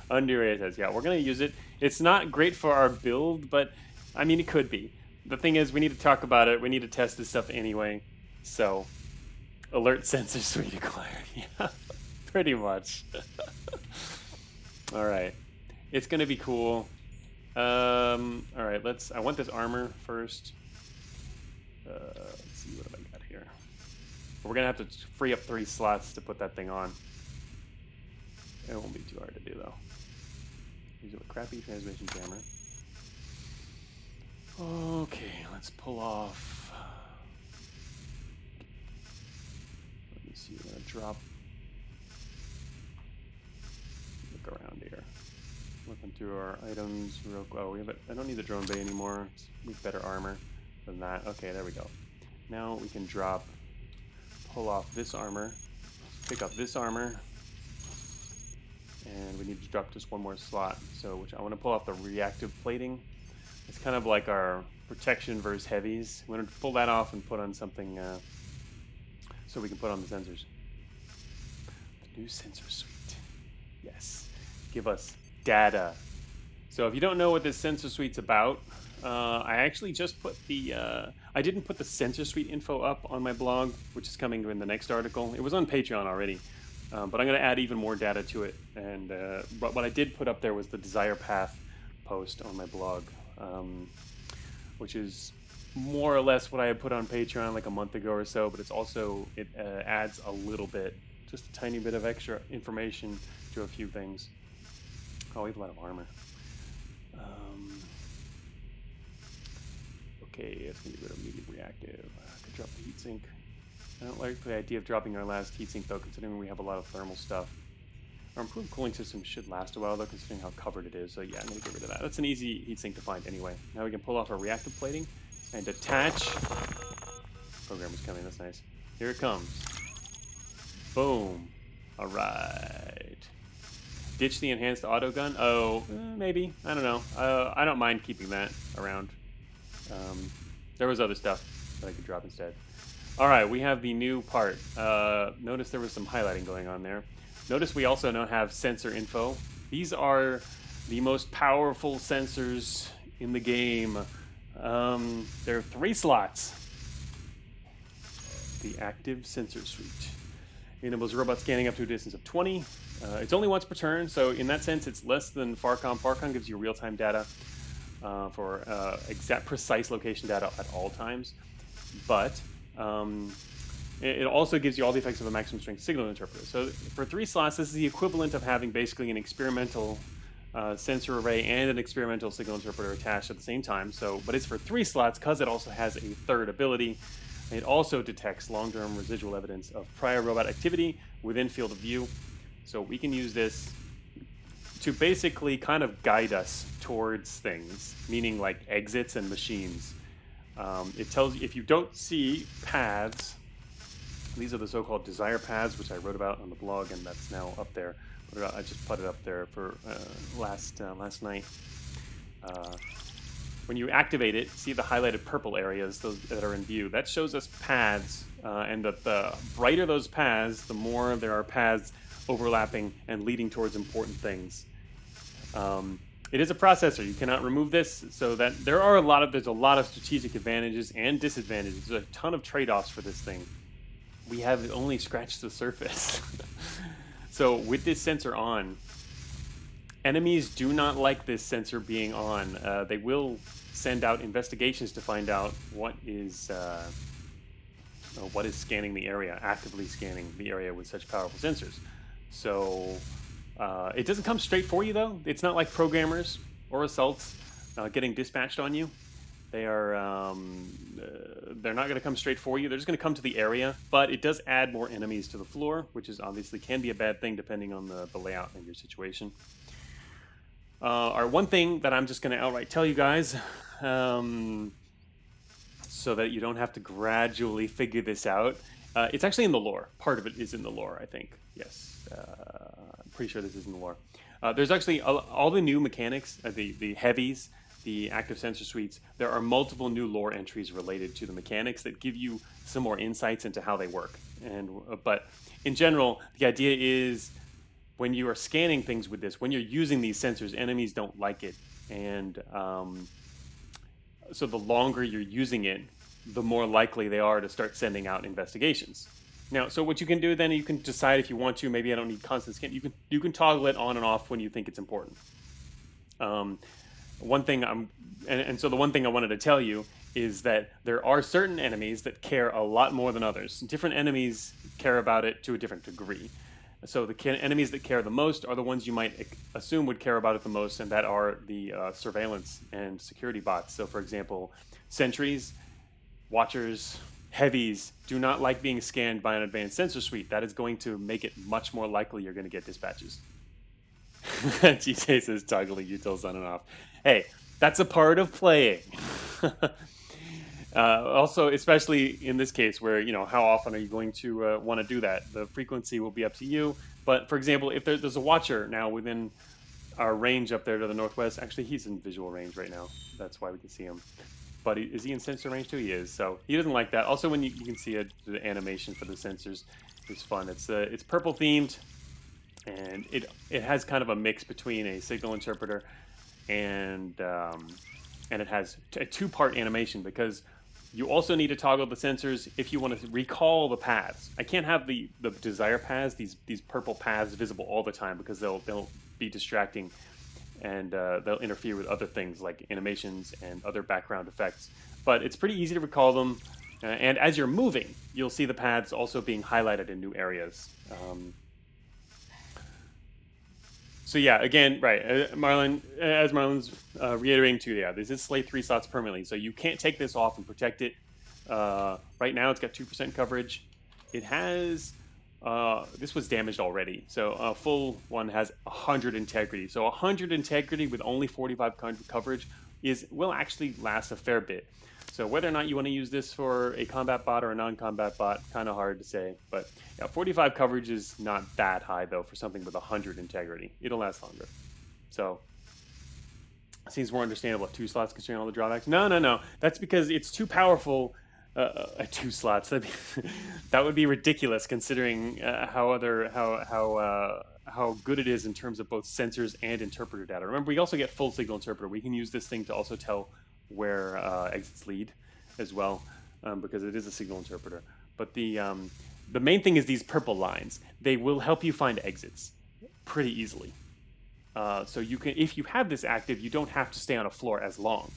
Under ASS. Yeah, we're gonna use it. It's not great for our build, but I mean, it could be. The thing is, we need to talk about it. We need to test this stuff anyway. So, alert sensor suite acquired. Yeah, pretty much. All right, it's gonna be cool. All right, I want this armor first. Let's see, what have I got here? We're gonna have to free up 3 slots to put that thing on. It won't be too hard to do though. Use a crappy transmission jammer. Okay, let's pull off. Let me see, we're gonna drop. Look around here. Looking through our items real quick. Oh, I don't need the drone bay anymore. We have better armor than that. Okay, there we go. Now we can pull off this armor, pick up this armor, and we need to drop just one more slot. So which I want to pull off the reactive plating. It's kind of like our protection versus heavies. We want to pull that off and put on something so we can put on the sensors. The new sensor suite. Yes. Give us data. So if you don't know what this sensor suite's about, I actually just put the... I didn't put the sensor suite info up on my blog, which is coming in the next article. It was on Patreon already, but I'm going to add even more data to it. And but what I did put up there was the desire path post on my blog, which is more or less what I had put on Patreon like a month ago or so, but it's also, it adds a little bit, just a tiny bit of extra information to a few things. Oh, we have a lot of armor. Okay, it's going to be rid of medium reactive. I could drop the heatsink. I don't like the idea of dropping our last heatsink though, considering we have a lot of thermal stuff. Our improved cooling system should last a while though, considering how covered it is. So yeah, I'm going to get rid of that. That's an easy heatsink to find anyway. Now we can pull off our reactive plating and attach. Programmer's coming, that's nice. Here it comes. Boom. All right. Ditch the enhanced auto gun. Oh, maybe. I don't know. I don't mind keeping that around. There was other stuff that I could drop instead. All right, we have the new part. Notice there was some highlighting going on there. Notice we also now have sensor info. These are the most powerful sensors in the game. There are 3 slots. The active sensor suite enables robot scanning up to a distance of 20. It's only once per turn, so in that sense, it's less than Farcom. Farcom gives you real-time data for exact, precise location data at all times, but it also gives you all the effects of a maximum strength signal interpreter. So for 3 slots, this is the equivalent of having basically an experimental sensor array and an experimental signal interpreter attached at the same time. So, but it's for 3 slots because it also has a third ability. It also detects long-term residual evidence of prior robot activity within field of view. So we can use this to basically kind of guide us towards things, meaning like exits and machines. It tells you if you don't see paths. These are the so-called desire paths, which I wrote about on the blog, and that's now up there. I just put it up there for last night. When you activate it, see the highlighted purple areas, those that are in view. That shows us paths, and the brighter those paths, the more there are paths overlapping and leading towards important things. It is a processor. You cannot remove this, so that there's a lot of strategic advantages and disadvantages. There's a ton of trade-offs for this thing. We have only scratched the surface. So with this sensor on, enemies do not like this sensor being on. They will send out investigations to find out what is scanning the area, actively scanning the area with such powerful sensors. So it doesn't come straight for you though. It's not like programmers or assaults getting dispatched on you. They are they're not going to come straight for you. They're just going to come to the area, but it does add more enemies to the floor, which is obviously can be a bad thing depending on the layout and your situation. Our one thing that I'm just going to outright tell you guys, so that you don't have to gradually figure this out, it's actually in the lore. Part of it is in the lore, I think. Yes, I'm pretty sure this is in the lore. There's actually all the new mechanics, the heavies, the active sensor suites. There are multiple new lore entries related to the mechanics that give you some more insights into how they work. But in general, the idea is when you are scanning things with this, when you're using these sensors, enemies don't like it. And so the longer you're using it, the more likely they are to start sending out investigations. Now, so what you can do then, you can decide if you want to, maybe I don't need constant scan. You can toggle it on and off when you think it's important. One thing so the one thing I wanted to tell you is that there are certain enemies that care a lot more than others. Different enemies care about it to a different degree. So the enemies that care the most are the ones you might assume would care about it the most, and that are the surveillance and security bots. So for example, sentries, watchers, heavies do not like being scanned by an advanced sensor suite. That is going to make it much more likely you're going to get dispatches. GJ says toggling utils on and off. Hey, that's a part of playing. Also, especially in this case where, how often are you going to want to do that? The frequency will be up to you. But for example, if there's a watcher now within our range up there to the northwest, actually he's in visual range right now. That's why we can see him. But is he in sensor range too? He is. So he doesn't like that. Also, when you can see it, the animation for the sensors is fun. It's purple themed, and it has kind of a mix between a signal interpreter and it has a two-part animation because you also need to toggle the sensors if you want to recall the paths. I can't have the desire paths, these purple paths visible all the time because they'll be distracting and they'll interfere with other things like animations and other background effects. But it's pretty easy to recall them, and as you're moving, you'll see the paths also being highlighted in new areas. So yeah, again, right, Marlon, as Marlon's reiterating too, yeah, this is slate 3 slots permanently, so you can't take this off and protect it. Right now, it's got 2% coverage. It has this was damaged already, so a full one has 100 integrity. So 100 integrity with only 45 coverage will actually last a fair bit. So whether or not you want to use this for a combat bot or a non-combat bot, kind of hard to say. But yeah, 45 coverage is not that high though for something with 100 integrity. It'll last longer. So seems more understandable at 2 slots considering all the drawbacks. No. That's because it's too powerful at 2 slots. That would be ridiculous considering how good it is in terms of both sensors and interpreter data. Remember, we also get full signal interpreter. We can use this thing to also tell where exits lead as well, because it is a signal interpreter. But the main thing is these purple lines. They will help you find exits pretty easily. So you can, if you have this active, you don't have to stay on a floor as long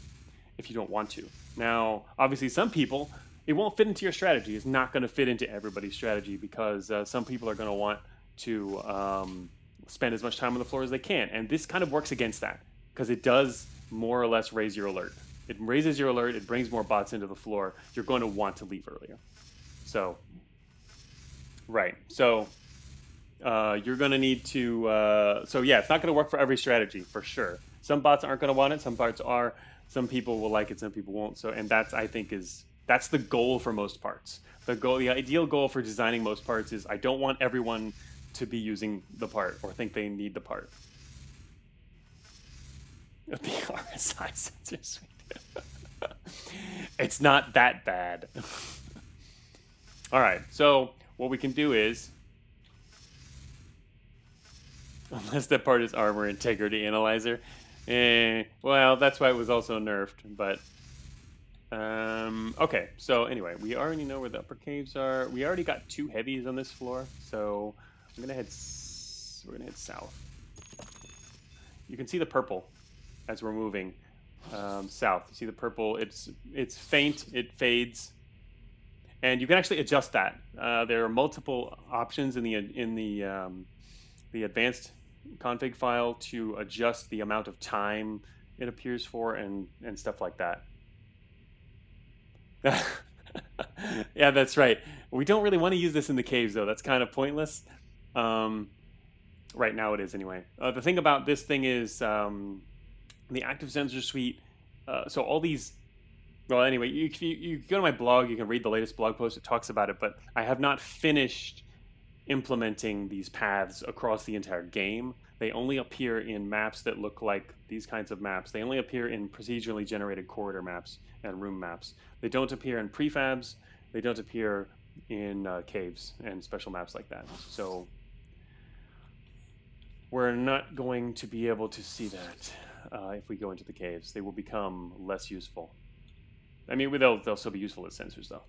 if you don't want to. Now, obviously, some people, it won't fit into your strategy. It's not going to fit into everybody's strategy because some people are going to want to spend as much time on the floor as they can. And this kind of works against that because it does more or less raise your alert. It raises your alert. It brings more bots into the floor. You're going to want to leave earlier. So, right. So you're going to need to. So yeah, it's not going to work for every strategy for sure. Some bots aren't going to want it. Some bots are. Some people will like it. Some people won't. So, and that's, I think, that's the goal for most parts. The ideal goal for designing most parts is I don't want everyone to be using the part or think they need the part. The RSI sensor suite. It's not that bad. All right, so what we can do is, unless that part is armor integrity analyzer, well, that's why it was also nerfed. But okay, so anyway, we already know where the upper caves are. We already got 2 heavies on this floor, so we're gonna head south. You can see the purple as we're moving south. You see the purple? It's faint. It fades, and you can actually adjust that. There are multiple options in the advanced config file to adjust the amount of time it appears for and stuff like that. Yeah, that's right. We don't really want to use this in the caves though. That's kind of pointless. Right now it is anyway. The thing about this thing is the active sensor suite. So all these. Well, anyway, you go to my blog. You can read the latest blog post. It talks about it, but I have not finished implementing these paths across the entire game. They only appear in maps that look like these kinds of maps. They only appear in procedurally generated corridor maps and room maps. They don't appear in prefabs. They don't appear in caves and special maps like that. So we're not going to be able to see that if we go into the caves. They will become less useful. I mean, they'll still be useful as sensors, though.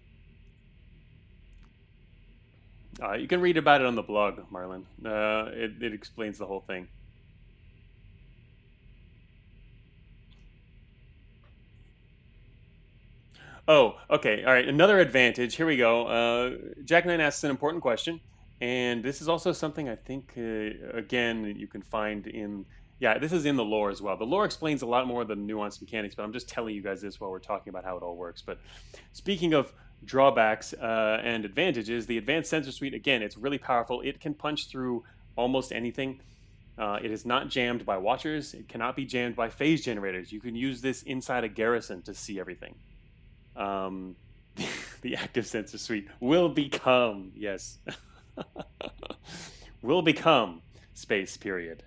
You can read about it on the blog, Marlon. It explains the whole thing. Oh, okay. All right. Another advantage. Here we go. Jack Knight asks an important question. And this is also something I think, again, you can find in... Yeah, this is in the lore as well. The lore explains a lot more of the nuanced mechanics, but I'm just telling you guys this while we're talking about how it all works. But speaking of drawbacks and advantages, the advanced sensor suite, again, it's really powerful. It can punch through almost anything. It is not jammed by watchers. It cannot be jammed by phase generators. You can use this inside a garrison to see everything. Um, the active sensor suite will become, yes, will become space, period.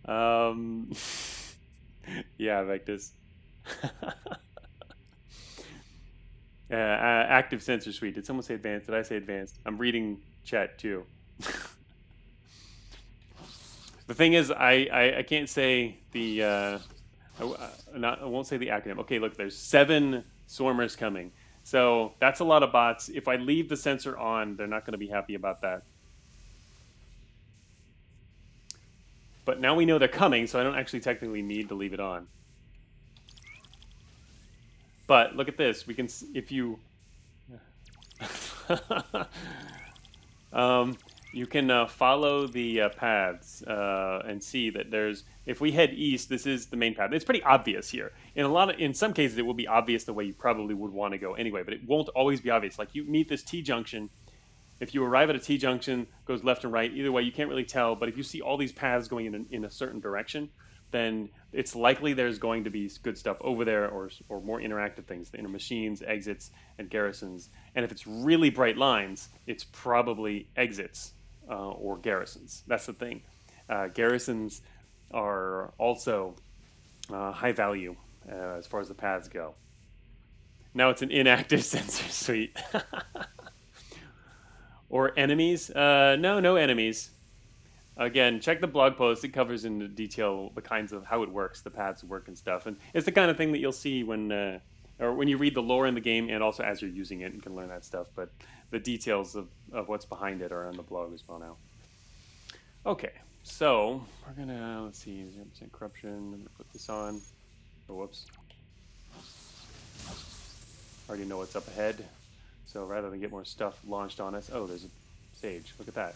um, yeah, like this. Active sensor suite. Did someone say advanced? Did I say advanced? I'm reading chat too. The thing is, I can't say the I won't say the acronym. Okay, look, there's 7 swarmers coming, so that's a lot of bots. If I leave the sensor on, they're not going to be happy about that. But now we know they're coming, so I don't actually technically need to leave it on. But look at this. We can, if you, you can follow the paths and see that there's. If we head east, this is the main path. It's pretty obvious here. In some cases, it will be obvious the way you probably would want to go anyway, but it won't always be obvious. Like you meet this T junction. If you arrive at a T junction, goes left and right. Either way, you can't really tell. But if you see all these paths going in a certain direction, then it's likely there's going to be good stuff over there, or more interactive things, the inner machines, exits, and garrisons. And if it's really bright lines, it's probably exits or garrisons. That's the thing. Garrisons are also high value as far as the paths go. Now it's an inactive sensor suite. Or enemies? No enemies. Again, check the blog post. It covers in detail the kinds of how it works, the paths work and stuff. And it's the kind of thing that you'll see when you read the lore in the game, and also as you're using it, you can learn that stuff. But the details of what's behind it are on the blog as well now. Okay, so we're gonna, let's see, 0% corruption. I'm gonna put this on. Oh, whoops. Already know what's up ahead. So rather than get more stuff launched on us, oh, there's a sage. Look at that.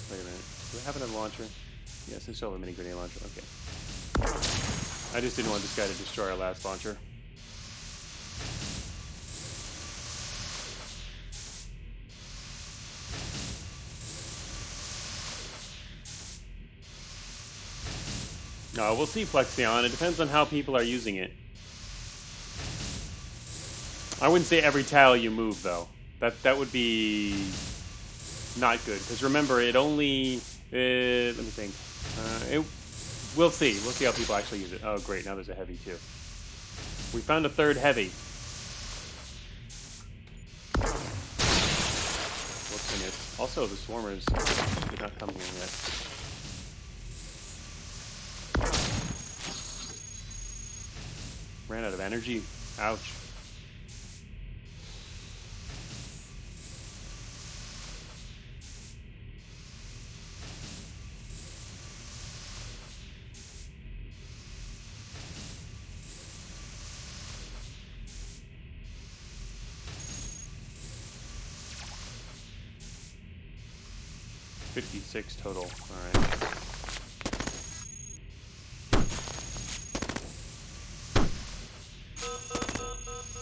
Wait a minute. Do I have another launcher? Yes, I still have a mini grenade launcher. Okay. I just didn't want this guy to destroy our last launcher. No, we'll see Flexion. It depends on how people are using it. I wouldn't say every tile you move, though. That would be not good. Because remember, it only... let me think. We'll see. We'll see how people actually use it. Oh, great. Now there's a heavy, too. We found a third heavy. Whoops, I missed. Also, the swarmers did not come here yet. Ran out of energy. Ouch. $56 total. All right.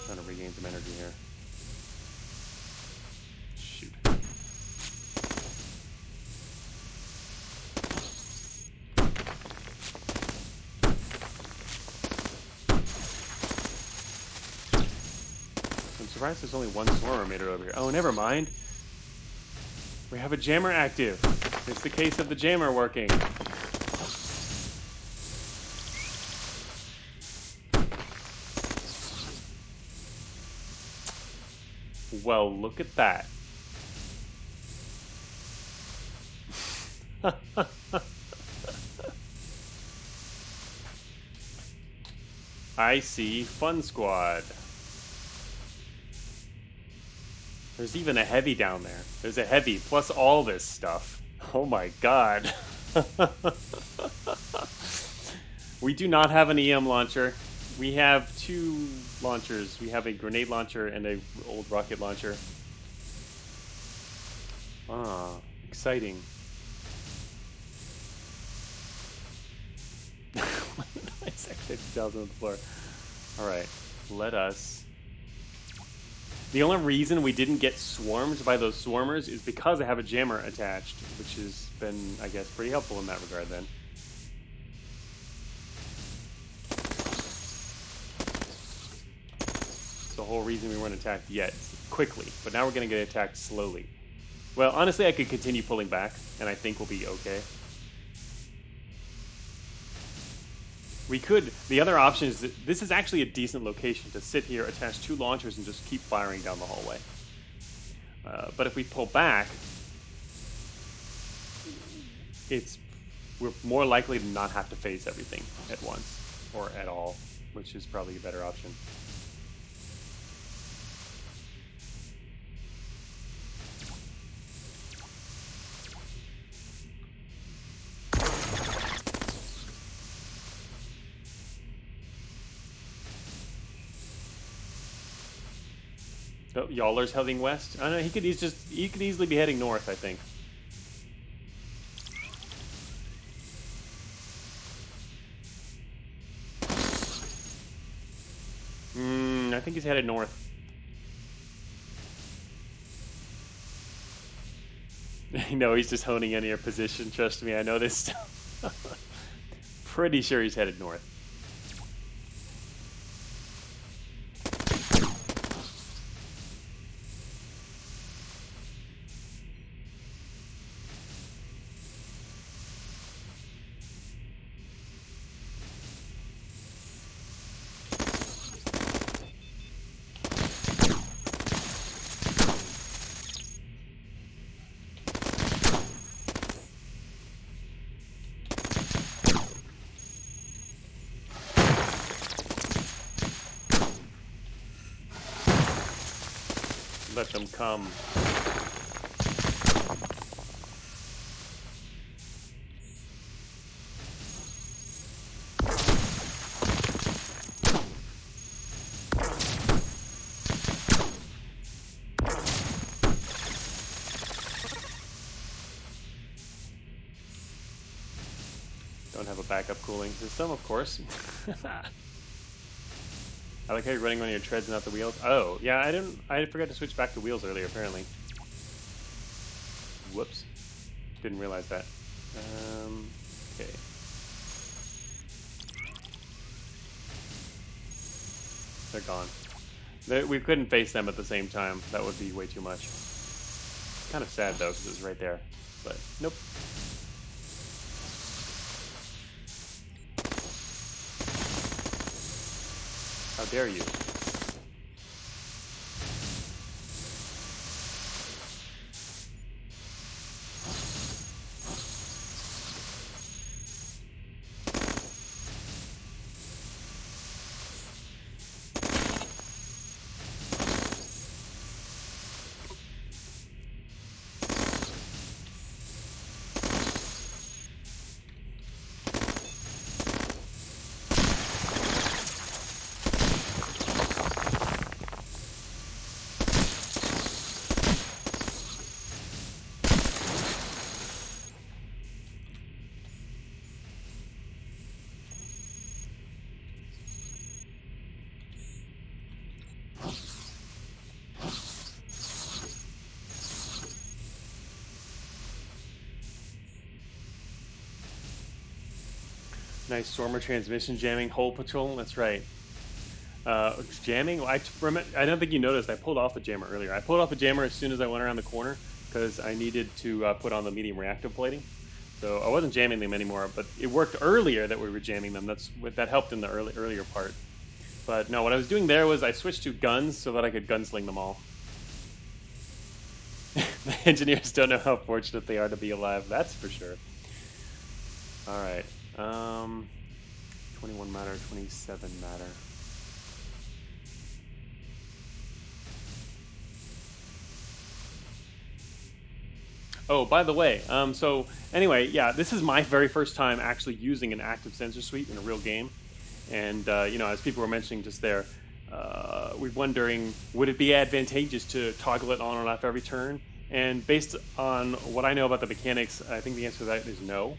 Trying to regain some energy here. Shoot. I'm surprised there's only one swarmer meter over here. Oh, never mind. We have a jammer active. It's the case of the jammer working. Well, look at that. I see Fun Squad. There's even a heavy down there. There's a heavy plus all this stuff. Oh my god. We do not have an EM launcher. We have 2 launchers. We have a grenade launcher and a old rocket launcher. Ah, exciting. It's actually 2,000 on the floor. Alright, let us The only reason we didn't get swarmed by those swarmers is because I have a jammer attached, which has been, I guess, pretty helpful in that regard then. It's the whole reason we weren't attacked yet, quickly, but now we're going to get attacked slowly. Well, honestly, I could continue pulling back, and I think we'll be okay. We could, the other option is that this is actually a decent location to sit here, attach 2 launchers, and just keep firing down the hallway. But if we pull back, we're more likely to not have to face everything at once, or at all, which is probably a better option. Oh, Yawler's heading west. I don't know. He could easily be heading north, I think. I think he's headed north. No, he's just honing in your position. Trust me, I know this stuff. Pretty sure he's headed north. Let them come. Don't have a backup cooling system, of course. I like how you're running on your treads, not the wheels. Oh, yeah, I forgot to switch back to wheels earlier, apparently. Whoops. Didn't realize that. Okay. They're gone. We couldn't face them at the same time. That would be way too much. Kind of sad, though, because it was right there. But, nope. How dare you? Nice Stormer transmission jamming, hole patrol. That's right. Jamming. I don't think you noticed. I pulled off the jammer earlier. I pulled off the jammer as soon as I went around the corner because I needed to put on the medium reactive plating. So I wasn't jamming them anymore, but it worked earlier that we were jamming them. That helped in the earlier part. But no, what I was doing there was I switched to guns so that I could gunsling them all. The engineers don't know how fortunate they are to be alive. That's for sure. All right. 21 matter, 27 matter. Oh, by the way, so anyway, yeah, this is my very first time actually using an active sensor suite in a real game. And, you know, as people were mentioning just there, we're wondering, would it be advantageous to toggle it on and off every turn? And based on what I know about the mechanics, I think the answer to that is no.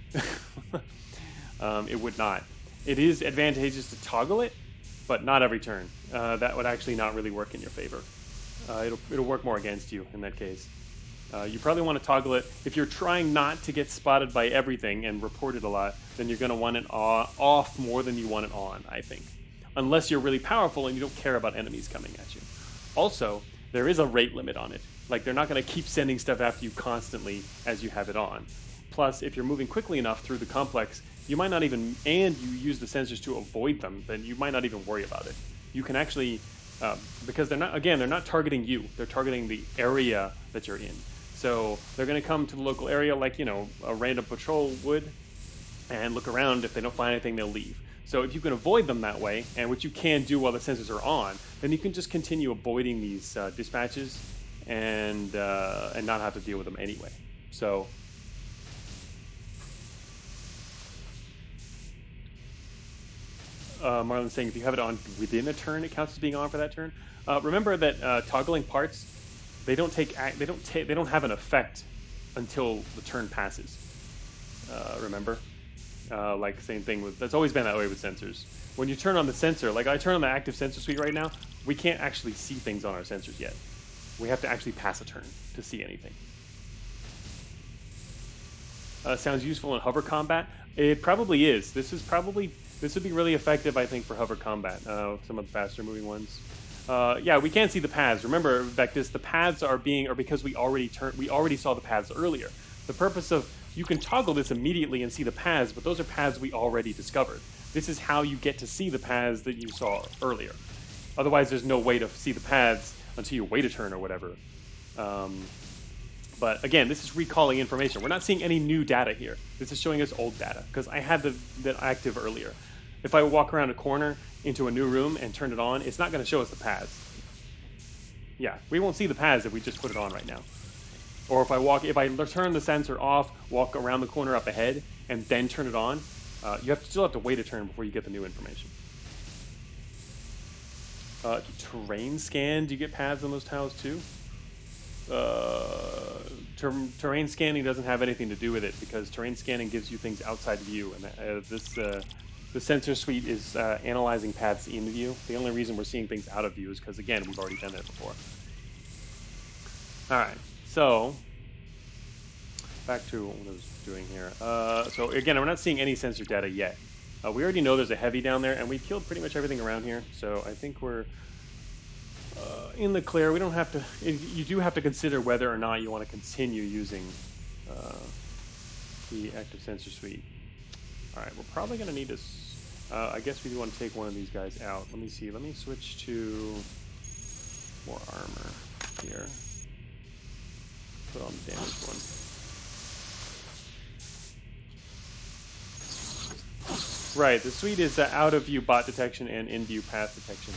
It would not. It is advantageous to toggle it, but not every turn. That would actually not really work in your favor. It'll work more against you in that case. You probably want to toggle it. If you're trying not to get spotted by everything and reported a lot, then you're going to want it off more than you want it on, I think. Unless you're really powerful and you don't care about enemies coming at you. Also, there is a rate limit on it. Like, they're not going to keep sending stuff after you constantly as you have it on. Plus, if you're moving quickly enough through the complex, you might not even, and you use the sensors to avoid them, then you might not even worry about it. You can actually, because they're not targeting you. They're targeting the area that you're in. So they're going to come to the local area like, a random patrol would and look around. If they don't find anything, they'll leave. So if you can avoid them that way, and which you can do while the sensors are on, then you can just continue avoiding these dispatches and not have to deal with them anyway. So Marlon's saying if you have it on within a turn, it counts as being on for that turn. Remember that toggling parts, they don't have an effect until the turn passes. Remember, like same thing with, that's always been that way with sensors. When you turn on the sensor, like I turn on the active sensor suite right now, we can't actually see things on our sensors yet. We have to actually pass a turn to see anything. Sounds useful in hover combat. It probably is. This would be really effective, I think, for hover combat. Some of the faster moving ones. Yeah, we can't see the paths. Remember, Vectis, the paths are because we already saw the paths earlier. The purpose of, you can toggle this immediately and see the paths, but those are paths we already discovered. This is how you get to see the paths that you saw earlier. Otherwise, there's no way to see the paths until you wait a turn or whatever. But again, this is recalling information. We're not seeing any new data here. This is showing us old data, because I had that active earlier. If I walk around a corner into a new room and turn it on, it's not going to show us the paths. Yeah, we won't see the paths if we just put it on right now. Or if I turn the sensor off, walk around the corner up ahead, and then turn it on, you still have to wait a turn before you get the new information. Terrain scan, do you get paths on those tiles too? Terrain scanning doesn't have anything to do with it, because terrain scanning gives you things outside view, and the sensor suite is analyzing paths in view. The only reason we're seeing things out of view is because, again, we've already done that before. Alright, so back to what I was doing here. So again, we're not seeing any sensor data yet. We already know there's a heavy down there, and we've killed pretty much everything around here, so I think we're in the clear. We don't have to. You do have to consider whether or not you want to continue using the active sensor suite. All right, we're probably going to need to. I guess we do want to take one of these guys out. Let me see. Let me switch to more armor here. Put on the damaged one. Right, the suite is out of view bot detection and in view path detection.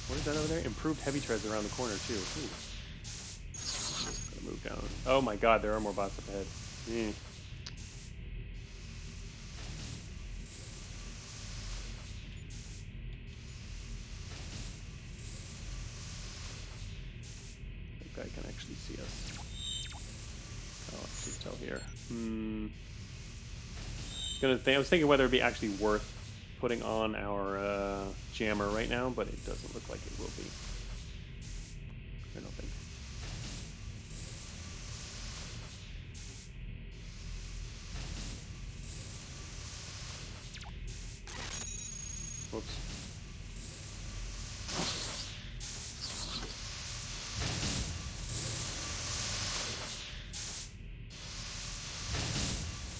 What is that over there? Improved heavy treads around the corner too. Ooh. Gonna move down. Oh my god, there are more bots up ahead. Mm. That guy can actually see us. Oh, let's just tell here. I was thinking whether it'd be actually worth putting on our jammer right now, but it doesn't look like it will be. I don't think. Whoops.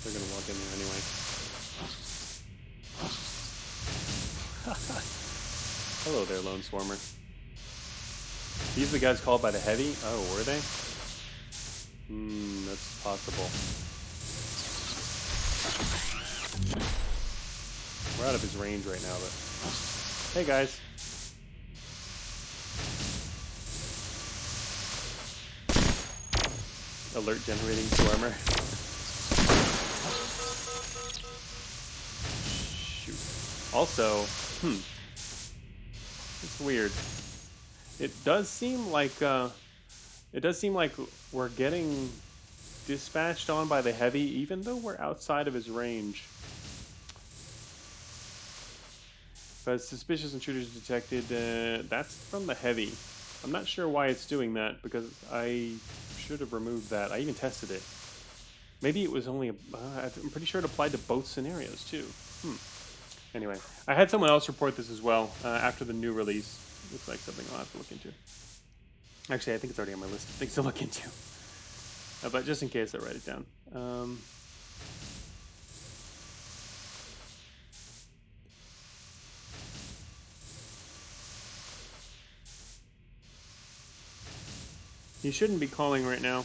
They're gonna walk in there anyway. Hello there, Lone Swarmer. These are the guys called by the heavy? Oh, were they? That's possible. We're out of his range right now, but... Hey, guys. Alert generating Swarmer. Shoot. Also, it's weird. It does seem like we're getting dispatched on by the heavy, even though we're outside of his range. But suspicious intruders detected. That's from the heavy. I'm not sure why it's doing that because I should have removed that. I even tested it. Maybe it was only. I'm pretty sure it applied to both scenarios too. Hmm. Anyway, I had someone else report this as well after the new release. Looks like something I'll have to look into. Actually, I think it's already on my list of things to look into. But just in case, I write it down. He shouldn't be calling right now.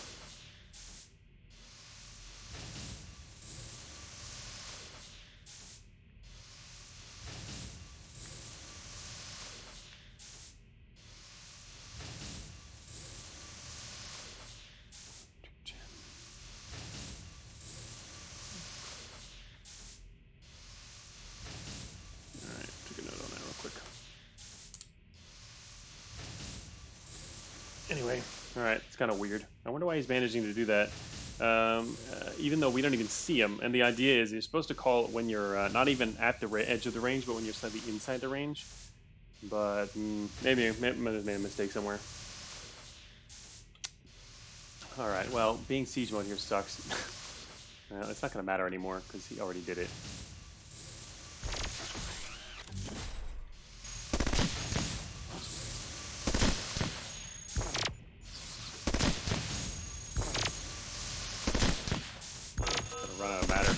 Alright, took a note on that real quick. Anyway, alright, it's kind of weird. I wonder why he's managing to do that. Even though we don't even see him. And the idea is you're supposed to call it when you're not even at the edge of the range, but when you're slightly inside the range. But maybe there's made a mistake somewhere. Alright, well, being siege mode here sucks. It's not going to matter anymore because he already did it. Run out of matter.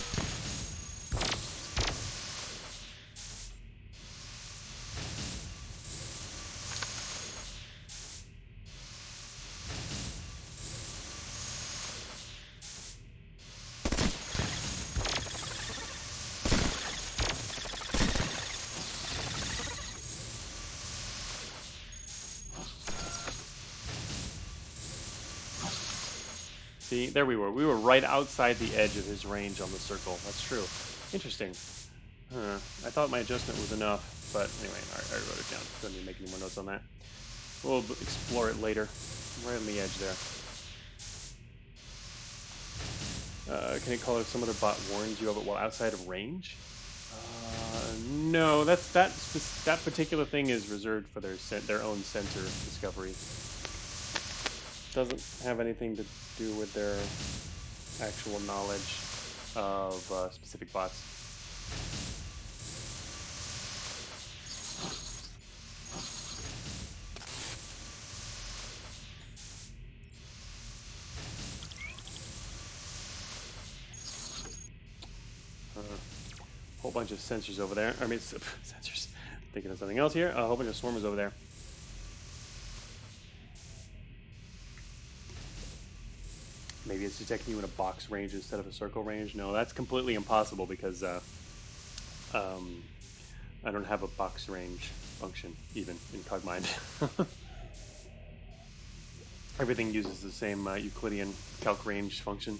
See, there we were. We were right outside the edge of his range on the circle. That's true. Interesting. I thought my adjustment was enough, but anyway, I wrote it down. Don't need to make any more notes on that. We'll explore it later. Right on the edge there. Can it call if some other bot warns you of it while outside of range? No, that particular thing is reserved for their own sensor discovery. Doesn't have anything to do with their actual knowledge of specific bots. Whole bunch of sensors over there. I mean, sensors. Thinking of something else here. A whole bunch of swarmers over there. Maybe it's detecting you in a box range instead of a circle range. No, that's completely impossible because I don't have a box range function even in Cogmind. Everything uses the same Euclidean calc range function.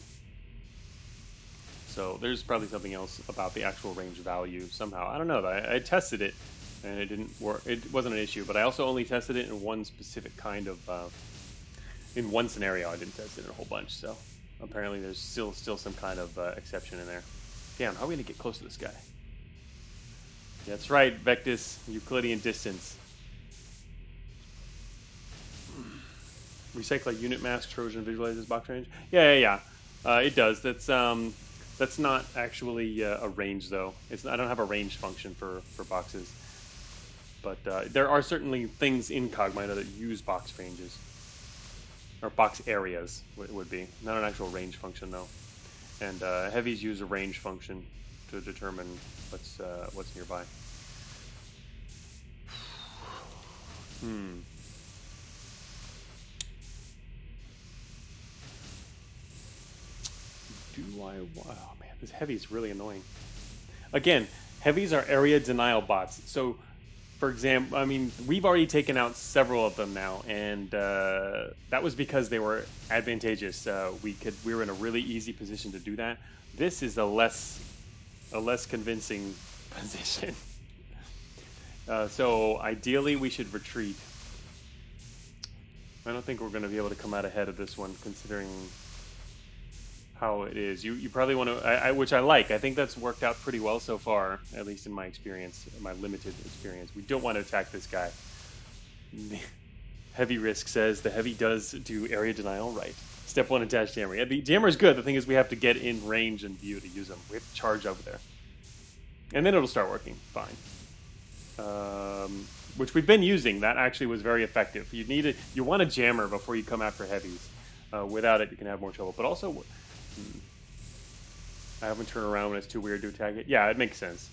So there's probably something else about the actual range value somehow. I don't know. I tested it and it didn't work. It wasn't an issue, but I also only tested it in one specific kind of in one scenario. I didn't test it in a whole bunch, so apparently there's still some kind of exception in there. Damn, how are we gonna get close to this guy? Yeah, that's right, Vectis, Euclidean distance. Recycle unit mask Trojan visualizes box range. Yeah. It does. That's not actually a range though. I don't have a range function for boxes, but there are certainly things in Cogmind that use box ranges. Or box areas would be. Not an actual range function though. And heavies use a range function to determine what's nearby. Oh man, this heavy is really annoying. Again, heavies are area denial bots. So for example, I mean, we've already taken out several of them now, and that was because they were advantageous. We were in a really easy position to do that. This is a less convincing position. So ideally, we should retreat. I don't think we're going to be able to come out ahead of this one, considering how it is. You probably want to, which I like. I think that's worked out pretty well so far, at least in my experience, my limited experience. We don't want to attack this guy. Heavy Risk says the heavy does do area denial right. Step 1, attach jammer. Yeah, the jammer is good. The thing is we have to get in range and view to use them. We have to charge over there. And then it'll start working fine. Which we've been using. That actually was very effective. You want a jammer before you come after heavies. Without it, you can have more trouble. But also, I haven't turned around when it's too weird to attack it. Yeah, it makes sense.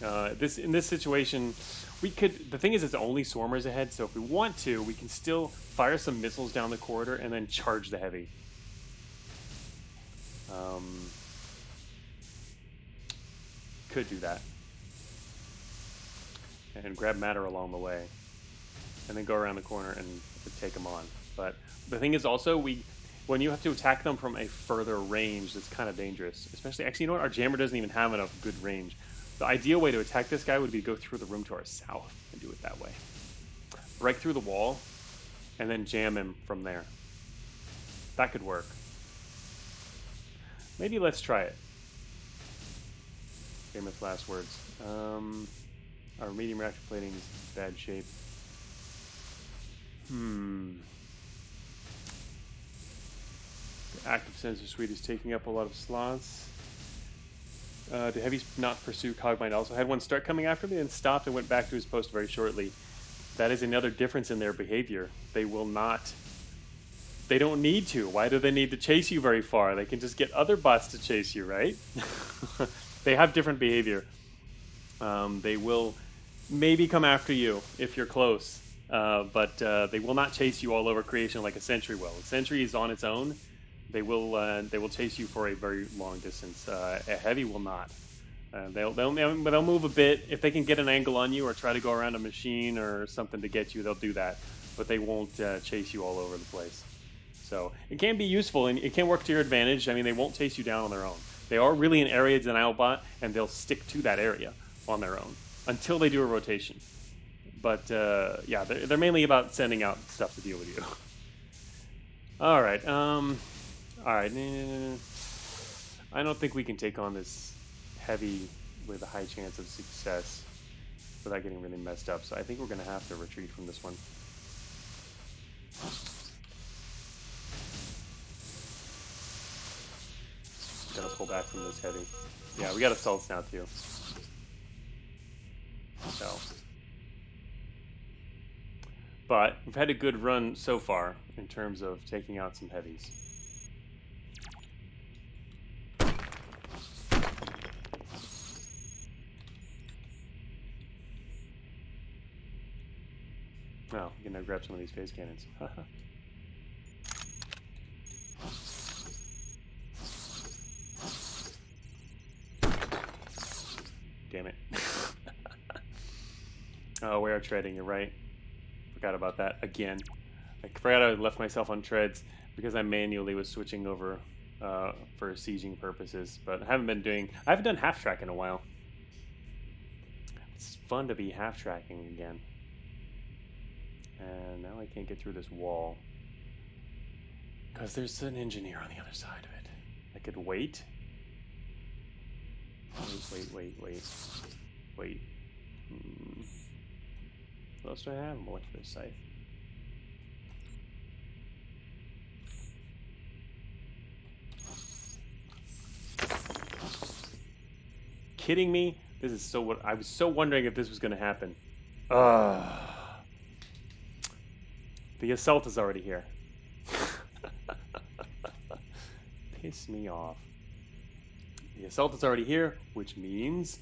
In this situation, we could. The thing is, it's only swarmers ahead. So if we want to, we can still fire some missiles down the corridor and then charge the heavy. Could do that. And grab matter along the way. And then go around the corner and take them on. But the thing is also, when you have to attack them from a further range, that's kind of dangerous. Especially, actually, you know what? Our jammer doesn't even have enough good range. The ideal way to attack this guy would be to go through the room to our south and do it that way. Break through the wall, and then jam him from there. That could work. Maybe let's try it. Famous last words. Our medium reactor plating is bad shape. The active sensor suite is taking up a lot of slots. Do heavies not pursue Cogmind? Also had one start coming after me and stopped and went back to his post very shortly. That is another difference in their behavior. They will not. They don't need to. Why do they need to chase you very far? They can just get other bots to chase you, right? They have different behavior. They will maybe come after you if you're close, but they will not chase you all over creation like a sentry will. A sentry is on its own. They will chase you for a very long distance. A heavy will not. They'll move a bit if they can get an angle on you or try to go around a machine or something to get you. They'll do that, but they won't chase you all over the place. So it can be useful and it can work to your advantage. I mean, they won't chase you down on their own. They are really an area denial bot, and they'll stick to that area on their own until they do a rotation. But yeah, they're mainly about sending out stuff to deal with you. All right. All right. I don't think we can take on this heavy with a high chance of success without getting really messed up. So I think we're going to have to retreat from this one. Gotta pull back from this heavy. Yeah, we got assaults now too. So, but we've had a good run so far in terms of taking out some heavies. Oh, we can now grab some of these phase cannons. Damn it. Oh, we are treading, you're right. Forgot about that again. I forgot I left myself on treads because I manually was switching over for sieging purposes, but I haven't done half track in a while. It's fun to be half tracking again. And now I can't get through this wall because there's an engineer on the other side of it. I could wait. Wait. What else do I have? Molecular scythe. Kidding me? This is so what I was so wondering if this was going to happen. The assault is already here. Piss me off. The assault is already here, which means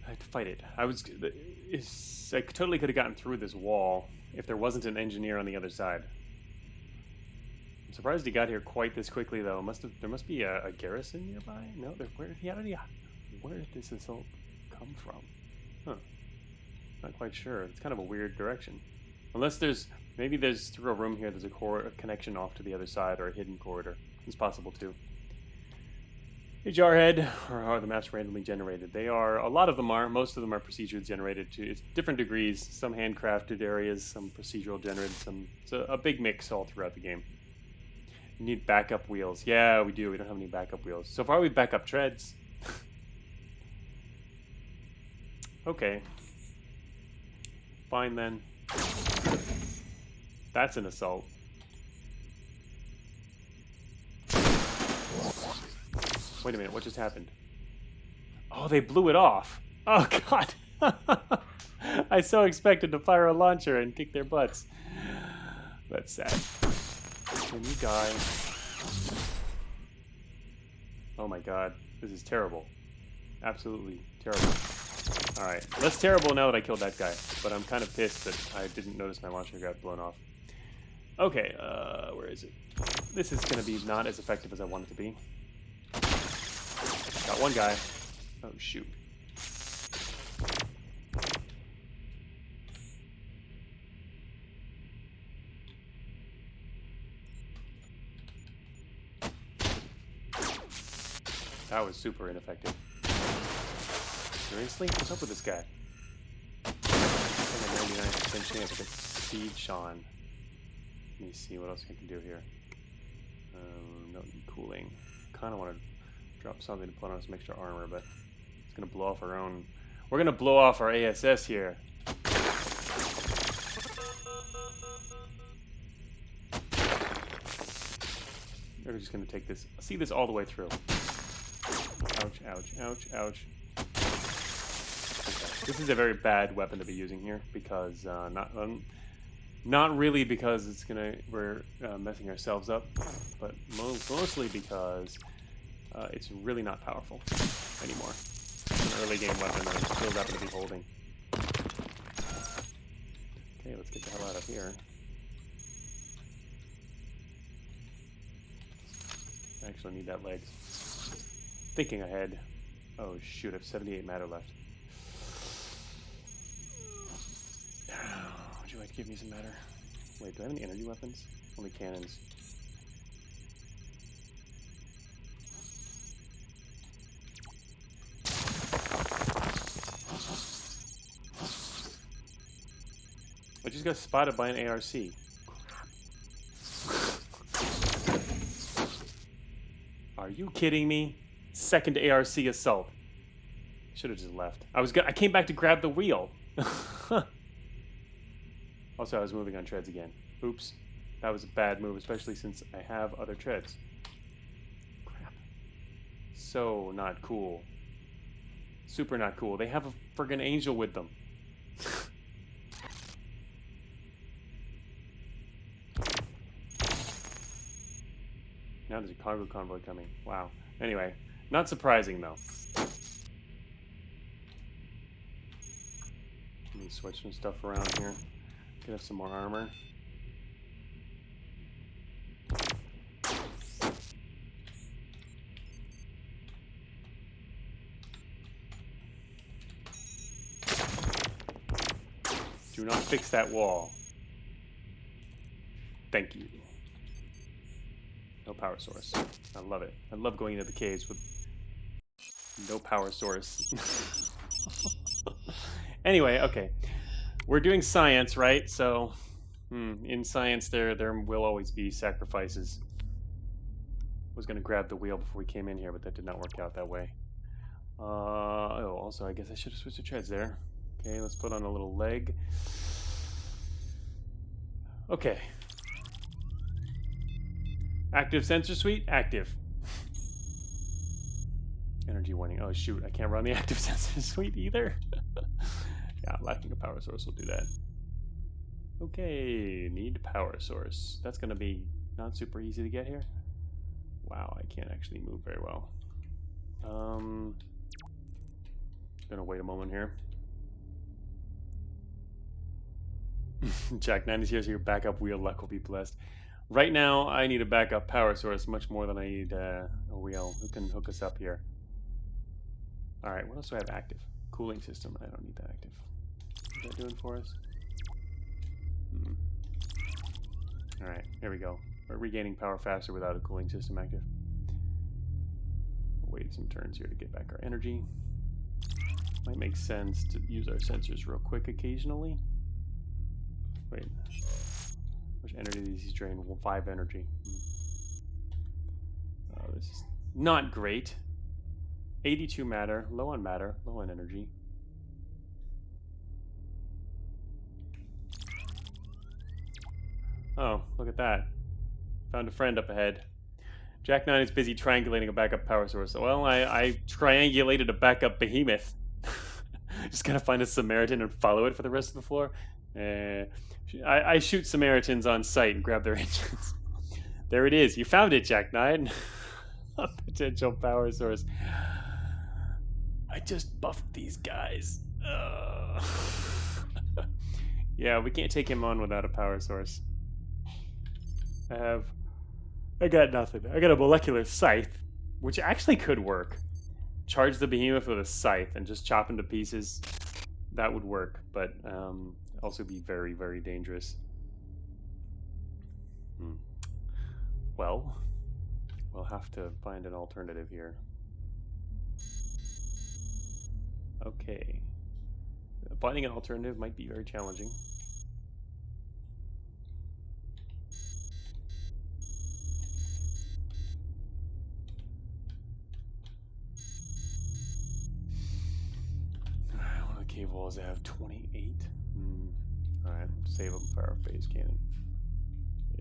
I have to fight it. I totally could have gotten through this wall if there wasn't an engineer on the other side. I'm surprised he got here quite this quickly, though. There must be a garrison nearby. No, where did this assault come from? Huh. Not quite sure. It's kind of a weird direction. Unless maybe there's through a room here. There's a connection off to the other side or a hidden corridor. It's possible too. Hey, Jarhead, or are the maps randomly generated? They are. A lot of them are. Most of them are procedurally generated to different degrees. Some handcrafted areas, some procedural generated, some. It's a big mix all throughout the game. We need backup wheels. Yeah, we do. We don't have any backup wheels. So far, we back up treads. Okay. Fine then. That's an assault. Wait a minute, what just happened? Oh, they blew it off. Oh, God. I so expected to fire a launcher and kick their butts. That's sad. Can you die? Oh my God, this is terrible. Absolutely terrible. Alright, less terrible now that I killed that guy, but I'm kind of pissed that I didn't notice my launcher got blown off. Okay, where is it? This is going to be not as effective as I want it to be. Got one guy. Oh, shoot. That was super ineffective. Seriously? What's up with this guy? I have a 99% chance to get Seed Sean. Let me see what else I can do here. No cooling. Kind of want to drop something to put on some extra armor, but it's going to blow off our own. We're going to blow off our ASS here. We're just going to take this, see this all the way through. Ouch, ouch, ouch, ouch. Okay. This is a very bad weapon to be using here because not really because it's we're messing ourselves up, but mostly because it's really not powerful anymore. It's an early game weapon that I'm still happen to be holding. Okay, let's get the hell out of here. I actually need that leg. Thinking ahead. Oh shoot, I have 78 matter left. Would you like to give me some matter? Wait, do I have any energy weapons? Only cannons. I just got spotted by an ARC. Are you kidding me? Second ARC assault. Should have just left. I came back to grab the wheel. Also, I was moving on treads again. Oops. That was a bad move, especially since I have other treads. Crap. So not cool. Super not cool. They have a friggin' angel with them. Now there's a cargo convoy coming. Wow. Anyway, not surprising though. Let me switch some stuff around here. Get us some more armor. Do not fix that wall. Thank you. No power source. I love it. I love going into the caves with no power source. Anyway, okay. We're doing science, right? So, in science there will always be sacrifices. I was going to grab the wheel before we came in here, but that did not work out that way. Oh, also, I guess I should have switched the treads there. Okay, let's put on a little leg. Okay. Active sensor suite? Active. Energy warning. Oh shoot, I can't run the active sensor suite either. Yeah, lacking a power source will do that. Okay, need power source. That's gonna be not super easy to get here. Wow, I can't actually move very well. Gonna wait a moment here. Jack 90's here, so your backup wheel luck will be blessed. Right now, I need a backup power source much more than I need a wheel. Who can hook us up here? Alright, what else do I have active? Cooling system. I don't need that active. What's that doing for us? Alright, here we go. We're regaining power faster without a cooling system active. We'll wait some turns here to get back our energy. Might make sense to use our sensors real quick occasionally. Wait. Which energy does he drain? Well, 5 energy. This is not great. 82 matter, low on energy. Oh, look at that. Found a friend up ahead. Jack 9 is busy triangulating a backup power source. Well, I triangulated a backup behemoth. Just gotta find a Samaritan and follow it for the rest of the floor. I shoot Samaritans on sight and grab their engines. There it is. You found it, Jack 9. A potential power source. I just buffed these guys. Yeah, we can't take him on without a power source. I got nothing. I got a molecular scythe, which actually could work. Charge the behemoth with a scythe and just chop into pieces. That would work, but also be very, very dangerous. Well, we'll have to find an alternative here. Okay. Finding an alternative might be very challenging. One of the cave walls have 28. Alright, save them for our phase cannon.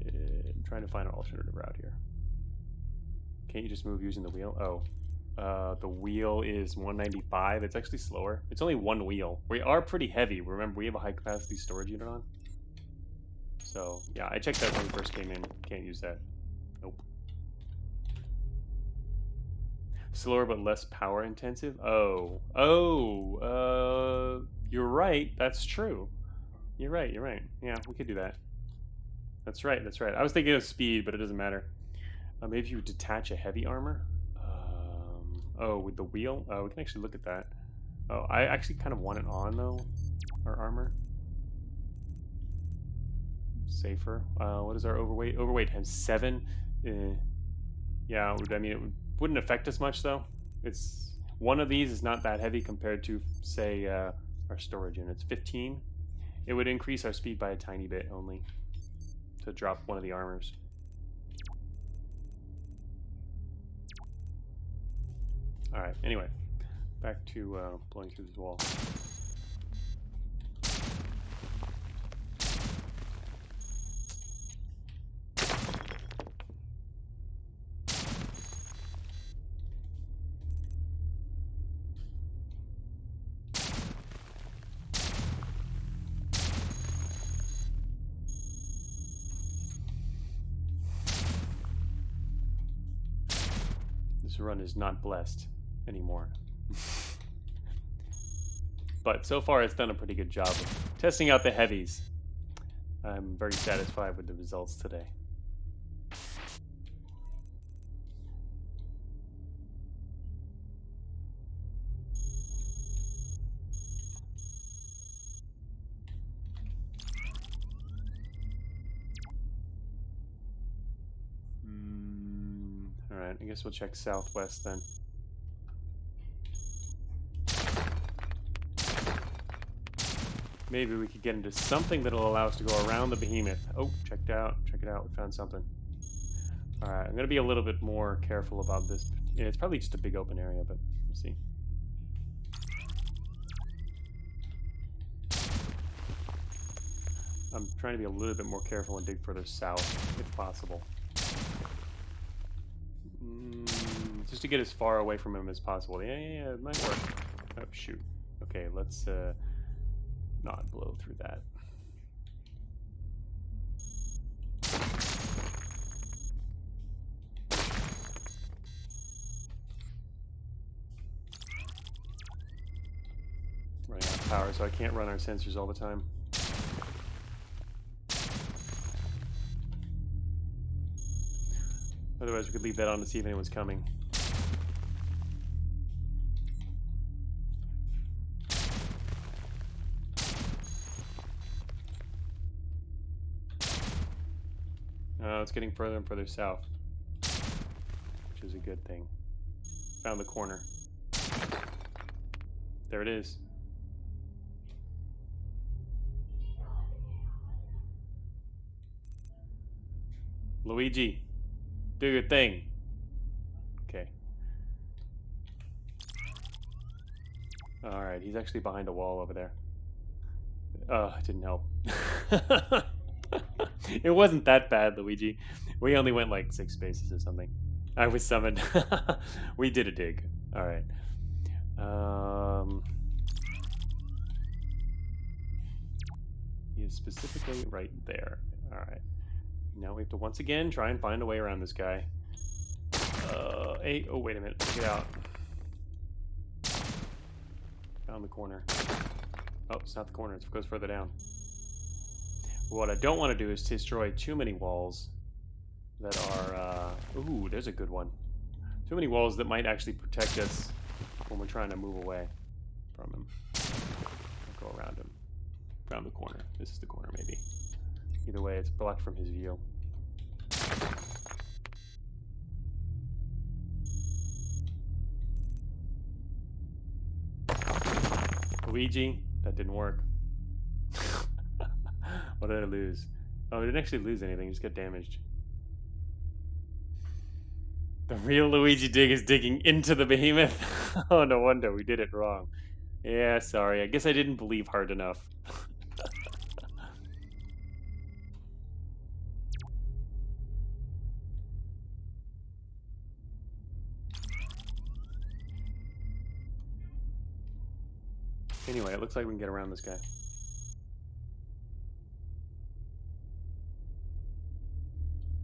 I'm trying to find an alternative route here. Can't you just move using the wheel? Oh. The wheel is 195. It's actually slower. It's only one wheel. We are pretty heavy. Remember, we have a high capacity storage unit on. So, yeah, I checked that when we first came in. Can't use that. Nope. Slower but less power intensive? Oh. Oh. You're right. That's true. You're right. You're right. Yeah, we could do that. That's right. That's right. I was thinking of speed, but it doesn't matter. Maybe if you detach a heavy armor. Oh, with the wheel? Oh, we can actually look at that. Oh, I actually kind of want it on, though. Our armor. Safer. What is our overweight? Overweight times 7. Yeah, I mean, it wouldn't affect us much, though. It's one of these is not that heavy compared to, say, our storage units. 15. It would increase our speed by a tiny bit only to drop one of the armors. Alright, anyway. Back to blowing through this wall. This run is not blessed anymore. But so far it's done a pretty good job of testing out the heavies. I'm very satisfied with the results today. Alright, I guess we'll check southwest then. Maybe we could get into something that'll allow us to go around the behemoth. Oh, check it out. Check it out. We found something. Alright, I'm going to be a little bit more careful about this. Yeah, it's probably just a big open area, but we'll see. I'm trying to be a little bit more careful and dig further south, if possible. Just to get as far away from him as possible. Yeah, it might work. Oh, shoot. Okay, let's not blow through that. Running out of power, so I can't run our sensors all the time. Otherwise, we could leave that on to see if anyone's coming. It's getting further and further south, which is a good thing. Found the corner. There it is. Luigi, do your thing. Alright, he's actually behind a wall over there. It didn't help. It wasn't that bad, Luigi. We only went like 6 spaces or something. I was summoned. We did a dig. Alright. He is specifically right there. Alright. Now we have to once again try and find a way around this guy. Hey, oh wait a minute. Get out. Found the corner. Oh, it's not the corner. It goes further down. What I don't want to do is destroy too many walls that are... ooh, there's a good one. Too many walls that might actually protect us when we're trying to move away from him. I'll go around him. Around the corner. This is the corner, maybe. Either way, it's blocked from his view. Luigi, that didn't work. What did I lose? Oh, I didn't actually lose anything, just got damaged. The real Luigi dig is digging into the behemoth. Oh, no wonder we did it wrong. Yeah, sorry. I guess I didn't believe hard enough. Anyway, it looks like we can get around this guy.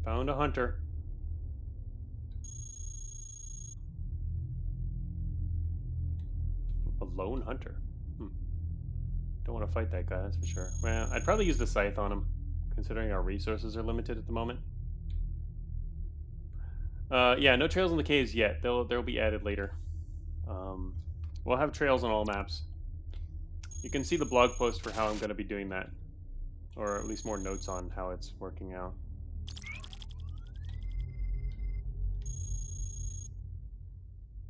Found a hunter. A lone hunter. Don't want to fight that guy, that's for sure. Well, I'd probably use the scythe on him, considering our resources are limited at the moment. Yeah, no trails in the caves yet. They'll be added later. We'll have trails on all maps. You can see the blog post for how I'm going to be doing that, or at least more notes on how it's working out.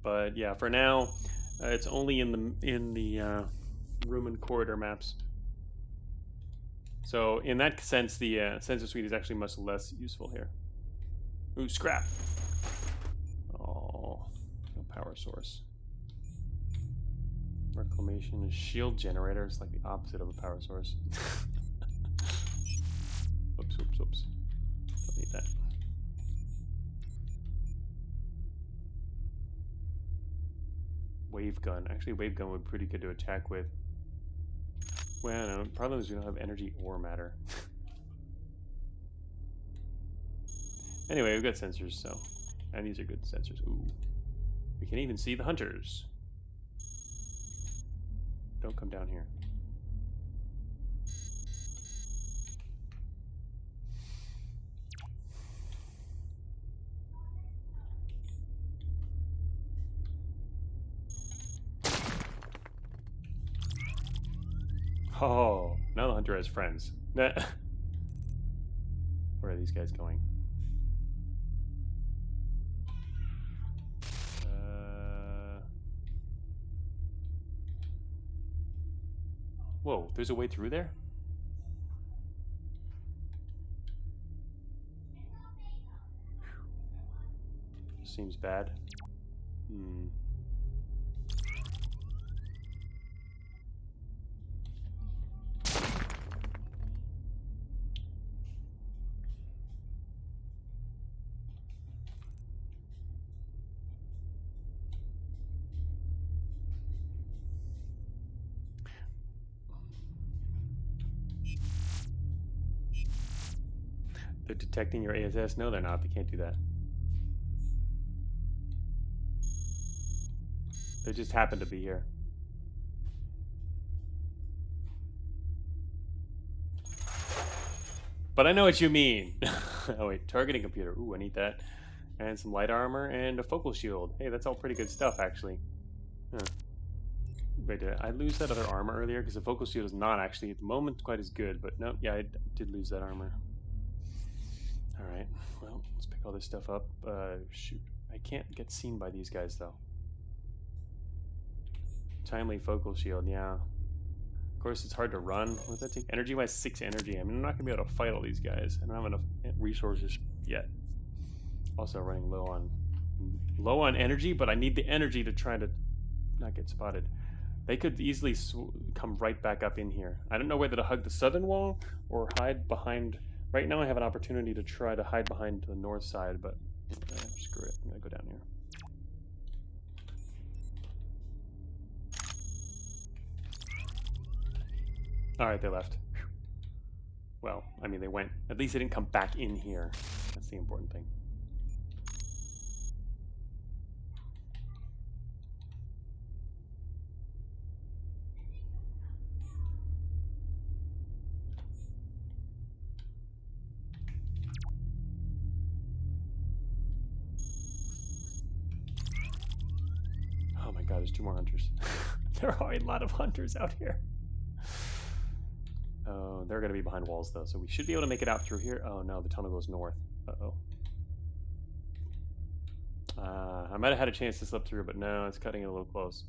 But yeah, for now, it's only in the room and corridor maps. So in that sense, the sensor suite is actually much less useful here. Ooh, scrap. Oh, no power source. Reclamation is shield generator. It's like the opposite of a power source. Oops, oops, oops. Don't need that. Wave gun. Actually, wave gun would be pretty good to attack with. Well, no. Problem is we don't have energy or matter. Anyway, we've got sensors, so. And these are good sensors. Ooh. We can even see the hunters. Don't come down here. Oh, now the hunter has friends. Where are these guys going? Whoa, there's a way through there? Seems bad. They're detecting your ASS? No, they're not. They can't do that. They just happen to be here. But I know what you mean. Oh wait, targeting computer. Ooh, I need that. And some light armor and a focal shield. Hey, that's all pretty good stuff, actually. Huh. Wait, did I lose that other armor earlier? Because the focal shield is not actually, at the moment, quite as good. But no, yeah, I did lose that armor. Alright, well, let's pick all this stuff up. Shoot. I can't get seen by these guys, though. Timely focal shield, yeah. Of course, it's hard to run. What does that take? Energy-wise, 6 energy. I mean, I'm not going to be able to fight all these guys. I don't have enough resources yet. Also running low on energy, but I need the energy to try to not get spotted. They could easily come right back up in here. I don't know whether to hug the southern wall or hide behind. Right now I have an opportunity to try to hide behind the north side, but screw it. I'm going to go down here. Alright, they left. Whew. Well, I mean, they went. At least they didn't come back in here. That's the important thing. Oh my god, there's 2 more hunters. There are a lot of hunters out here. Oh, they're going to be behind walls, though, so we should be able to make it out through here. Oh, no, the tunnel goes north. Uh-oh. I might have had a chance to slip through, but no, it's cutting it a little close.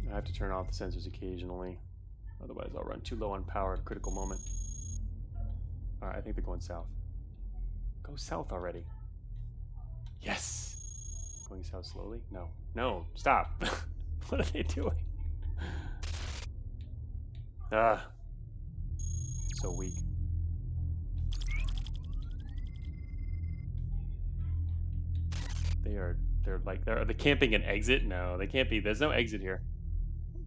I have to turn off the sensors occasionally. Otherwise, I'll run too low on power at a critical moment. Alright, I think they're going south. Go south already. Yes! Going south slowly? No. No, stop! What are they doing? Ah. So weak. They're camping an exit? No, they can't be. There's no exit here.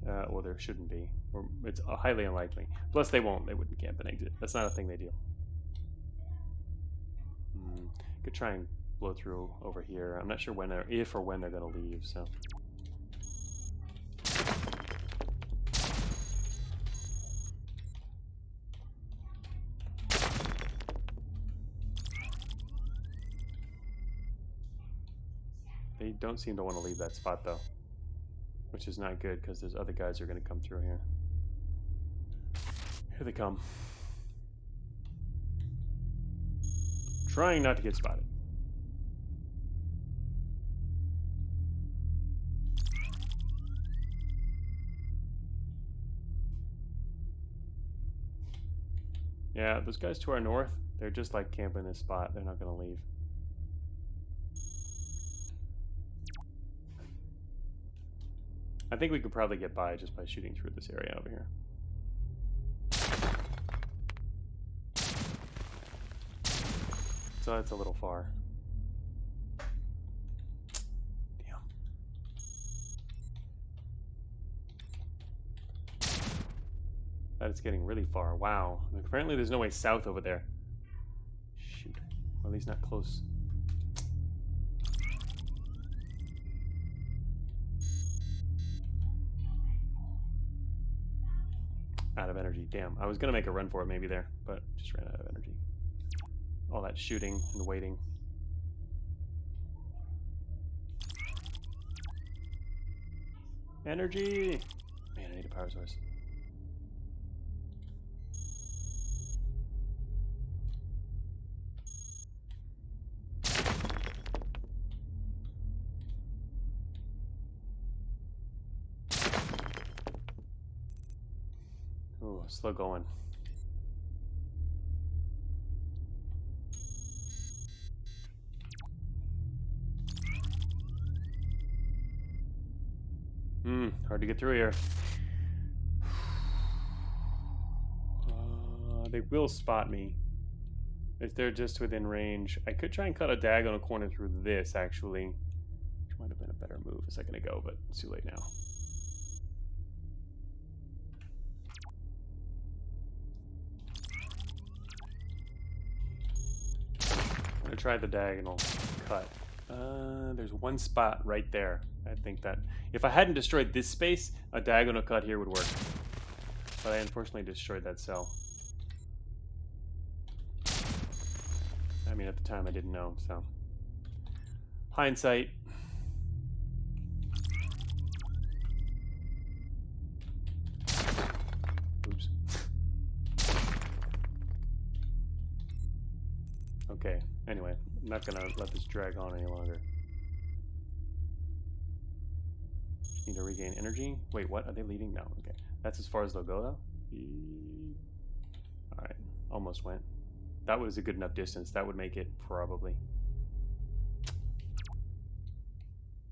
Well, there shouldn't be. Or it's highly unlikely. Plus, they wouldn't camp an exit. That's not a thing they do. Could try and blow through over here. I'm not sure if or when they're going to leave, so. They don't seem to want to leave that spot, though. Which is not good, because there's other guys who are going to come through here. Here they come. Trying not to get spotted. Yeah, those guys to our north, they're just like camping this spot. They're not going to leave. I think we could probably get by just by shooting through this area over here. So that's a little far. Damn. That is getting really far. Wow. Apparently there's no way south over there. Shoot. Or at least not close. Out of energy. Damn. I was going to make a run for it maybe there, but just ran out of energy. All that shooting and waiting. Energy! Man, I need a power source. Ooh, slow going. Hard to get through here. They will spot me if they're just within range. I could try and cut a diagonal corner through this, actually, which might have been a better move a second ago, but it's too late now. I'm gonna try the diagonal cut. There's one spot right there. I think that if I hadn't destroyed this space, a diagonal cut here would work. But I unfortunately destroyed that cell. I mean, at the time I didn't know, so. Hindsight. Oops. Okay, anyway, I'm not gonna let this drag on any longer. Need to regain energy. Wait, what? Are they leaving? No, okay. That's as far as they'll go, though? Alright, almost went. That was a good enough distance. That would make it, probably.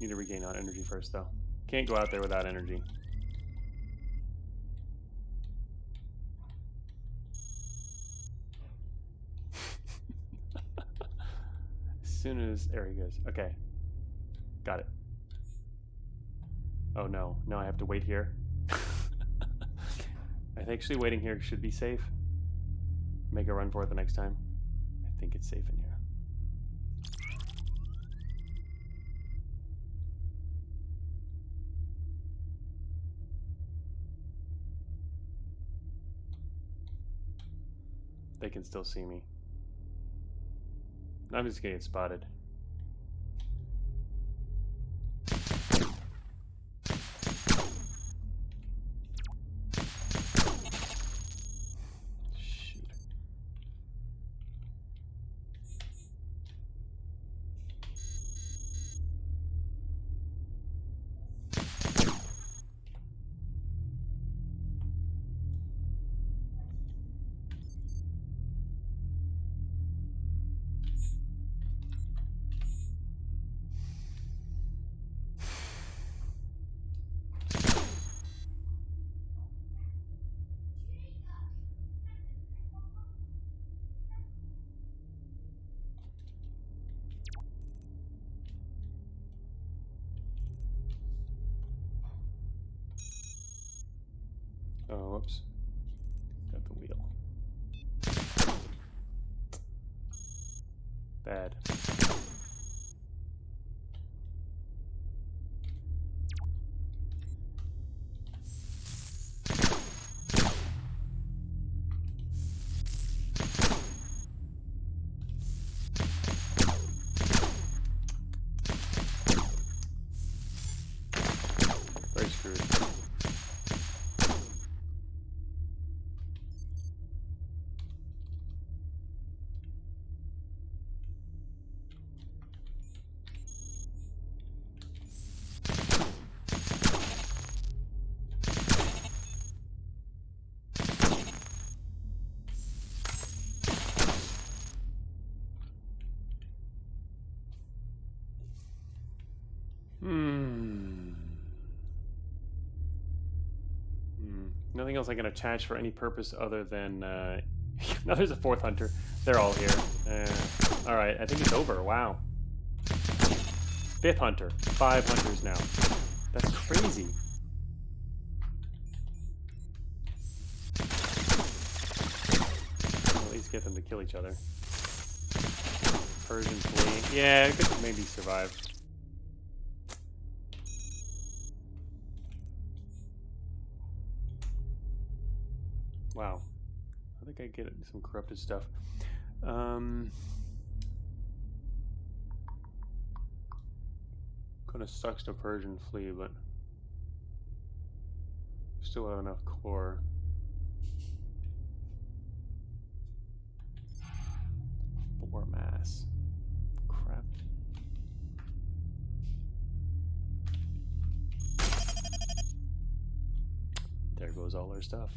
Need to regain on energy first, though. Can't go out there without energy. As soon as... There he goes. Okay. Got it. Oh, no. Now I have to wait here. I think actually waiting here should be safe. Make a run for it the next time. I think it's safe in here. They can still see me. I'm just gonna get spotted. Oh, whoops. Got the wheel. Bad. Very screwed. Nothing else I can attach for any purpose other than... now there's a fourth hunter. They're all here. Alright, I think it's over. Wow. Fifth hunter. 5 hunters now. That's crazy. I'll at least get them to kill each other. Persian flee. Yeah, it could maybe survive. Wow. I think I get some corrupted stuff. Kinda sucks to Persian flee, but still have enough core. Four mass. Crap. There goes all our stuff.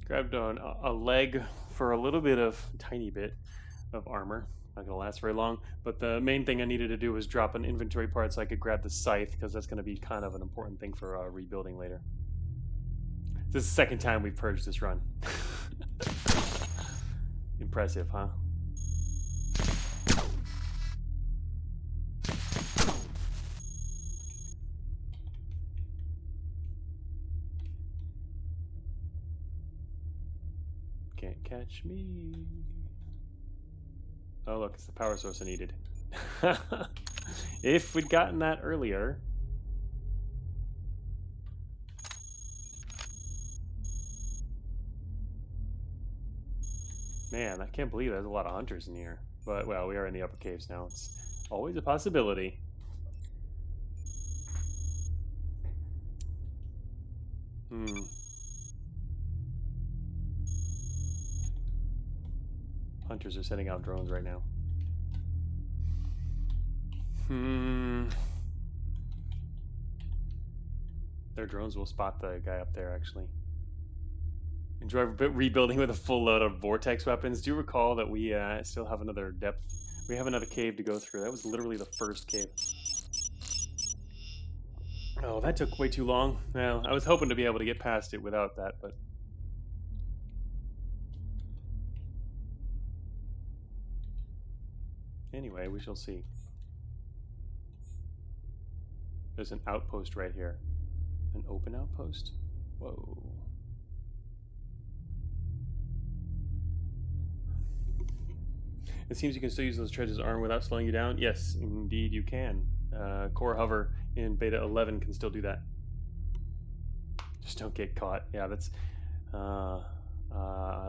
Grabbed on a leg for a little bit of, tiny bit of armor. Not gonna last very long, but the main thing I needed to do was drop an inventory part so I could grab the scythe, because that's gonna be kind of an important thing for rebuilding later. This is the second time we've purged this run. Impressive, huh? Can't catch me. Oh look, it's the power source I needed. If we'd gotten that earlier. Man, I can't believe there's a lot of hunters in here. But, well, we are in the upper caves now. It's always a possibility. Hunters are sending out drones right now. Their drones will spot the guy up there, actually. Enjoy rebuilding with a full load of vortex weapons. Do you recall that we still have another depth? We have another cave to go through. That was literally the first cave. Oh, that took way too long. Well, I was hoping to be able to get past it without that, but... Anyway, we shall see. There's an outpost right here. An open outpost? Whoa. It seems you can still use those treads as armor without slowing you down. Yes, indeed you can. Core hover in beta 11 can still do that. Just don't get caught. Yeah, that's... I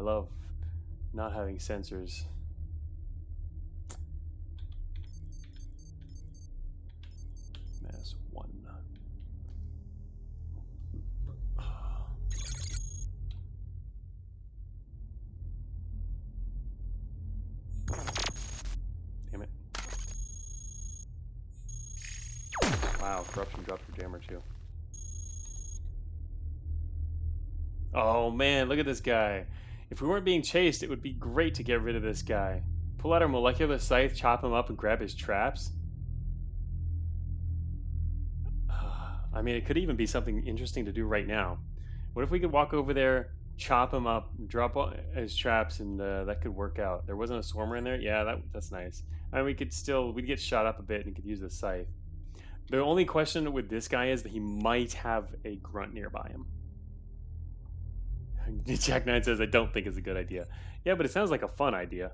love not having sensors. Mass 1. Damn it. Wow, corruption dropped your jammer too. Oh man, look at this guy. If we weren't being chased, it would be great to get rid of this guy. Pull out our molecular scythe, chop him up, and grab his traps. I mean, it could even be something interesting to do right now. What if we could walk over there, chop him up, drop all his traps, and that could work out. There wasn't a swarmer in there? Yeah, that's nice. I mean, we'd get shot up a bit and could use the scythe. The only question with this guy is that he might have a grunt nearby him. Jack 9 says, I don't think it's a good idea. Yeah, but it sounds like a fun idea.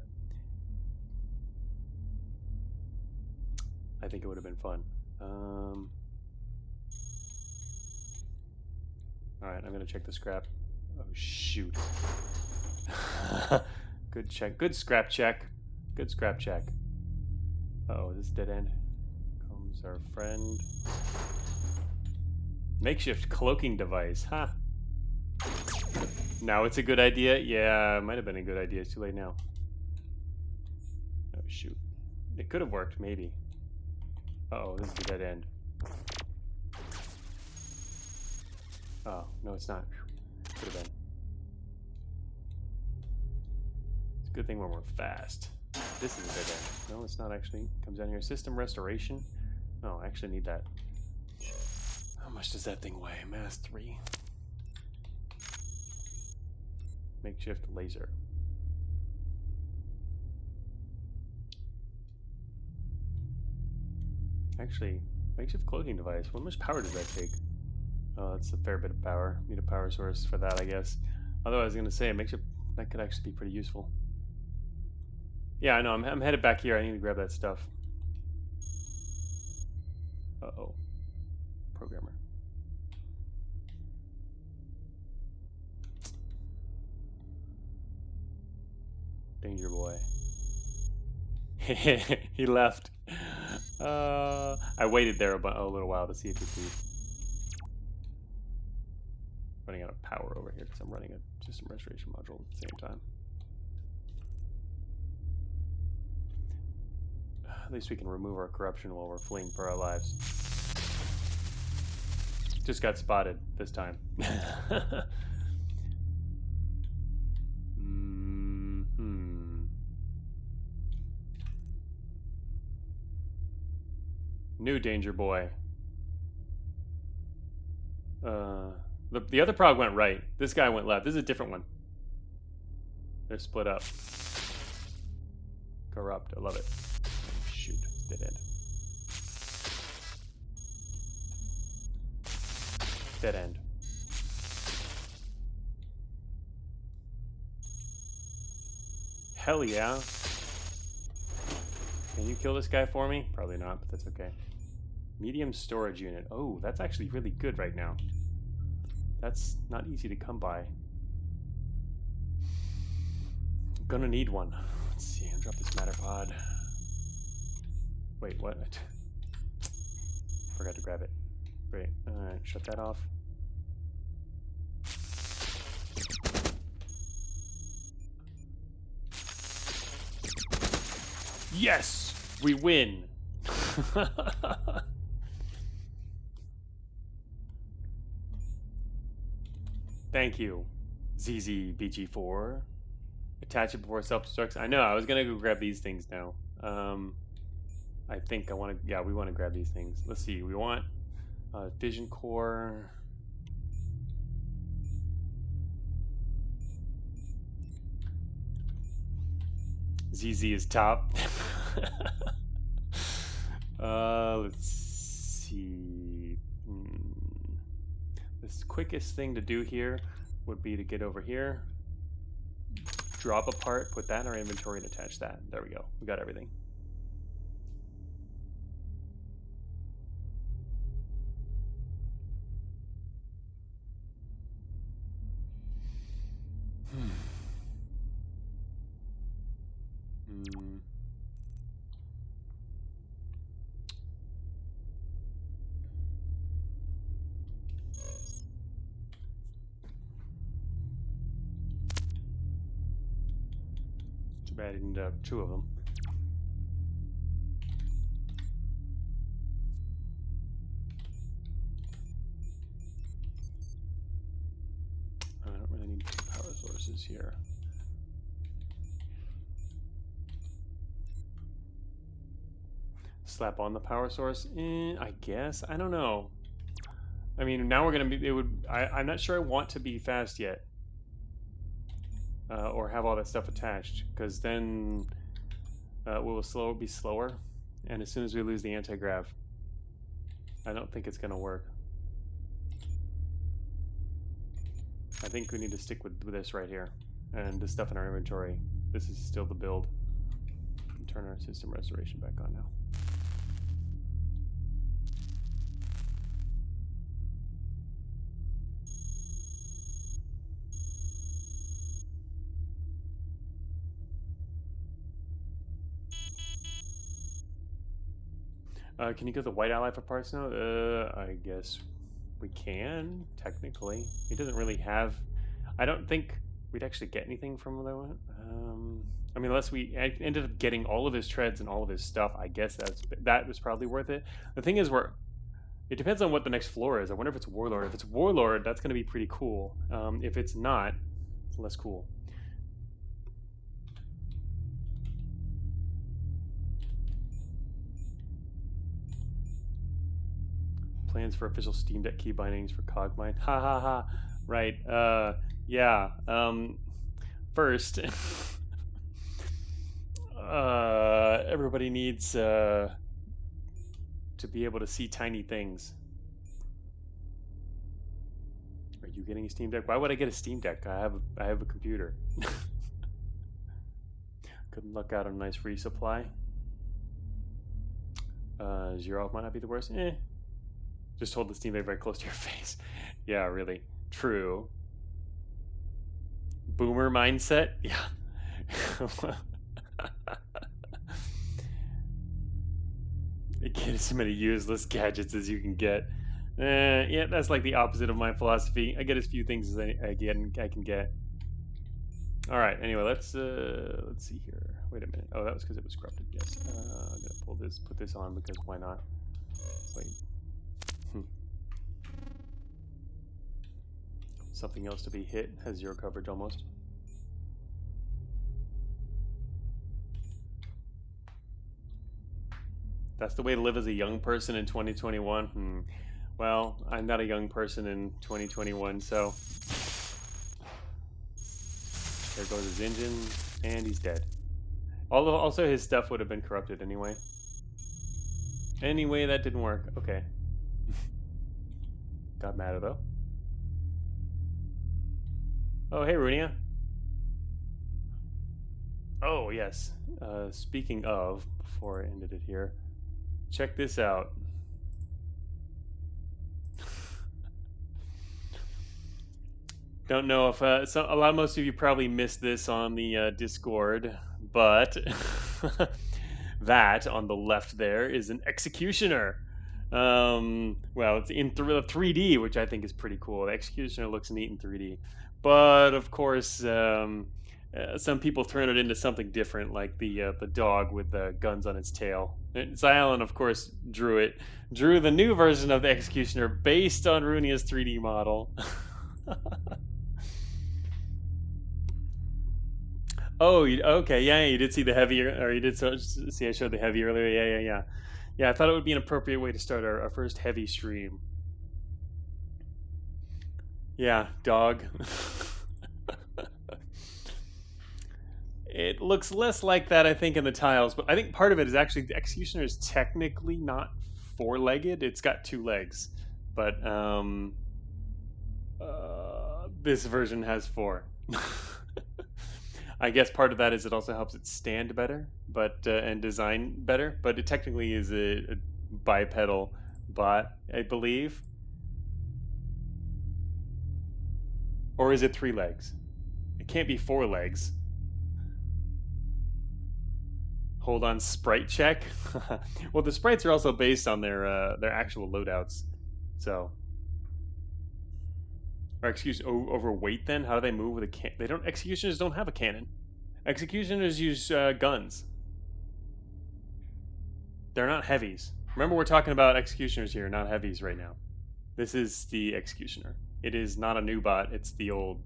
I think it would have been fun. Alright, I'm going to check the scrap. Oh, shoot. Good check. Good scrap check. Good scrap check. Uh-oh, this dead end. Comes our friend. Makeshift cloaking device. Huh. Now it's a good idea? Yeah, it might have been a good idea. It's too late now. Oh, shoot. It could have worked, maybe. Uh-oh, this is the dead end. Oh, no, it's not. Could have been. It's a good thing when we're fast. This is a dead end. No, it's not actually. Comes down here. System restoration. Oh, I actually need that. How much does that thing weigh? Mass 3. Makeshift laser. Actually, makeshift cloaking device. How much power does that take? Oh, that's a fair bit of power. Need a power source for that, I guess. Although I was going to say, makeshift, that could actually be pretty useful. Yeah, I know. I'm headed back here. I need to grab that stuff. Uh-oh. Programmer. Danger boy. He left. I waited there a little while to see if he'd leave. Running out of power over here because I'm running a system restoration module at the same time. At least we can remove our corruption while we're fleeing for our lives. Just got spotted this time. New danger boy. The other prog went right. This guy went left. This is a different one. They're split up. Corrupt. I love it. Oh, shoot. Dead end. Dead end. Hell yeah. Can you kill this guy for me? Probably not, but that's okay. Medium storage unit. Oh, that's actually really good right now. That's not easy to come by. I'm gonna need one. Let's see, I'll drop this matter pod. Wait, what? Forgot to grab it. Great. Alright, shut that off. Yes, we win. Thank you, ZZBG4. Attach it before self-destructs. I know, I was gonna go grab these things now. I think I want to, yeah, we want to grab these things. Let's see, we want Vision Core. ZZ is top. Let's see. The quickest thing to do here would be to get over here, drop a part, put that in our inventory, and attach that. There we go. We got everything. Too bad I didn't have two of them. I don't really need power sources here. Slap on the power source? I guess. I don't know. I mean, now we're gonna be. It would. I'm not sure I want to be fast yet, or have all that stuff attached, because then we'll be slower, and as soon as we lose the anti-grav, I don't think it's gonna work. I think we need to stick with this right here, and the stuff in our inventory. This is still the build. Turn our system restoration back on now. Can you get the white ally for parts now? I guess we can, technically. He doesn't really have... I don't think we'd actually get anything from that one. I mean, unless we ended up getting all of his treads and all of his stuff, I guess that was probably worth it. The thing is, it depends on what the next floor is. I wonder if it's Warlord. If it's Warlord, that's going to be pretty cool. If it's not, it's less cool. Plans for official Steam Deck key bindings for Cogmind. Ha ha ha. Right. Yeah. First, everybody needs to be able to see tiny things. Are you getting a Steam Deck? Why would I get a Steam Deck? I have a computer. Couldn't luck out on a nice resupply. Zero off might not be the worst. Just hold the Steam Deck very close to your face. Yeah, really. True. Boomer mindset? Yeah. Get as many useless gadgets as you can get. Yeah, that's like the opposite of my philosophy. I get as few things as I can get. All right. Anyway, let's see here. Wait a minute. Oh, that was because it was corrupted. Yes. I'm gonna put this on because why not? Wait. Something else to be hit has zero coverage almost. That's the way to live as a young person in 2021. Well, I'm not a young person in 2021, so there goes his engine, and he's dead. Although also his stuff would have been corrupted anyway. Anyway, that didn't work. Okay. Got madder though. Oh, hey, Runia. Oh, yes. Speaking of, before I ended it here, check this out. Don't know if most of you probably missed this on the Discord, but that on the left there is an executioner. Well, it's in 3D, which I think is pretty cool. The executioner looks neat in 3D. But of course, Some people turn it into something different, like the dog with the guns on its tail. And Xylan, of course, drew the new version of the Executioner based on Runia's 3D model. Oh, okay, yeah, you did see the heavy, or you did see I showed the heavy earlier. Yeah. Yeah, I thought it would be an appropriate way to start our first heavy stream. Yeah, dog. It looks less like that, I think, in the tiles, but I think part of it is actually the Executioner is technically not four-legged. It's got two legs, but this version has four. I guess part of that is it also helps it stand better, but and design better. But it technically is a bipedal bot, I believe, or is it three legs? It can't be four legs. Hold on, sprite check. Well, the sprites are also based on their actual loadouts, so. Or overweight then? How do they move with a cannon? They don't. Executioners don't have a cannon. Executioners use guns. They're not heavies. Remember, we're talking about executioners here, not heavies right now. This is the Executioner. It is not a new bot. It's the old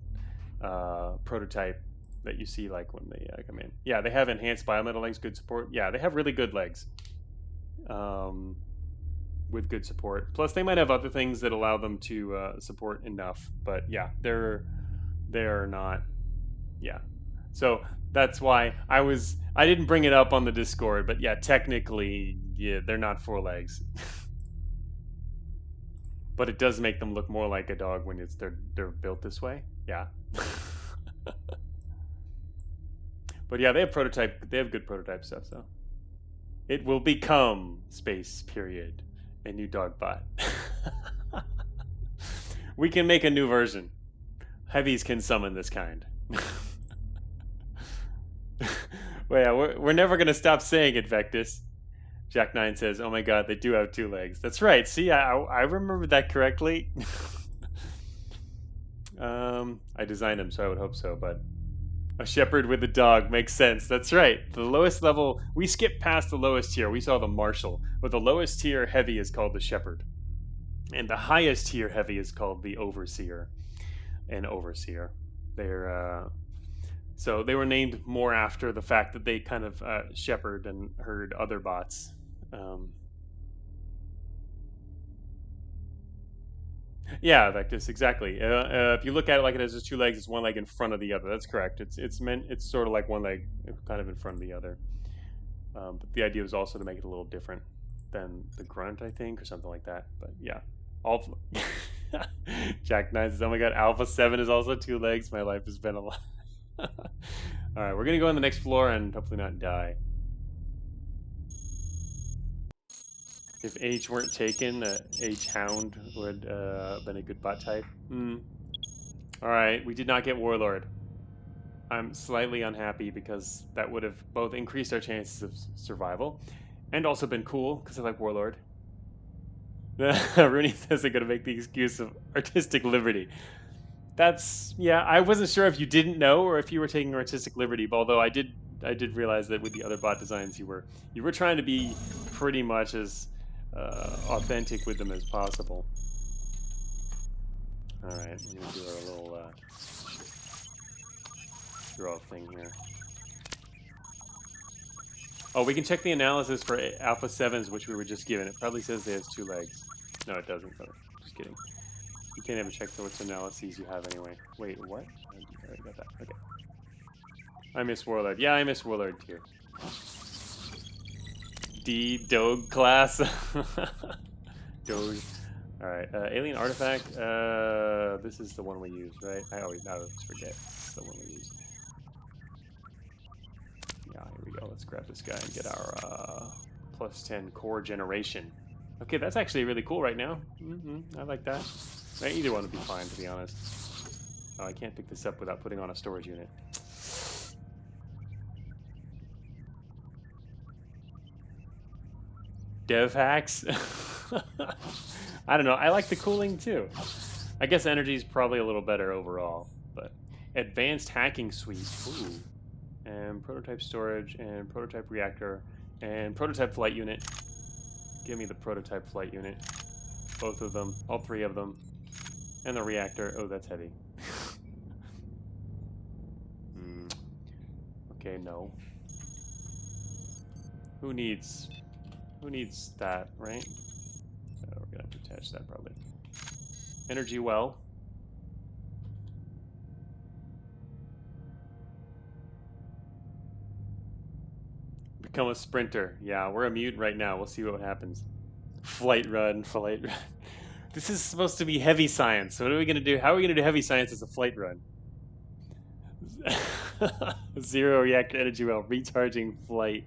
prototype that you see like when they come in. Yeah, they have enhanced biometal legs, good support. Yeah, they have really good legs. With good support. Plus, they might have other things that allow them to support enough. But yeah, they're not. Yeah, so that's why I didn't bring it up on the Discord. But yeah, technically, yeah, they're not four legs. But it does make them look more like a dog when they're built this way. Yeah. But yeah, they have good prototype stuff. So it will become space period. A new dog bot. We can make a new version. Heavies can summon this kind. Well, yeah, we're never going to stop saying it, Vectus. Jack9 says, oh my god, they do have two legs. That's right. See, I remembered that correctly. I designed him, so I would hope so, but a shepherd with a dog makes sense. That's right. The lowest level, we skipped past the lowest tier. We saw the marshal, but the lowest tier heavy is called the shepherd, and the highest tier heavy is called the overseer. An overseer. So they were named more after the fact that they kind of shepherd and herd other bots. Yeah, Vectus, exactly. If you look at it like it has just two legs, it's one leg in front of the other. That's correct. It's sort of like one leg kind of in front of the other. But the idea was also to make it a little different than the grunt, I think, or something like that. But yeah, Jack9 says, oh my god, Alpha 7 is also two legs. My life has been a lot. All right, we're gonna go on the next floor and hopefully not die. If H weren't taken, H Hound would have been a good bot type. Alright, we did not get Warlord. I'm slightly unhappy because that would have both increased our chances of survival and also been cool because I like Warlord. Rooney says they're going to make the excuse of artistic liberty. Yeah, I wasn't sure if you didn't know or if you were taking artistic liberty, although I did realize that with the other bot designs you were trying to be pretty much as authentic with them as possible. Alright, we're going to do our little draw thing here. Oh, we can check the analysis for Alpha 7s, which we were just given. It probably says it has two legs. No, it doesn't, but just kidding. You can't even check which analyses you have anyway. Wait, what? I already got that. Okay. I miss Warlord. Yeah, I miss Warlord too. Doge class. Doge. Alright, alien artifact. This is the one we use, right? I always forget. It's the one we use. Yeah, here we go. Let's grab this guy and get our +10 core generation. Okay, that's actually really cool right now. I like that. Either one would be fine, to be honest. Oh, I can't pick this up without putting on a storage unit. Dev hacks? I don't know. I like the cooling too. I guess energy is probably a little better overall, but Advanced hacking suite. Ooh. And prototype storage, and prototype reactor, and prototype flight unit. Give me the prototype flight unit. Both of them. All three of them. And the reactor. Oh, that's heavy. Okay, no. Who needs that, right? Oh, we're gonna have to attach that probably. Energy well. Become a sprinter. Yeah, we're a mutant right now. We'll see what happens. Flight run, flight run. This is supposed to be heavy science. So what are we gonna do? How are we gonna do heavy science as a flight run? Zero reactor energy well, recharging flight.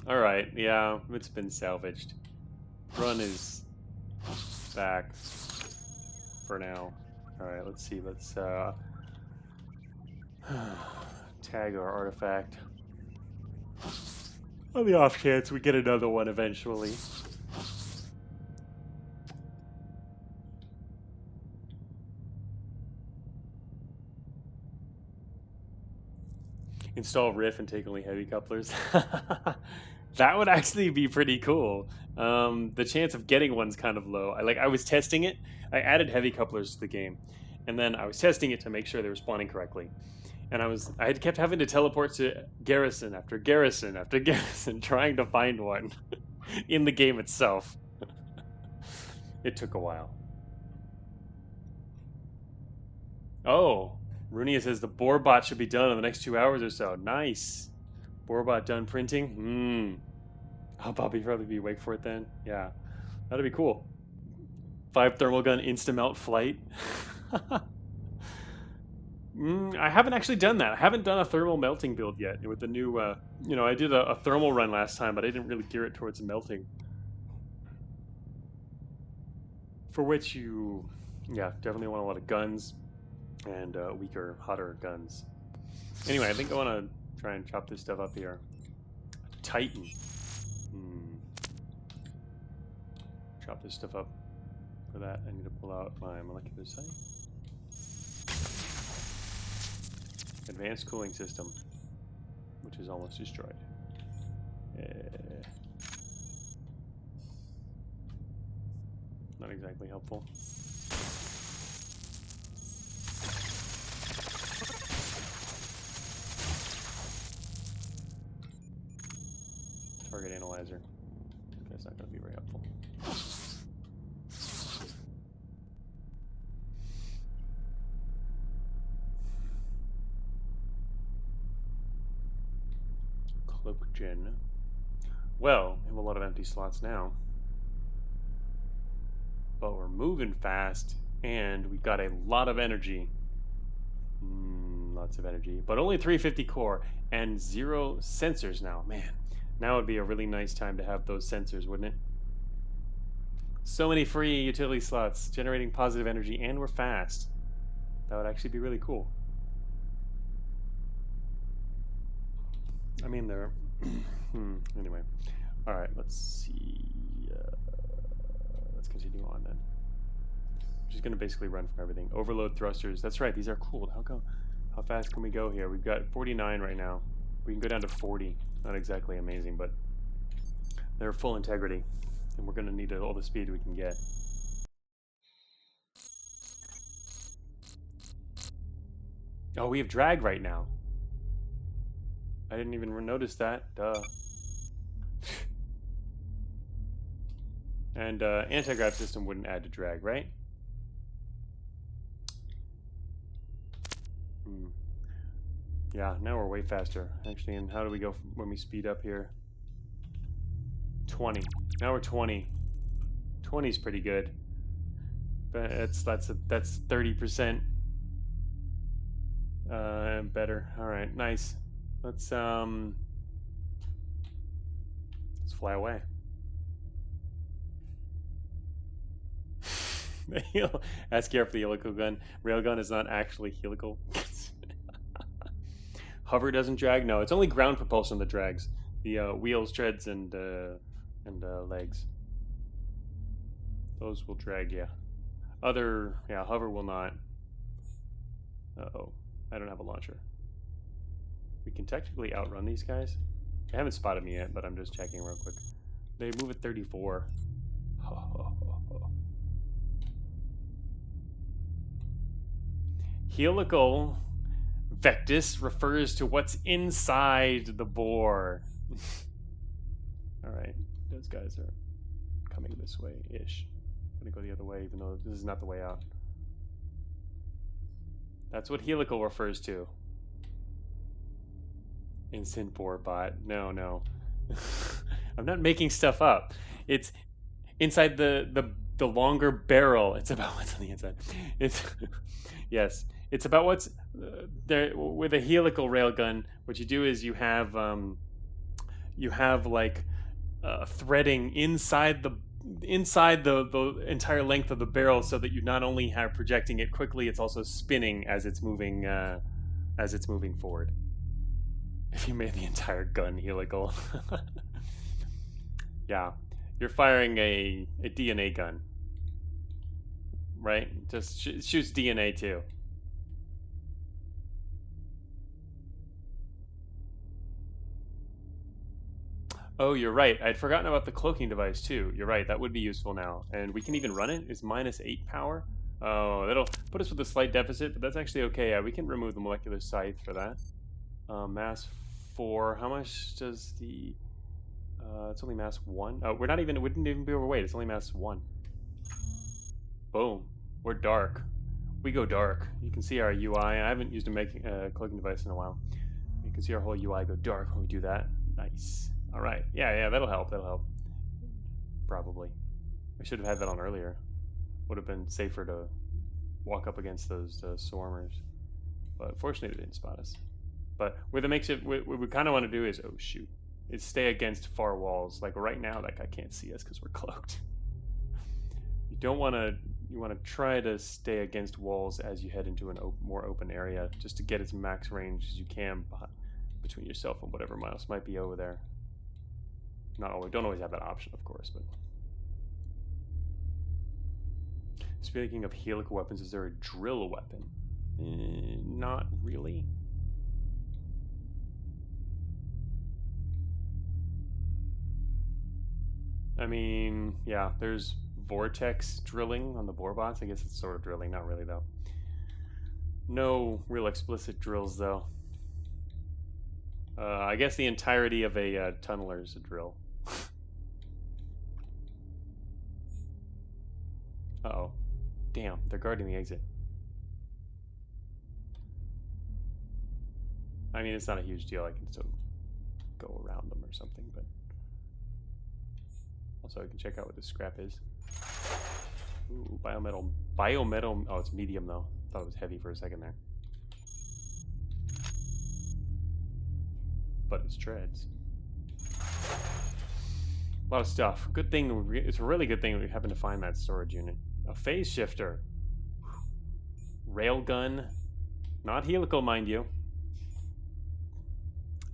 Alright, yeah, it's been salvaged. Run is back for now. Alright, let's see, let's tag our artifact. On the off chance we get another one eventually. Install Riff and take only heavy couplers. That would actually be pretty cool. The chance of getting one's kind of low. I was testing it. I added heavy couplers to the game, and then I was testing it to make sure they were spawning correctly. And I had kept having to teleport to Garrison after Garrison after Garrison, trying to find one in the game itself. It took a while. Oh, Runia says the Borbot should be done in the next 2 hours or so. Nice. Borbot done printing? I'll probably be awake for it then. Yeah, that'd be cool. 5 thermal gun insta-melt flight. I haven't actually done that. I haven't done a thermal melting build yet with the new, I did a thermal run last time, but I didn't really gear it towards melting. For which you, definitely want a lot of guns and weaker, hotter guns. Anyway, I think I want to try and chop this stuff up here. Titan. Chop this stuff up. For that, I need to pull out my molecular site. Advanced cooling system, which is almost destroyed. Not exactly helpful. Target analyzer. That's not going to be very helpful. Cloak gen. Well, we have a lot of empty slots now. But we're moving fast, and we got a lot of energy. Lots of energy. But only 350 core, and 0 sensors now. Man, now would be a really nice time to have those sensors, wouldn't it? So many free utility slots, generating positive energy, and we're fast. That would actually be really cool. I mean, they're... Anyway. Alright, let's see. Let's continue on then. I'm just going to basically run from everything. Overload thrusters. That's right, these are cool. How fast can we go here? We've got 49 right now. We can go down to 40. Not exactly amazing, but they're full integrity. And we're going to need all the speed we can get. Oh, we have drag right now. I didn't even notice that. Duh. And anti-grav system wouldn't add to drag, right? Yeah, now we're way faster. Actually, and how do we go when we speed up here? 20. Now we're 20. 20 is pretty good. But that's 30% better. All right, nice. Let's fly away. Ask here if the helical gun railgun is not actually helical. Hover doesn't drag. No, it's only ground propulsion that drags. The wheels, treads, and legs. Those will drag you. Yeah, hover will not. Uh-oh. I don't have a launcher. We can technically outrun these guys. They haven't spotted me yet, but I'm just checking real quick. They move at 34. Ho, ho, ho, ho. Helical Vectis refers to what's inside the bore. Alright, those guys are coming this way-ish. I'm gonna go the other way, even though this is not the way out. That's what helical refers to. Instant bore bot. No. I'm not making stuff up. It's inside the longer barrel. It's about what's on the inside. It's yes. It's about what's there with a helical railgun. What you do is you have like threading inside the entire length of the barrel, so that you not only have projecting it quickly, it's also spinning as it's moving forward. If you made the entire gun helical. Yeah, you're firing a DNA gun, right? Just shoots DNA too. Oh, you're right. I'd forgotten about the cloaking device too. You're right. That would be useful now. And we can even run it. It's -8 power. Oh, that'll put us with a slight deficit, but that's actually okay. Yeah, we can remove the molecular scythe for that. Mass 4. How much does the... it's only mass 1. Oh, we wouldn't even be overweight. It's only mass 1. Boom. We're dark. We go dark. You can see our UI. I haven't used a cloaking device in a while. You can see our whole UI go dark when we do that. Nice. All right. Yeah, that'll help. Probably. We should have had that on earlier. Would have been safer to walk up against those swarmers. But fortunately, they didn't spot us. But with the makeshift, what we kind of want to do is, oh shoot, is stay against far walls. Like right now, that guy can't see us because we're cloaked. You don't want to. You want to try to stay against walls as you head into a more open area, just to get as max range as you can between yourself and whatever mouse might be over there. Not always. Don't always have that option, of course, but. Speaking of helical weapons, is there a drill weapon? Not really. I mean, yeah, there's vortex drilling on the borebots. I guess it's sort of drilling, not really though. No real explicit drills though. I guess the entirety of a tunneler is a drill. Uh-oh. Damn, they're guarding the exit. I mean, it's not a huge deal. I can still go around them or something, but... Also, I can check out what this scrap is. Ooh, biometal. Biometal. Oh, it's medium, though. Thought it was heavy for a second there. But it's treads. A lot of stuff. Good thing. It's a really good thing we happen to find that storage unit. A phase shifter. Railgun. Not helical, mind you.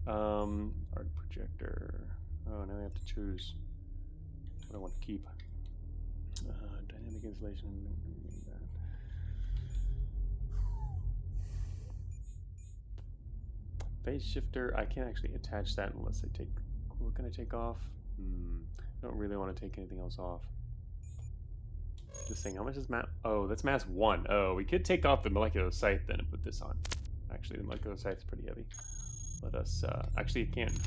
Art projector. Oh, now I have to choose what I want to keep. Dynamic insulation. Phase shifter. I can't actually attach that unless I take. What can I take off? I don't really want to take anything else off. This thing. How much is mass? Oh, that's mass 1. Oh, we could take off the molecular scythe then and put this on. Actually, the molecular scythe is pretty heavy. Let us. Actually, it can't.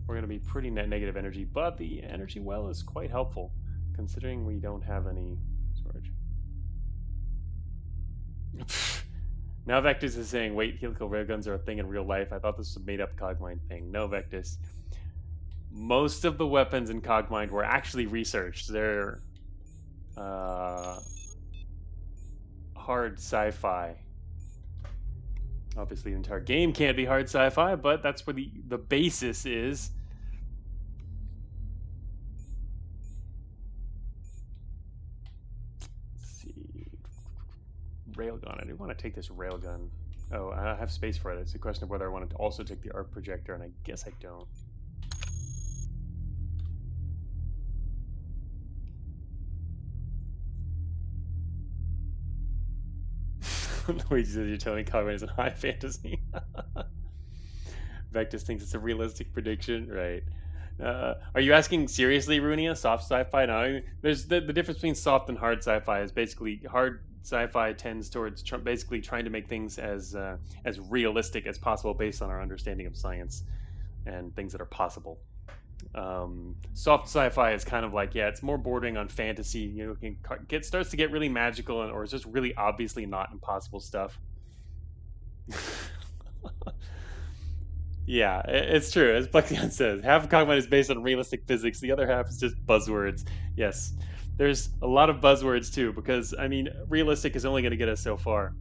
We're going to be pretty net negative energy, but the energy well is quite helpful, considering we don't have any storage. Now Vectis is saying, wait, helical railguns are a thing in real life. I thought this was a made-up Cogmind thing. No, Vectis. Most of the weapons in Cogmind were actually researched. They're hard sci-fi. Obviously, the entire game can't be hard sci-fi, but that's where the basis is. Let's see. Railgun. I do want to take this railgun. Oh, I have space for it. It's a question of whether I want to also take the art projector, and I guess I don't. Luigi says you're telling Cogmind is in high fantasy. Vectus thinks it's a realistic prediction, right? Are you asking seriously, Runia? Soft sci-fi? No, I mean, there's the difference between soft and hard sci-fi is basically hard sci-fi tends towards basically trying to make things as realistic as possible based on our understanding of science and things that are possible. Soft sci-fi is kind of like, yeah, it's more bordering on fantasy. You know, starts to get really magical, or it's just really obviously not impossible stuff. Yeah, it's true. As Plexion says, half of Cogmind is based on realistic physics. The other half is just buzzwords. Yes, there's a lot of buzzwords too, because I mean, realistic is only going to get us so far.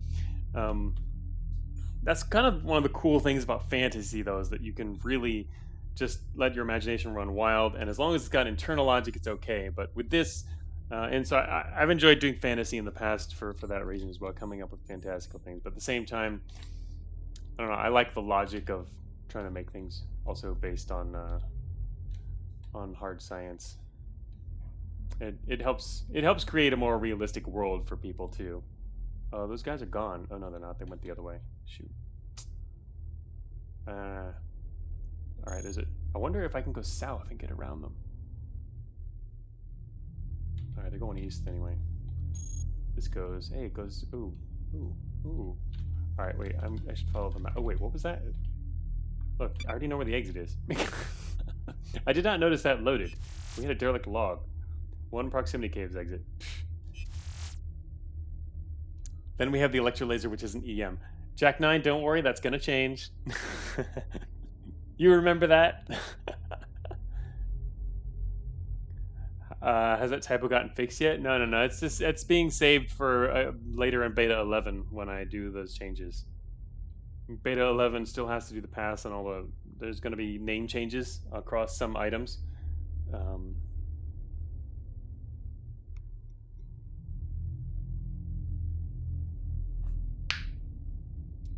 That's kind of one of the cool things about fantasy, though, is that you can really just let your imagination run wild, and as long as it's got internal logic, it's okay. But with this, and so I've enjoyed doing fantasy in the past for that reason as well, coming up with fantastical things. But at the same time, I don't know. I like the logic of trying to make things also based on hard science. It helps create a more realistic world for people too. Oh, those guys are gone. Oh no, they're not. They went the other way. Shoot. All right. I wonder if I can go south and get around them. All right, they're going east anyway. This goes. Hey, it goes. Ooh, ooh, ooh. All right, wait. I should follow them out. Oh wait, what was that? Look, I already know where the exit is. I did not notice that loaded. We had a derelict log. One proximity caves exit. Then we have the electrolaser, which is an EM. Jack 9, don't worry, that's gonna change. You remember that? Has that typo gotten fixed yet? No. It's being saved for later in beta 11 when I do those changes. Beta 11 still has to do the pass and all the. There's going to be name changes across some items.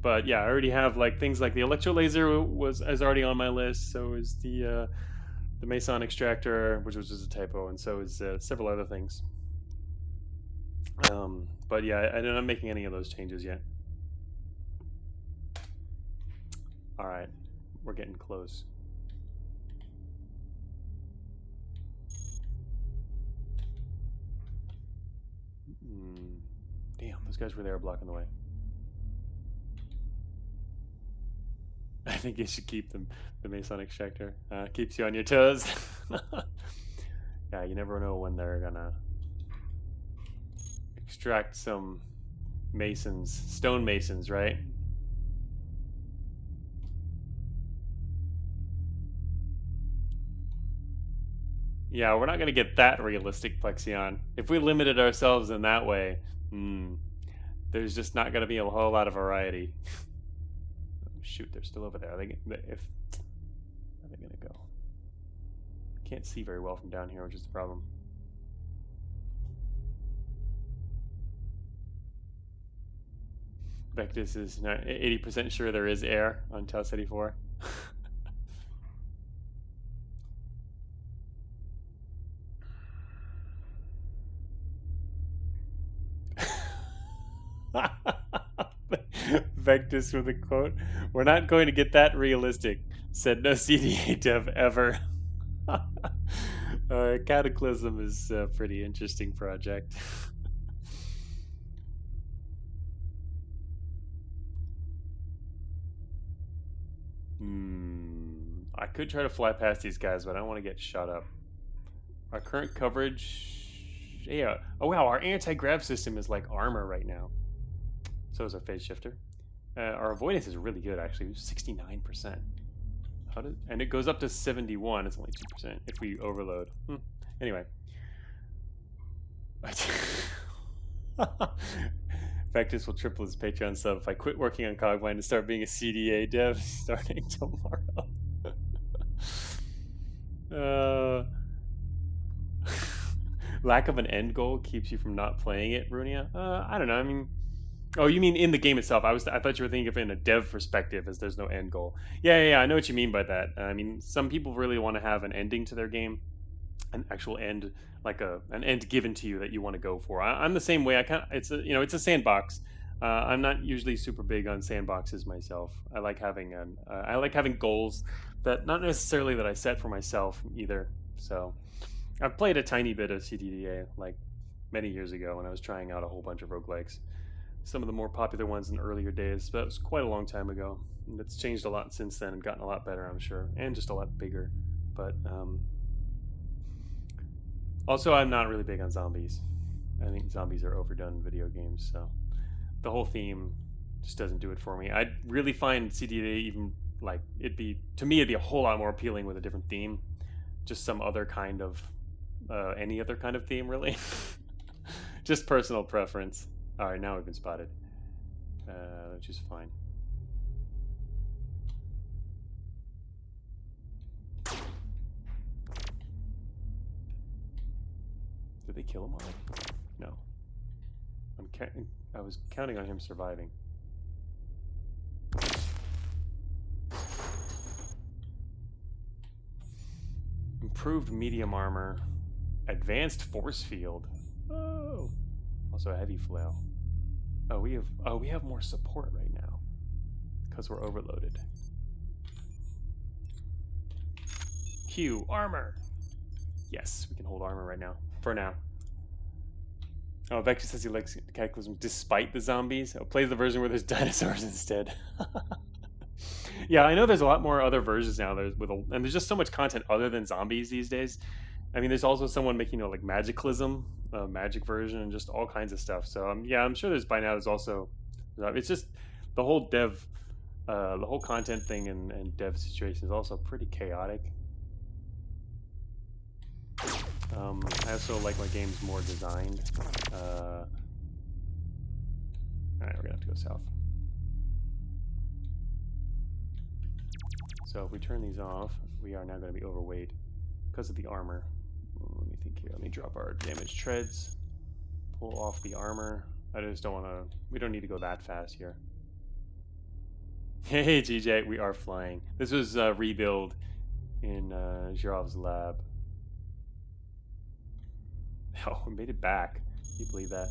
But yeah, I already have like things like the electrolaser is already on my list. So is the Meson extractor, which was just a typo, and so is several other things. But yeah, I'm not making any of those changes yet. All right, we're getting close. Damn, those guys were there blocking the way. I think you should keep them. The Meson extractor keeps you on your toes. Yeah, you never know when they're gonna extract some stone masons, right? Yeah, we're not gonna get that realistic, Plexion. If we limited ourselves in that way, there's just not gonna be a whole lot of variety. Shoot, they're still over there. Where are they gonna go? Can't see very well from down here, which is the problem. Vectus is 80% sure there is air on Taos 84. Vectus with a quote. We're not going to get that realistic, said no CDA dev ever. Cataclysm is a pretty interesting project. I could try to fly past these guys, but I don't want to get shot up. Our current coverage... Yeah. Oh, wow. Our anti-grav system is like armor right now. So is our phase shifter. Our avoidance is really good, actually. 69%. And it goes up to 71. It's only 2% if we overload. Anyway. Vectus will triple his Patreon sub if I quit working on Cogmind and start being a CDA dev starting tomorrow. Lack of an end goal keeps you from not playing it, Runia? I don't know. I mean, oh, you mean in the game itself? I thought you were thinking of it in a dev perspective, as there's no end goal. Yeah. I know what you mean by that. I mean, some people really want to have an ending to their game, an actual end, like an end given to you that you want to go for. I'm the same way. It's a sandbox. I'm not usually super big on sandboxes myself. I like having goals that not necessarily that I set for myself either. So I've played a tiny bit of CTDA like many years ago when I was trying out a whole bunch of roguelikes. Some of the more popular ones in earlier days. That was quite a long time ago. And it's changed a lot since then and gotten a lot better, I'm sure, and just a lot bigger. But also, I'm not really big on zombies. I think zombies are overdone in video games, so the whole theme just doesn't do it for me. I'd really find CDA even like it'd be to me it'd be a whole lot more appealing with a different theme, just some other kind of any other kind of theme really. Just personal preference. All right, now we've been spotted, which is fine. Did they kill him already? No. I was counting on him surviving. Improved medium armor, advanced force field. Oh, also a heavy flail. Oh, we have more support right now because we're overloaded. Q armor. Yes, we can hold armor right now. For now. Oh, Vector says he likes Cataclysm despite the zombies. Oh, plays the version where there's dinosaurs instead. Yeah, I know there's a lot more other versions now. And there's just so much content other than zombies these days. I mean, there's also someone making like Magicalism, a magic version, and just all kinds of stuff. So yeah, I'm sure there's also. It's just the whole the whole content thing and dev situation is also pretty chaotic. I also like my games more designed. All right, we're gonna have to go south. So if we turn these off, we are now going to be overweight because of the armor. Let me think here. Let me drop our damage treads. Pull off the armor. I just don't want to. We don't need to go that fast here. Hey, GJ, we are flying. This was a rebuild in Zhirov's lab. Oh, we made it back. Can you believe that?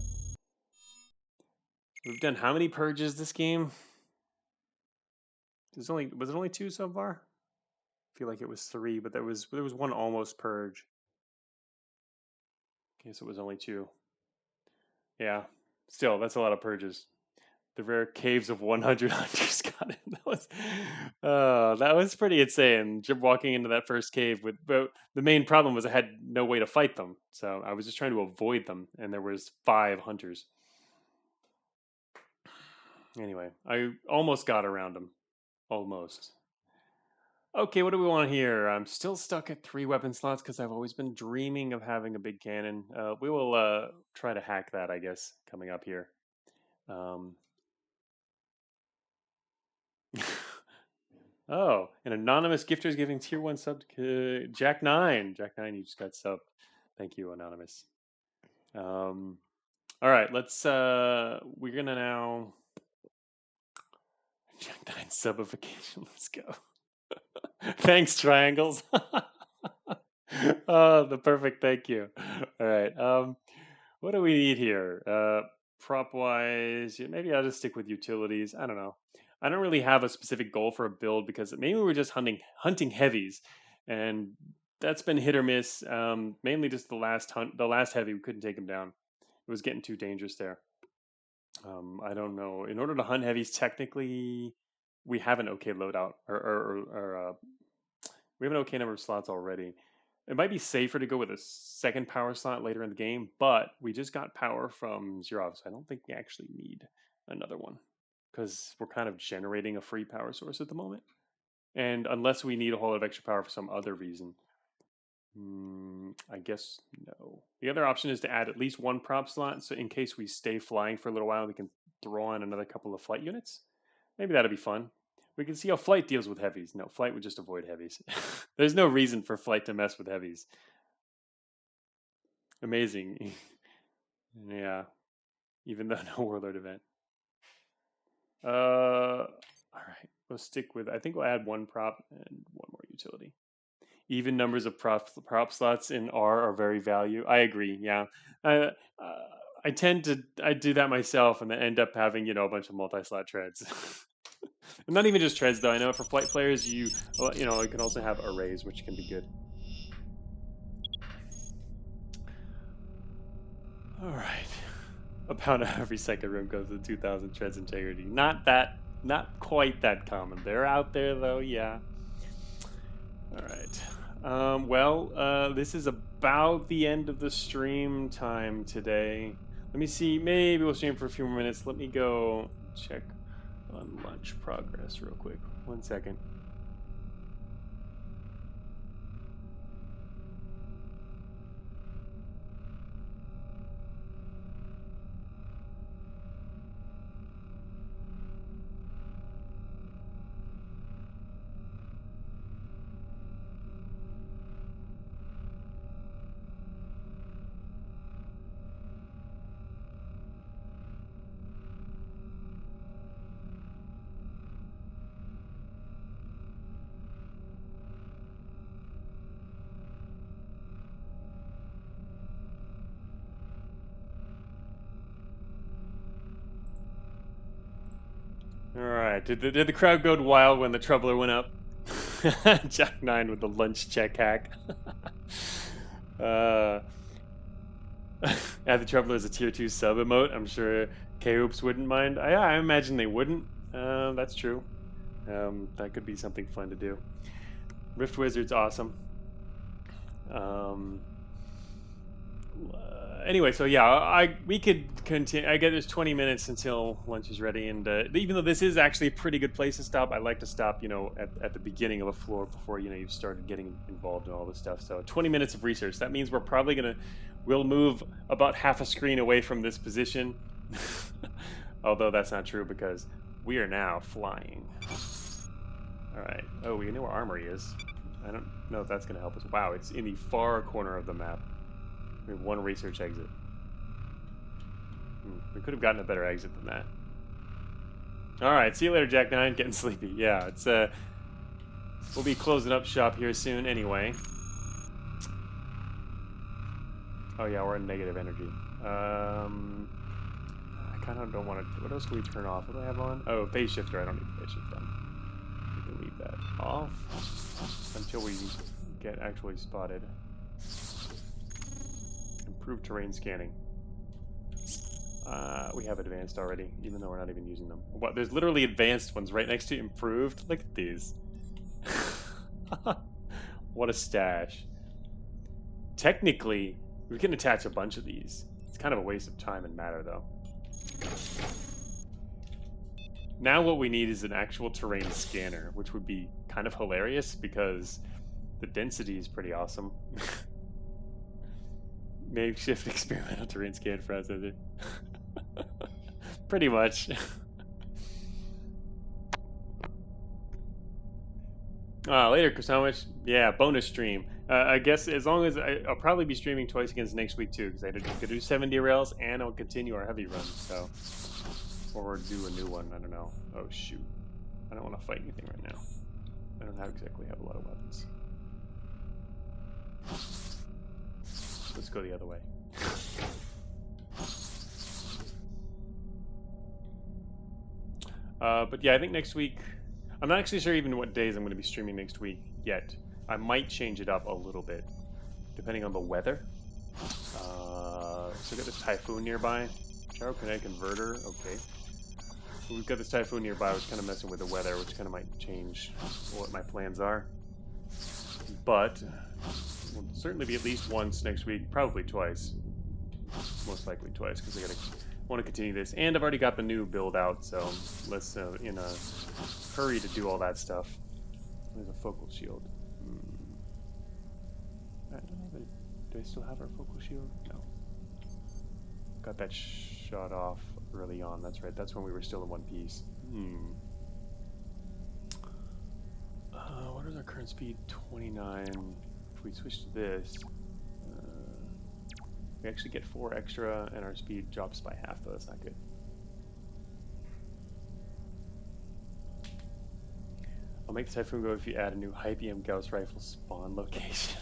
We've done how many purges this game? Was it only 2 so far? I feel like it was 3, but there was one almost purge. Okay, so it was only 2. Yeah, still that's a lot of purges. The rare caves of 100 hunters got it. That was pretty insane. Just walking into that first cave but the main problem was I had no way to fight them, so I was just trying to avoid them, and there was 5 hunters. Anyway, I almost got around them, almost. Okay, what do we want here? I'm still stuck at 3 weapon slots because I've always been dreaming of having a big cannon. We will try to hack that, I guess, coming up here. Oh, an anonymous gifter is giving tier 1 sub to Jack9. Jack9, you just got subbed. Thank you, anonymous. All right, we're gonna now Jack9 subification. Let's go. Thanks, triangles. Oh, the perfect thank you. All right. What do we need here? Prop wise, maybe I'll just stick with utilities. I don't know. I don't really have a specific goal for a build because maybe we're just hunting heavies, and that's been hit or miss. Mainly just the last heavy we couldn't take him down. It was getting too dangerous there. I don't know. In order to hunt heavies, technically, we have an okay loadout, or we have an okay number of slots already. It might be safer to go with a second power slot later in the game, but we just got power from Zirov, so I don't think we actually need another one because we're kind of generating a free power source at the moment. And unless we need a whole lot of extra power for some other reason, I guess no. The other option is to add at least 1 prop slot, so in case we stay flying for a little while, we can throw on another couple of flight units. Maybe that'd be fun. We can see how flight deals with heavies. No, flight would just avoid heavies. There's no reason for flight to mess with heavies. Amazing. Yeah. Even though no warlord event. All right. We'll stick with. I think we'll add 1 prop and 1 more utility. Even numbers of prop slots in R are very value. I agree. Yeah. I tend to I do that myself and then end up having, you know, a bunch of multi-slot treads. And not even just treads though. I know for flight players you know, you can also have arrays, which can be good. All right. About every second room goes to 2,000 treads integrity. Not quite that common. They're out there though, yeah. All right. This is about the end of the stream time today. Let me see. Maybe we'll stream for a few more minutes. Let me go check on lunch progress real quick. 1 second. All right. Did the crowd go wild when the Troubler went up? Jack 9 with the lunch check hack. uh, Add the Troubler as a tier 2 sub emote. I'm sure K-Hoops wouldn't mind. I imagine they wouldn't. That's true. That could be something fun to do. Rift Wizard's awesome. Anyway, so yeah, we could continue. I guess there's 20 minutes until lunch is ready, and even though this is actually a pretty good place to stop, I like to stop, you know, at the beginning of a floor before, you know, you've started getting involved in all this stuff. So 20 minutes of research. That means we'll move about half a screen away from this position. Although that's not true because we are now flying. All right. Oh, we know where Armory is. I don't know if that's going to help us. Wow, it's in the far corner of the map. We have one research exit. We could have gotten a better exit than that. Alright, see you later, Jack 9. Getting sleepy. Yeah, it's we'll be closing up shop here soon anyway. Oh yeah, we're in negative energy. I kind of don't want to... What else can we turn off? What do I have on? Oh, phase shifter. I don't need the phase shift on. We can leave that off until we get actually spotted. Improved terrain scanning. We have advanced already, even though we're not even using them. What? There's literally advanced ones right next to improved. Look at these. What a stash. Technically, we can attach a bunch of these. It's kind of a waste of time and matter, though. Now what we need is an actual terrain scanner, which would be kind of hilarious because the density is pretty awesome. Makeshift experimental terrain scan for us, is it? Pretty much. Later, Kusamish. Yeah, bonus stream. I guess as long as I'll probably be streaming twice against next week too, because I could do 7 derails and I'll continue our heavy run. So, or do a new one. I don't know. Oh shoot! I don't want to fight anything right now. I don't exactly have a lot of weapons. Let's go the other way. But yeah, I think next week, I'm not actually sure even what days I'm going to be streaming next week yet. I might change it up a little bit, depending on the weather. So we've got this typhoon nearby. Gyrokinetic converter, okay. We've got this typhoon nearby, which kind of messing with the weather, which kind of might change what my plans are. But we'll certainly be at least once next week, probably twice. Most likely twice, because I want to continue this. And I've already got the new build out, so let's in a hurry to do all that stuff. There's a focal shield. I don't know, do I still have our focal shield? No. Got that shot off early on, that's right. That's when we were still in one piece. What is our current speed? 29. If we switch to this, we actually get 4 extra, and our speed drops by half, though that's not good. I'll make the Typhoon go if you add a new Hypium Gauss rifle spawn location.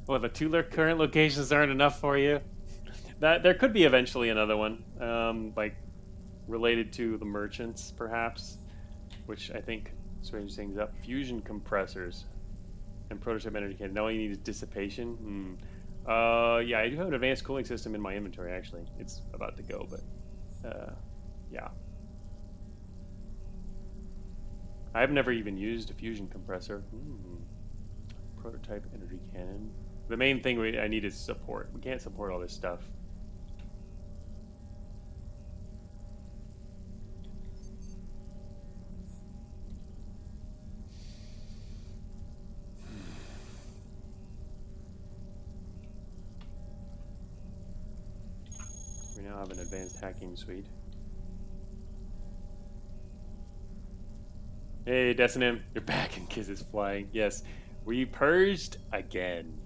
Well, the two current locations aren't enough for you. That there could be eventually another one, like related to the merchants, perhaps, which I think stranges things up. Fusion compressors and prototype energy cannon. All you need is dissipation. Yeah, I do have an advanced cooling system in my inventory. Actually, it's about to go, but yeah, I've never even used a fusion compressor. Prototype energy cannon. The main thing I need is support. We can't support all this stuff. We now have an advanced hacking suite. Hey, Decinim, you're back and Kiss is flying. Yes, we purged again.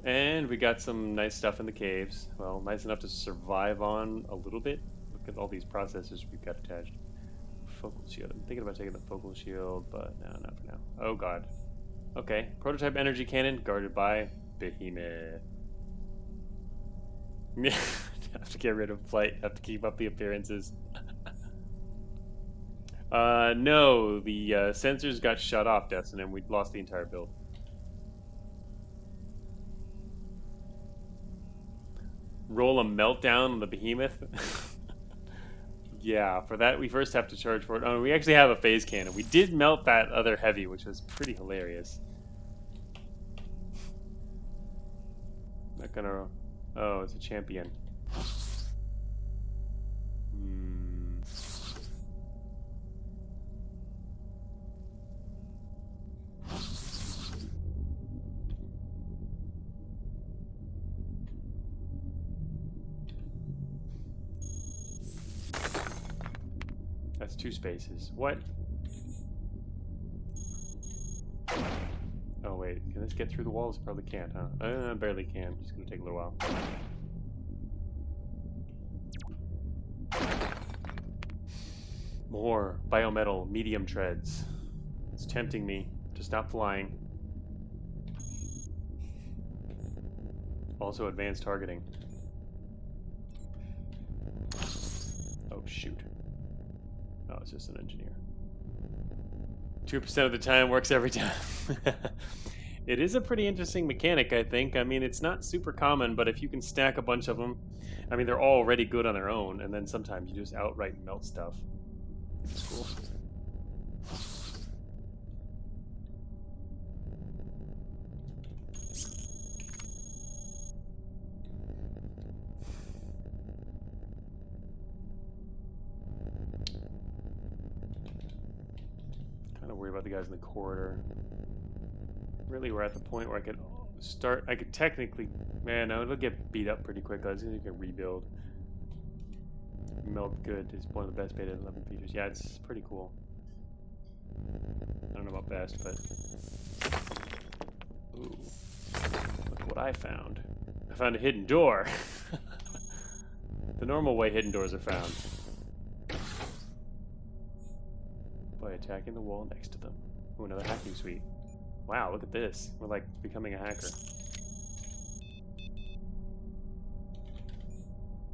And we got some nice stuff in the caves. Well, nice enough to survive on a little bit. Look at all these processors we've got attached. Focal shield. I'm thinking about taking the focal shield, but no, not for now. Oh god. Okay, prototype energy cannon guarded by Behemoth. Have to get rid of flight. Have to keep up the appearances. No, the sensors got shut off, Destin, and we lost the entire build. Roll a meltdown on the Behemoth. Yeah, for that we first have to charge for it. Oh, we actually have a phase cannon. We did melt that other heavy, which was pretty hilarious. Not gonna... Oh, it's a champion. That's 2 spaces. What? Oh wait, can this get through the walls? Probably can't, huh? Barely can. Just gonna take a little while. More biometal medium treads. It's tempting me to stop flying. Also advanced targeting. Oh shoot. Oh, it's just an engineer. 2% of the time works every time. It is a pretty interesting mechanic, I think. I mean, it's not super common, but if you can stack a bunch of them, I mean, they're already good on their own, and then sometimes you just outright melt stuff. It's cool. Kind of worry about the guys in the corridor. Really, we're at the point where I could start. I could technically, man, no, it'll get beat up pretty quick. I was gonna rebuild. Melt good is one of the best beta 11 features. Yeah, it's pretty cool. I don't know about best, but ooh, look what I found. I found a hidden door. The normal way hidden doors are found. By attacking the wall next to them. Ooh, another hacking suite. Wow, look at this. We're like becoming a hacker.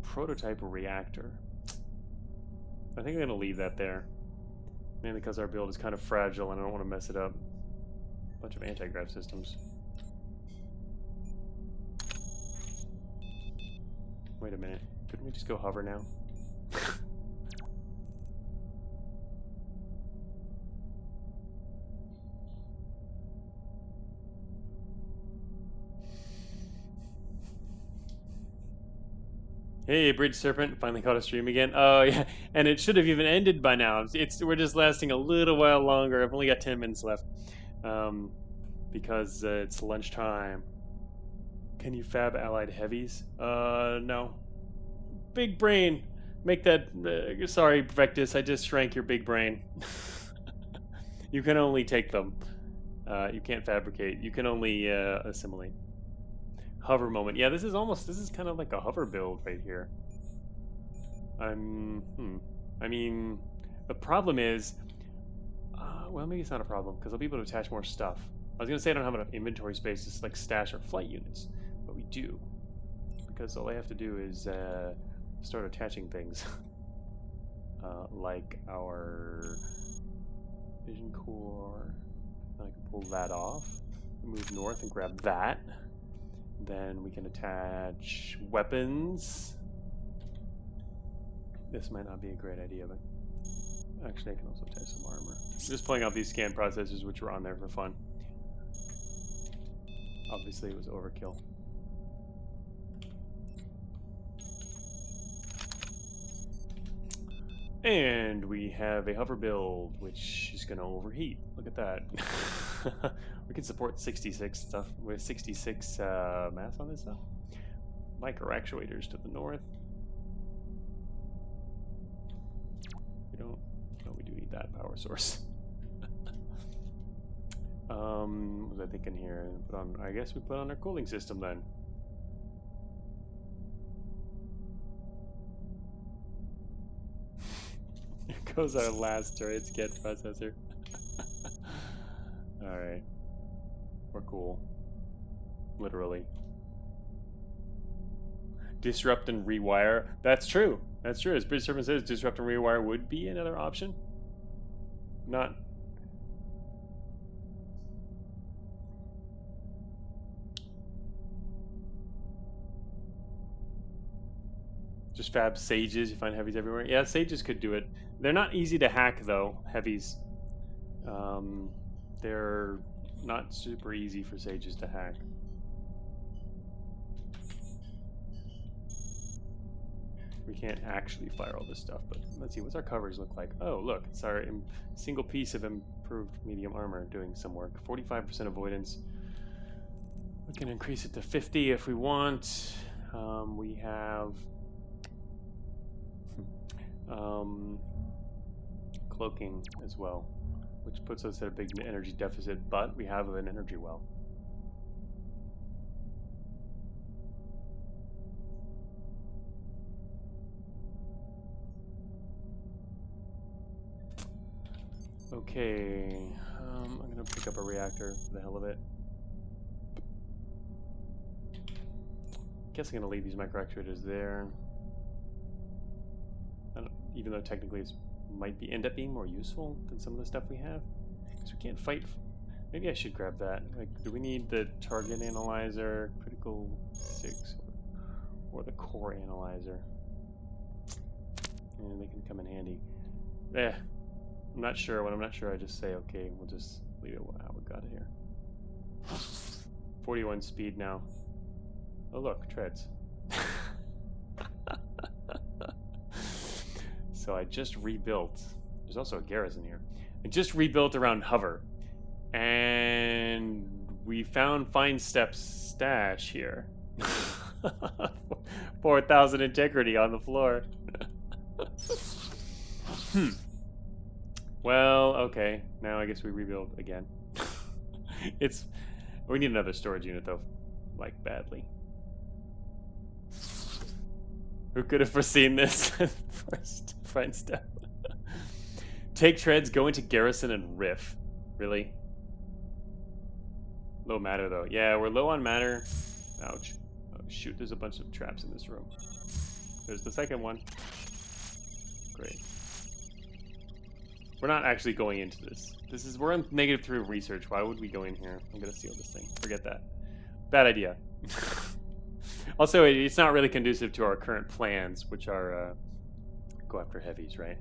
Prototype reactor. I think I'm gonna leave that there. Mainly because our build is kind of fragile and I don't want to mess it up. Bunch of anti-grav systems. Wait a minute. Couldn't we just go hover now? Hey, Bridge Serpent, finally caught a stream again. Oh yeah, and it should have even ended by now. We're just lasting a little while longer. I've only got 10 minutes left, because it's lunchtime. Can you fab allied heavies? No. Big brain. Make that. Sorry, Vectus. I just shrank your big brain. You can only take them. You can't fabricate. You can only assimilate. Hover moment. Yeah, this is kind of like a hover build right here. I mean, the problem is, well, maybe it's not a problem because I'll be able to attach more stuff. I was gonna say I don't have enough inventory space to like stash our flight units, but we do, because all I have to do is start attaching things, like our vision core. I can pull that off, move north and grab that. Then we can attach weapons. This might not be a great idea, but actually I can also attach some armor. I'm just pulling out these scan processors, which were on there for fun. Obviously it was overkill. And we have a hover build, which is going to overheat. Look at that. We can support 66 stuff with 66 mass on this stuff. Micro actuators to the north. We don't. No, we do need that power source. What was I thinking here? Put on. I guess we put on our cooling system then. Here goes our last turret scan processor. Alright. We're cool. Literally. Disrupt and rewire. That's true. That's true. As British Servant says, disrupt and rewire would be another option. Not. Just fab sages. You find heavies everywhere. Yeah, sages could do it. They're not easy to hack, though, heavies. They're not super easy for sages to hack. We can't actually fire all this stuff, but let's see. What's our coverage look like? Oh, look. It's our single piece of improved medium armor doing some work. 45% avoidance. We can increase it to 50 if we want. We have... cloaking as well, which puts us at a big energy deficit, but we have an energy well. Okay, I'm gonna pick up a reactor for the hell of it. Guess I'm gonna leave these micro actuators there. Even though technically it might end up being more useful than some of the stuff we have, because we can't fight. Maybe I should grab that. Like, do we need the target analyzer, critical 6, or the core analyzer? And they can come in handy. I'm not sure. When I'm not sure, I just say, okay, we'll just leave it how we got it here. 41 speed now. Oh look, treads. So I just rebuilt. There's also a garrison here. I just rebuilt around hover. And we found Fine Steps stash here. 4,000 integrity on the floor. Well, okay. Now I guess we rebuild again. We need another storage unit though. Like, badly. Who could have foreseen this? First, Fine Step. Take treads, go into Garrison and riff. Really? Low matter though. Yeah, we're low on matter. Ouch. Oh shoot, there's a bunch of traps in this room. There's the second one. Great. We're not actually going into this. We're on -3 research. Why would we go in here? I'm gonna seal this thing. Forget that. Bad idea. Also, it's not really conducive to our current plans, which are go after heavies, right?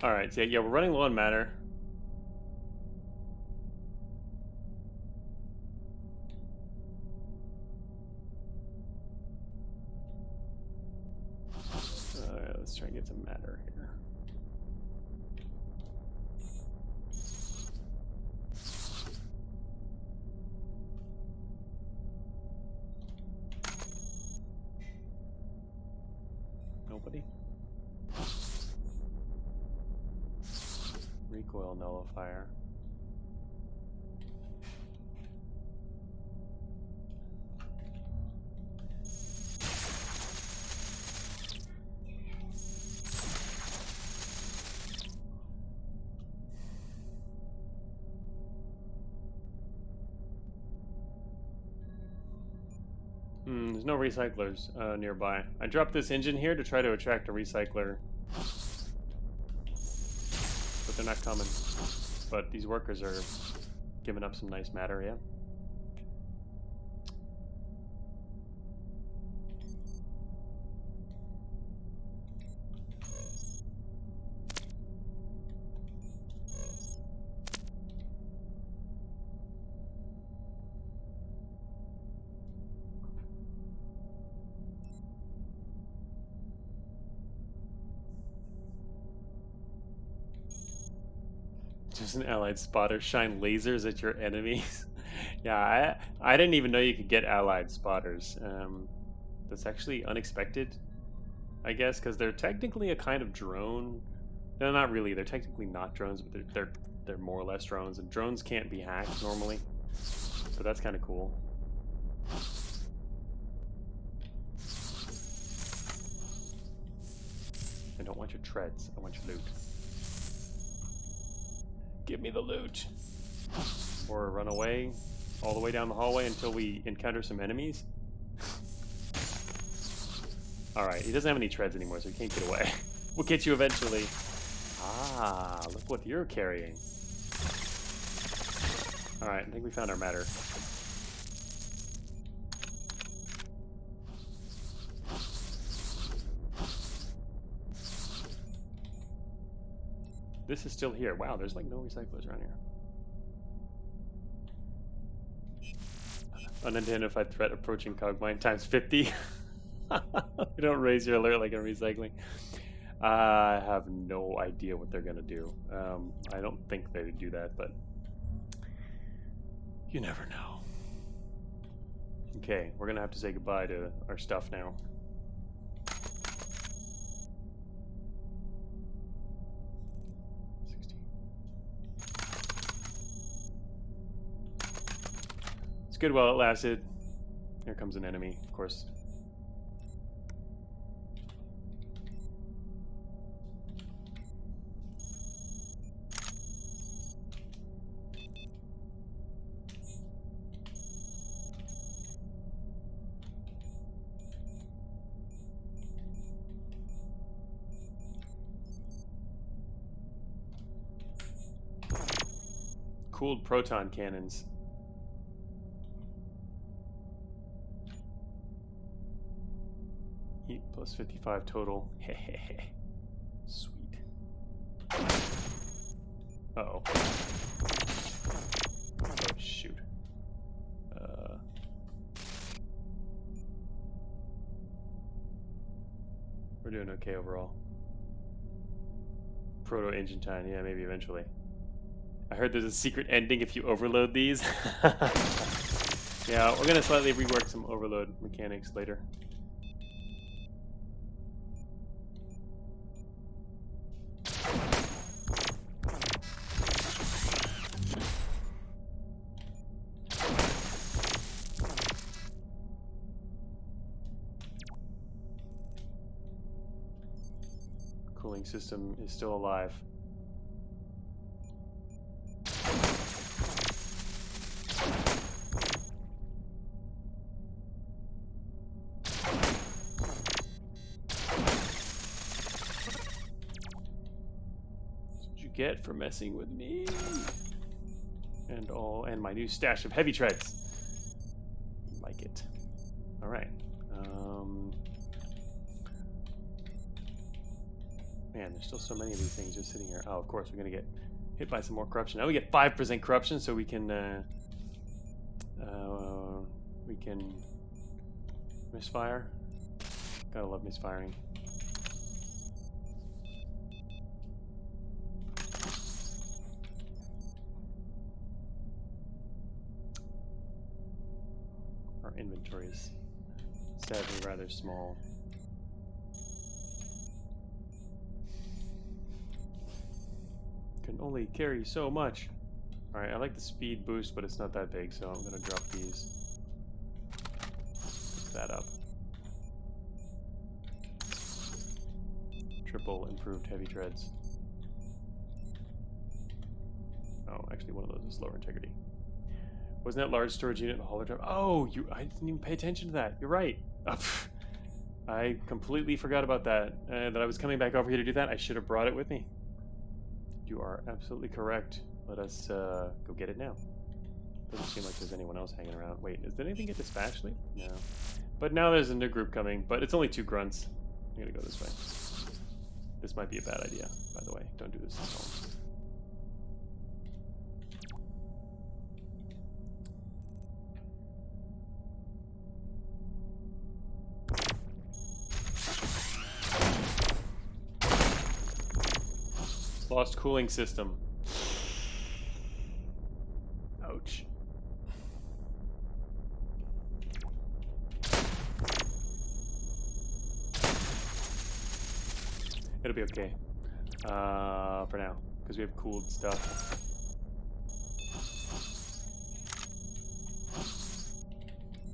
All right, so yeah, we're running low on matter. Let's try and get some matter here. Nobody? Recoil nullifier. There's no recyclers nearby. I dropped this engine here to try to attract a recycler, but they're not coming. But these workers are giving up some nice matter, yeah. Just an allied spotter shine lasers at your enemies. Yeah, I didn't even know you could get allied spotters. That's actually unexpected, I guess, because they're technically a kind of drone. No, not really. They're technically not drones, but they're more or less drones, and drones can't be hacked normally. But that's kind of cool. I don't want your treads. I want your loot. Give me the loot. Or run away all the way down the hallway until we encounter some enemies. Alright, he doesn't have any treads anymore, so he can't get away. We'll get you eventually. Ah, look what you're carrying. Alright, I think we found our matter. This is still here. Wow, there's like no recyclers around here. Unidentified threat approaching Cogmind times 50. You don't raise your alert like in recycling. I have no idea what they're gonna do. I don't think they would do that, but you never know. Okay, we're gonna have to say goodbye to our stuff now. It's good while it lasted. Here comes an enemy, of course. Cooled proton cannons. Heat plus 55 total. Hehehe. Sweet. Uh-oh. Oh, shoot. We're doing okay overall. Proto engine time, yeah, maybe eventually. I heard there's a secret ending if you overload these. Yeah, we're gonna slightly rework some overload mechanics later. Cooling system is still alive. Get for messing with me and my new stash of heavy treads. Like it. All right. Man, there's still so many of these things just sitting here. Oh, of course, we're gonna get hit by some more corruption. Now we get 5% corruption, so we can misfire. Gotta love misfiring. Inventory is sadly rather small. Can only carry so much. Alright, I like the speed boost, but it's not that big, so I'm gonna drop these. Pick that up. Triple improved heavy treads. Oh, actually one of those is lower integrity. Wasn't that large storage unit in the hauler drive? Oh, I didn't even pay attention to that. You're right. I completely forgot about that. That I was coming back over here to do that. I should have brought it with me. You are absolutely correct. Let us go get it now. Doesn't seem like there's anyone else hanging around. Wait, did anything get dispatched? No. But now there's a new group coming, but it's only 2 grunts. I'm gonna go this way. This might be a bad idea, by the way. Don't do this at home. Lost cooling system. Ouch. It'll be okay. For now, because we have cooled stuff.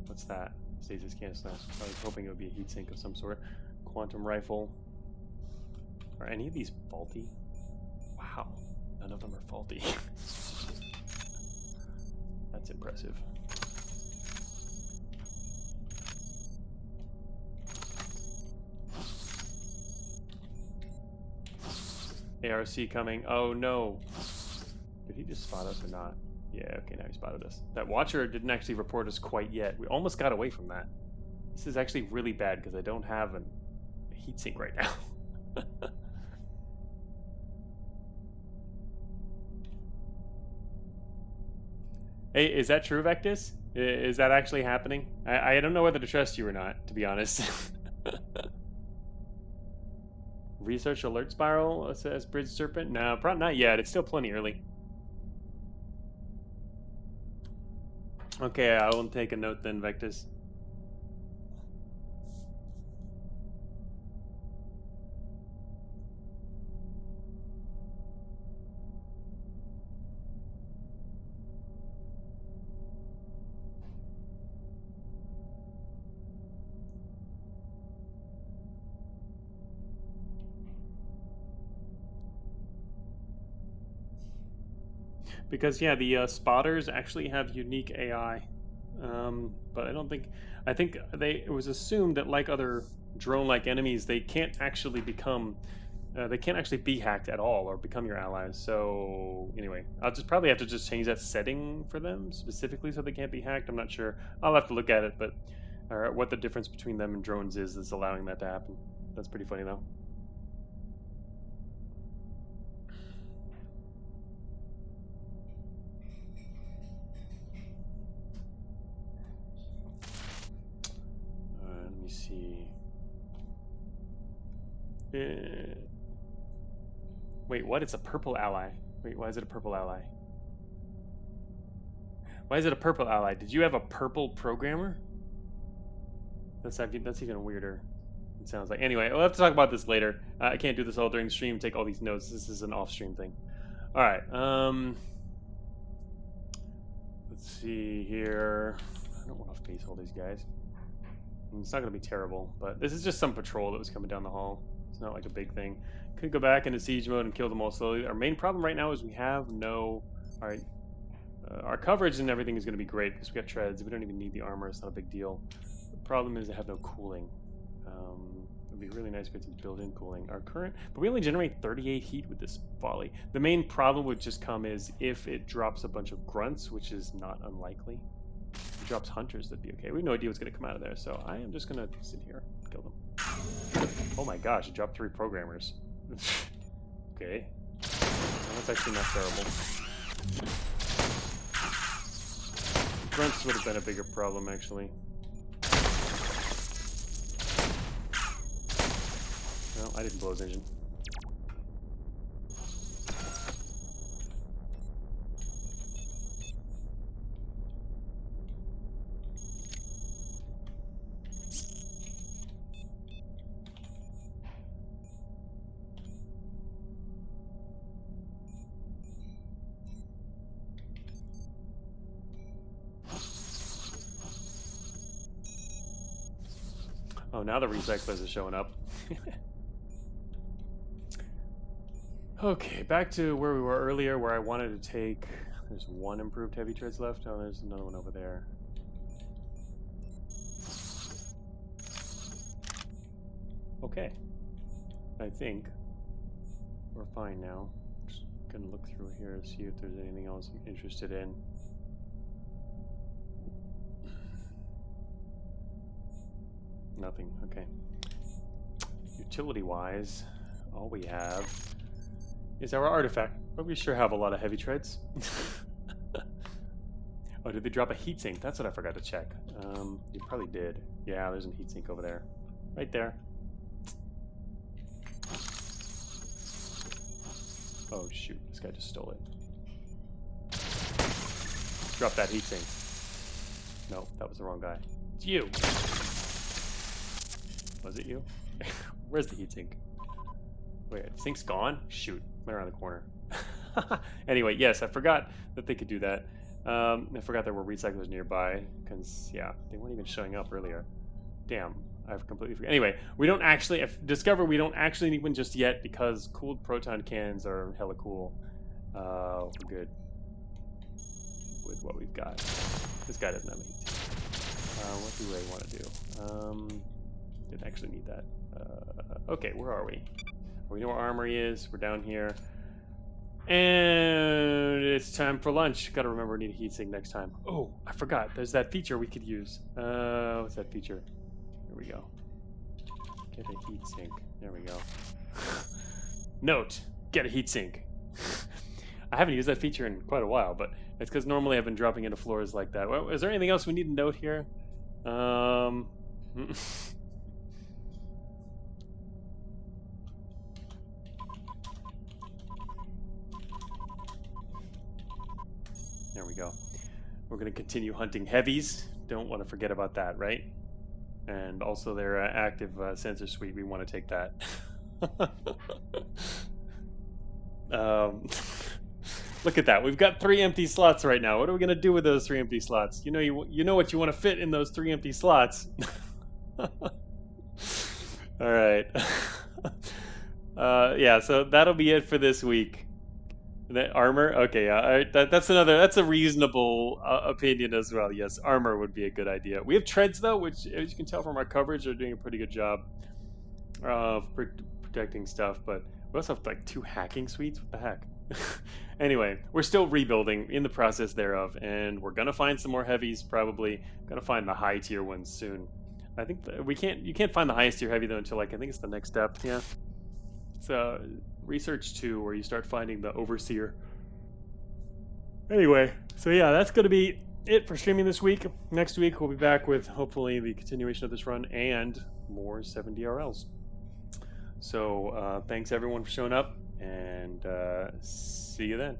What's that? Stasis canister. I was hoping it would be a heatsink of some sort. Quantum rifle. Are any of these faulty? Wow, none of them are faulty. That's impressive. ARC coming. Oh no. Did he just spot us or not? Yeah, okay, now he spotted us. That watcher didn't actually report us quite yet. We almost got away from that. This is actually really bad because I don't have a heatsink right now. Hey, is that true, Vectus? Is that actually happening? I don't know whether to trust you or not, to be honest. Research alert spiral, says Bridge Serpent. No, probably not yet. It's still plenty early. Okay, I will take a note then, Vectus. Because yeah, the spotters actually have unique AI, but I think it was assumed that like other drone-like enemies, they can't actually be hacked at all or become your allies. So anyway, I'll probably have to change that setting for them specifically so they can't be hacked. I'm not sure. I'll have to look at it, but what the difference between them and drones is that's allowing that to happen. That's pretty funny though. Let me see. Wait, what? It's a purple ally. Wait, why is it a purple ally? Why is it a purple ally? Did you have a purple programmer? That's even weirder. It sounds like. Anyway, we'll have to talk about this later. I can't do this all during the stream. Take all these notes. This is an off-stream thing. All right. Let's see here. I don't want to face all these guys. It's not going to be terrible, but this is just some patrol that was coming down the hall. It's not like a big thing. Could go back into siege mode and kill them all slowly. Our main problem right now is we have no... Alright, our coverage and everything is going to be great because we got treads. We don't even need the armor. It's not a big deal. The problem is they have no cooling. It would be really nice to get some built-in cooling. But we only generate 38 heat with this volley. The main problem would just come is if it drops a bunch of grunts, which is not unlikely. If it drops hunters, that'd be okay. We have no idea what's going to come out of there, so I am just going to sit here and kill them. Oh my gosh, it dropped 3 programmers. Okay. Well, that's actually not terrible. Grunts would have been a bigger problem, actually. No, I didn't blow his engine. Oh, now the recyclers are showing up. Okay, back to where we were earlier, where I wanted to take There's one improved heavy treads left. Oh, there's another one over there. Okay. I think we're fine now. Just gonna look through here to see if there's anything else I'm interested in. Nothing. Okay. Utility-wise, all we have is our artifact. But we sure have a lot of heavy treads. Oh, did they drop a heatsink? That's what I forgot to check. You probably did. Yeah, there's a heatsink over there. Right there. Oh shoot, this guy just stole it. Drop that heatsink. No, that was the wrong guy. It's you! Was it you? Where's the heatsink? Wait, the sink's gone? Shoot, went around the corner. Anyway, yes, I forgot that they could do that. I forgot there were recyclers nearby, because, yeah, they weren't even showing up earlier. Damn, I've completely forgot. Anyway, we don't actually, I've discovered we don't actually need one just yet, because cooled proton cans are hella cool. We're good with what we've got. This guy doesn't have a heat. What do I want to do? Didn't actually need that. Okay, where are we? We know where Armory is. We're down here. And it's time for lunch. Gotta remember we need a heatsink next time. Oh, I forgot. There's that feature we could use. What's that feature? Here we go. Get a heatsink. There we go. Note, get a heatsink. I haven't used that feature in quite a while, but it's because normally I've been dropping into floors like that. Well, is there anything else we need to note here? There we go. We're going to continue hunting heavies. Don't want to forget about that, right? And also their active sensor suite. We want to take that. Look at that. We've got 3 empty slots right now. What are we going to do with those 3 empty slots? You know what you want to fit in those 3 empty slots. All right. Yeah, so that'll be it for this week. That armor? Okay, yeah. That's a reasonable opinion as well. Yes, armor would be a good idea. We have treads though, which, as you can tell from our coverage, are doing a pretty good job of protecting stuff. But we also have like 2 hacking suites. What the heck? Anyway, we're still rebuilding, in the process thereof, and we're gonna find some more heavies. Probably gonna find the high tier ones soon. I think you can't find the highest tier heavy though until I think it's the next step. Yeah. It's research 2 where you start finding the overseer. Anyway, so yeah, that's going to be it for streaming this week. Next week we'll be back with hopefully the continuation of this run and more 7DRLs. So thanks everyone for showing up, and see you then.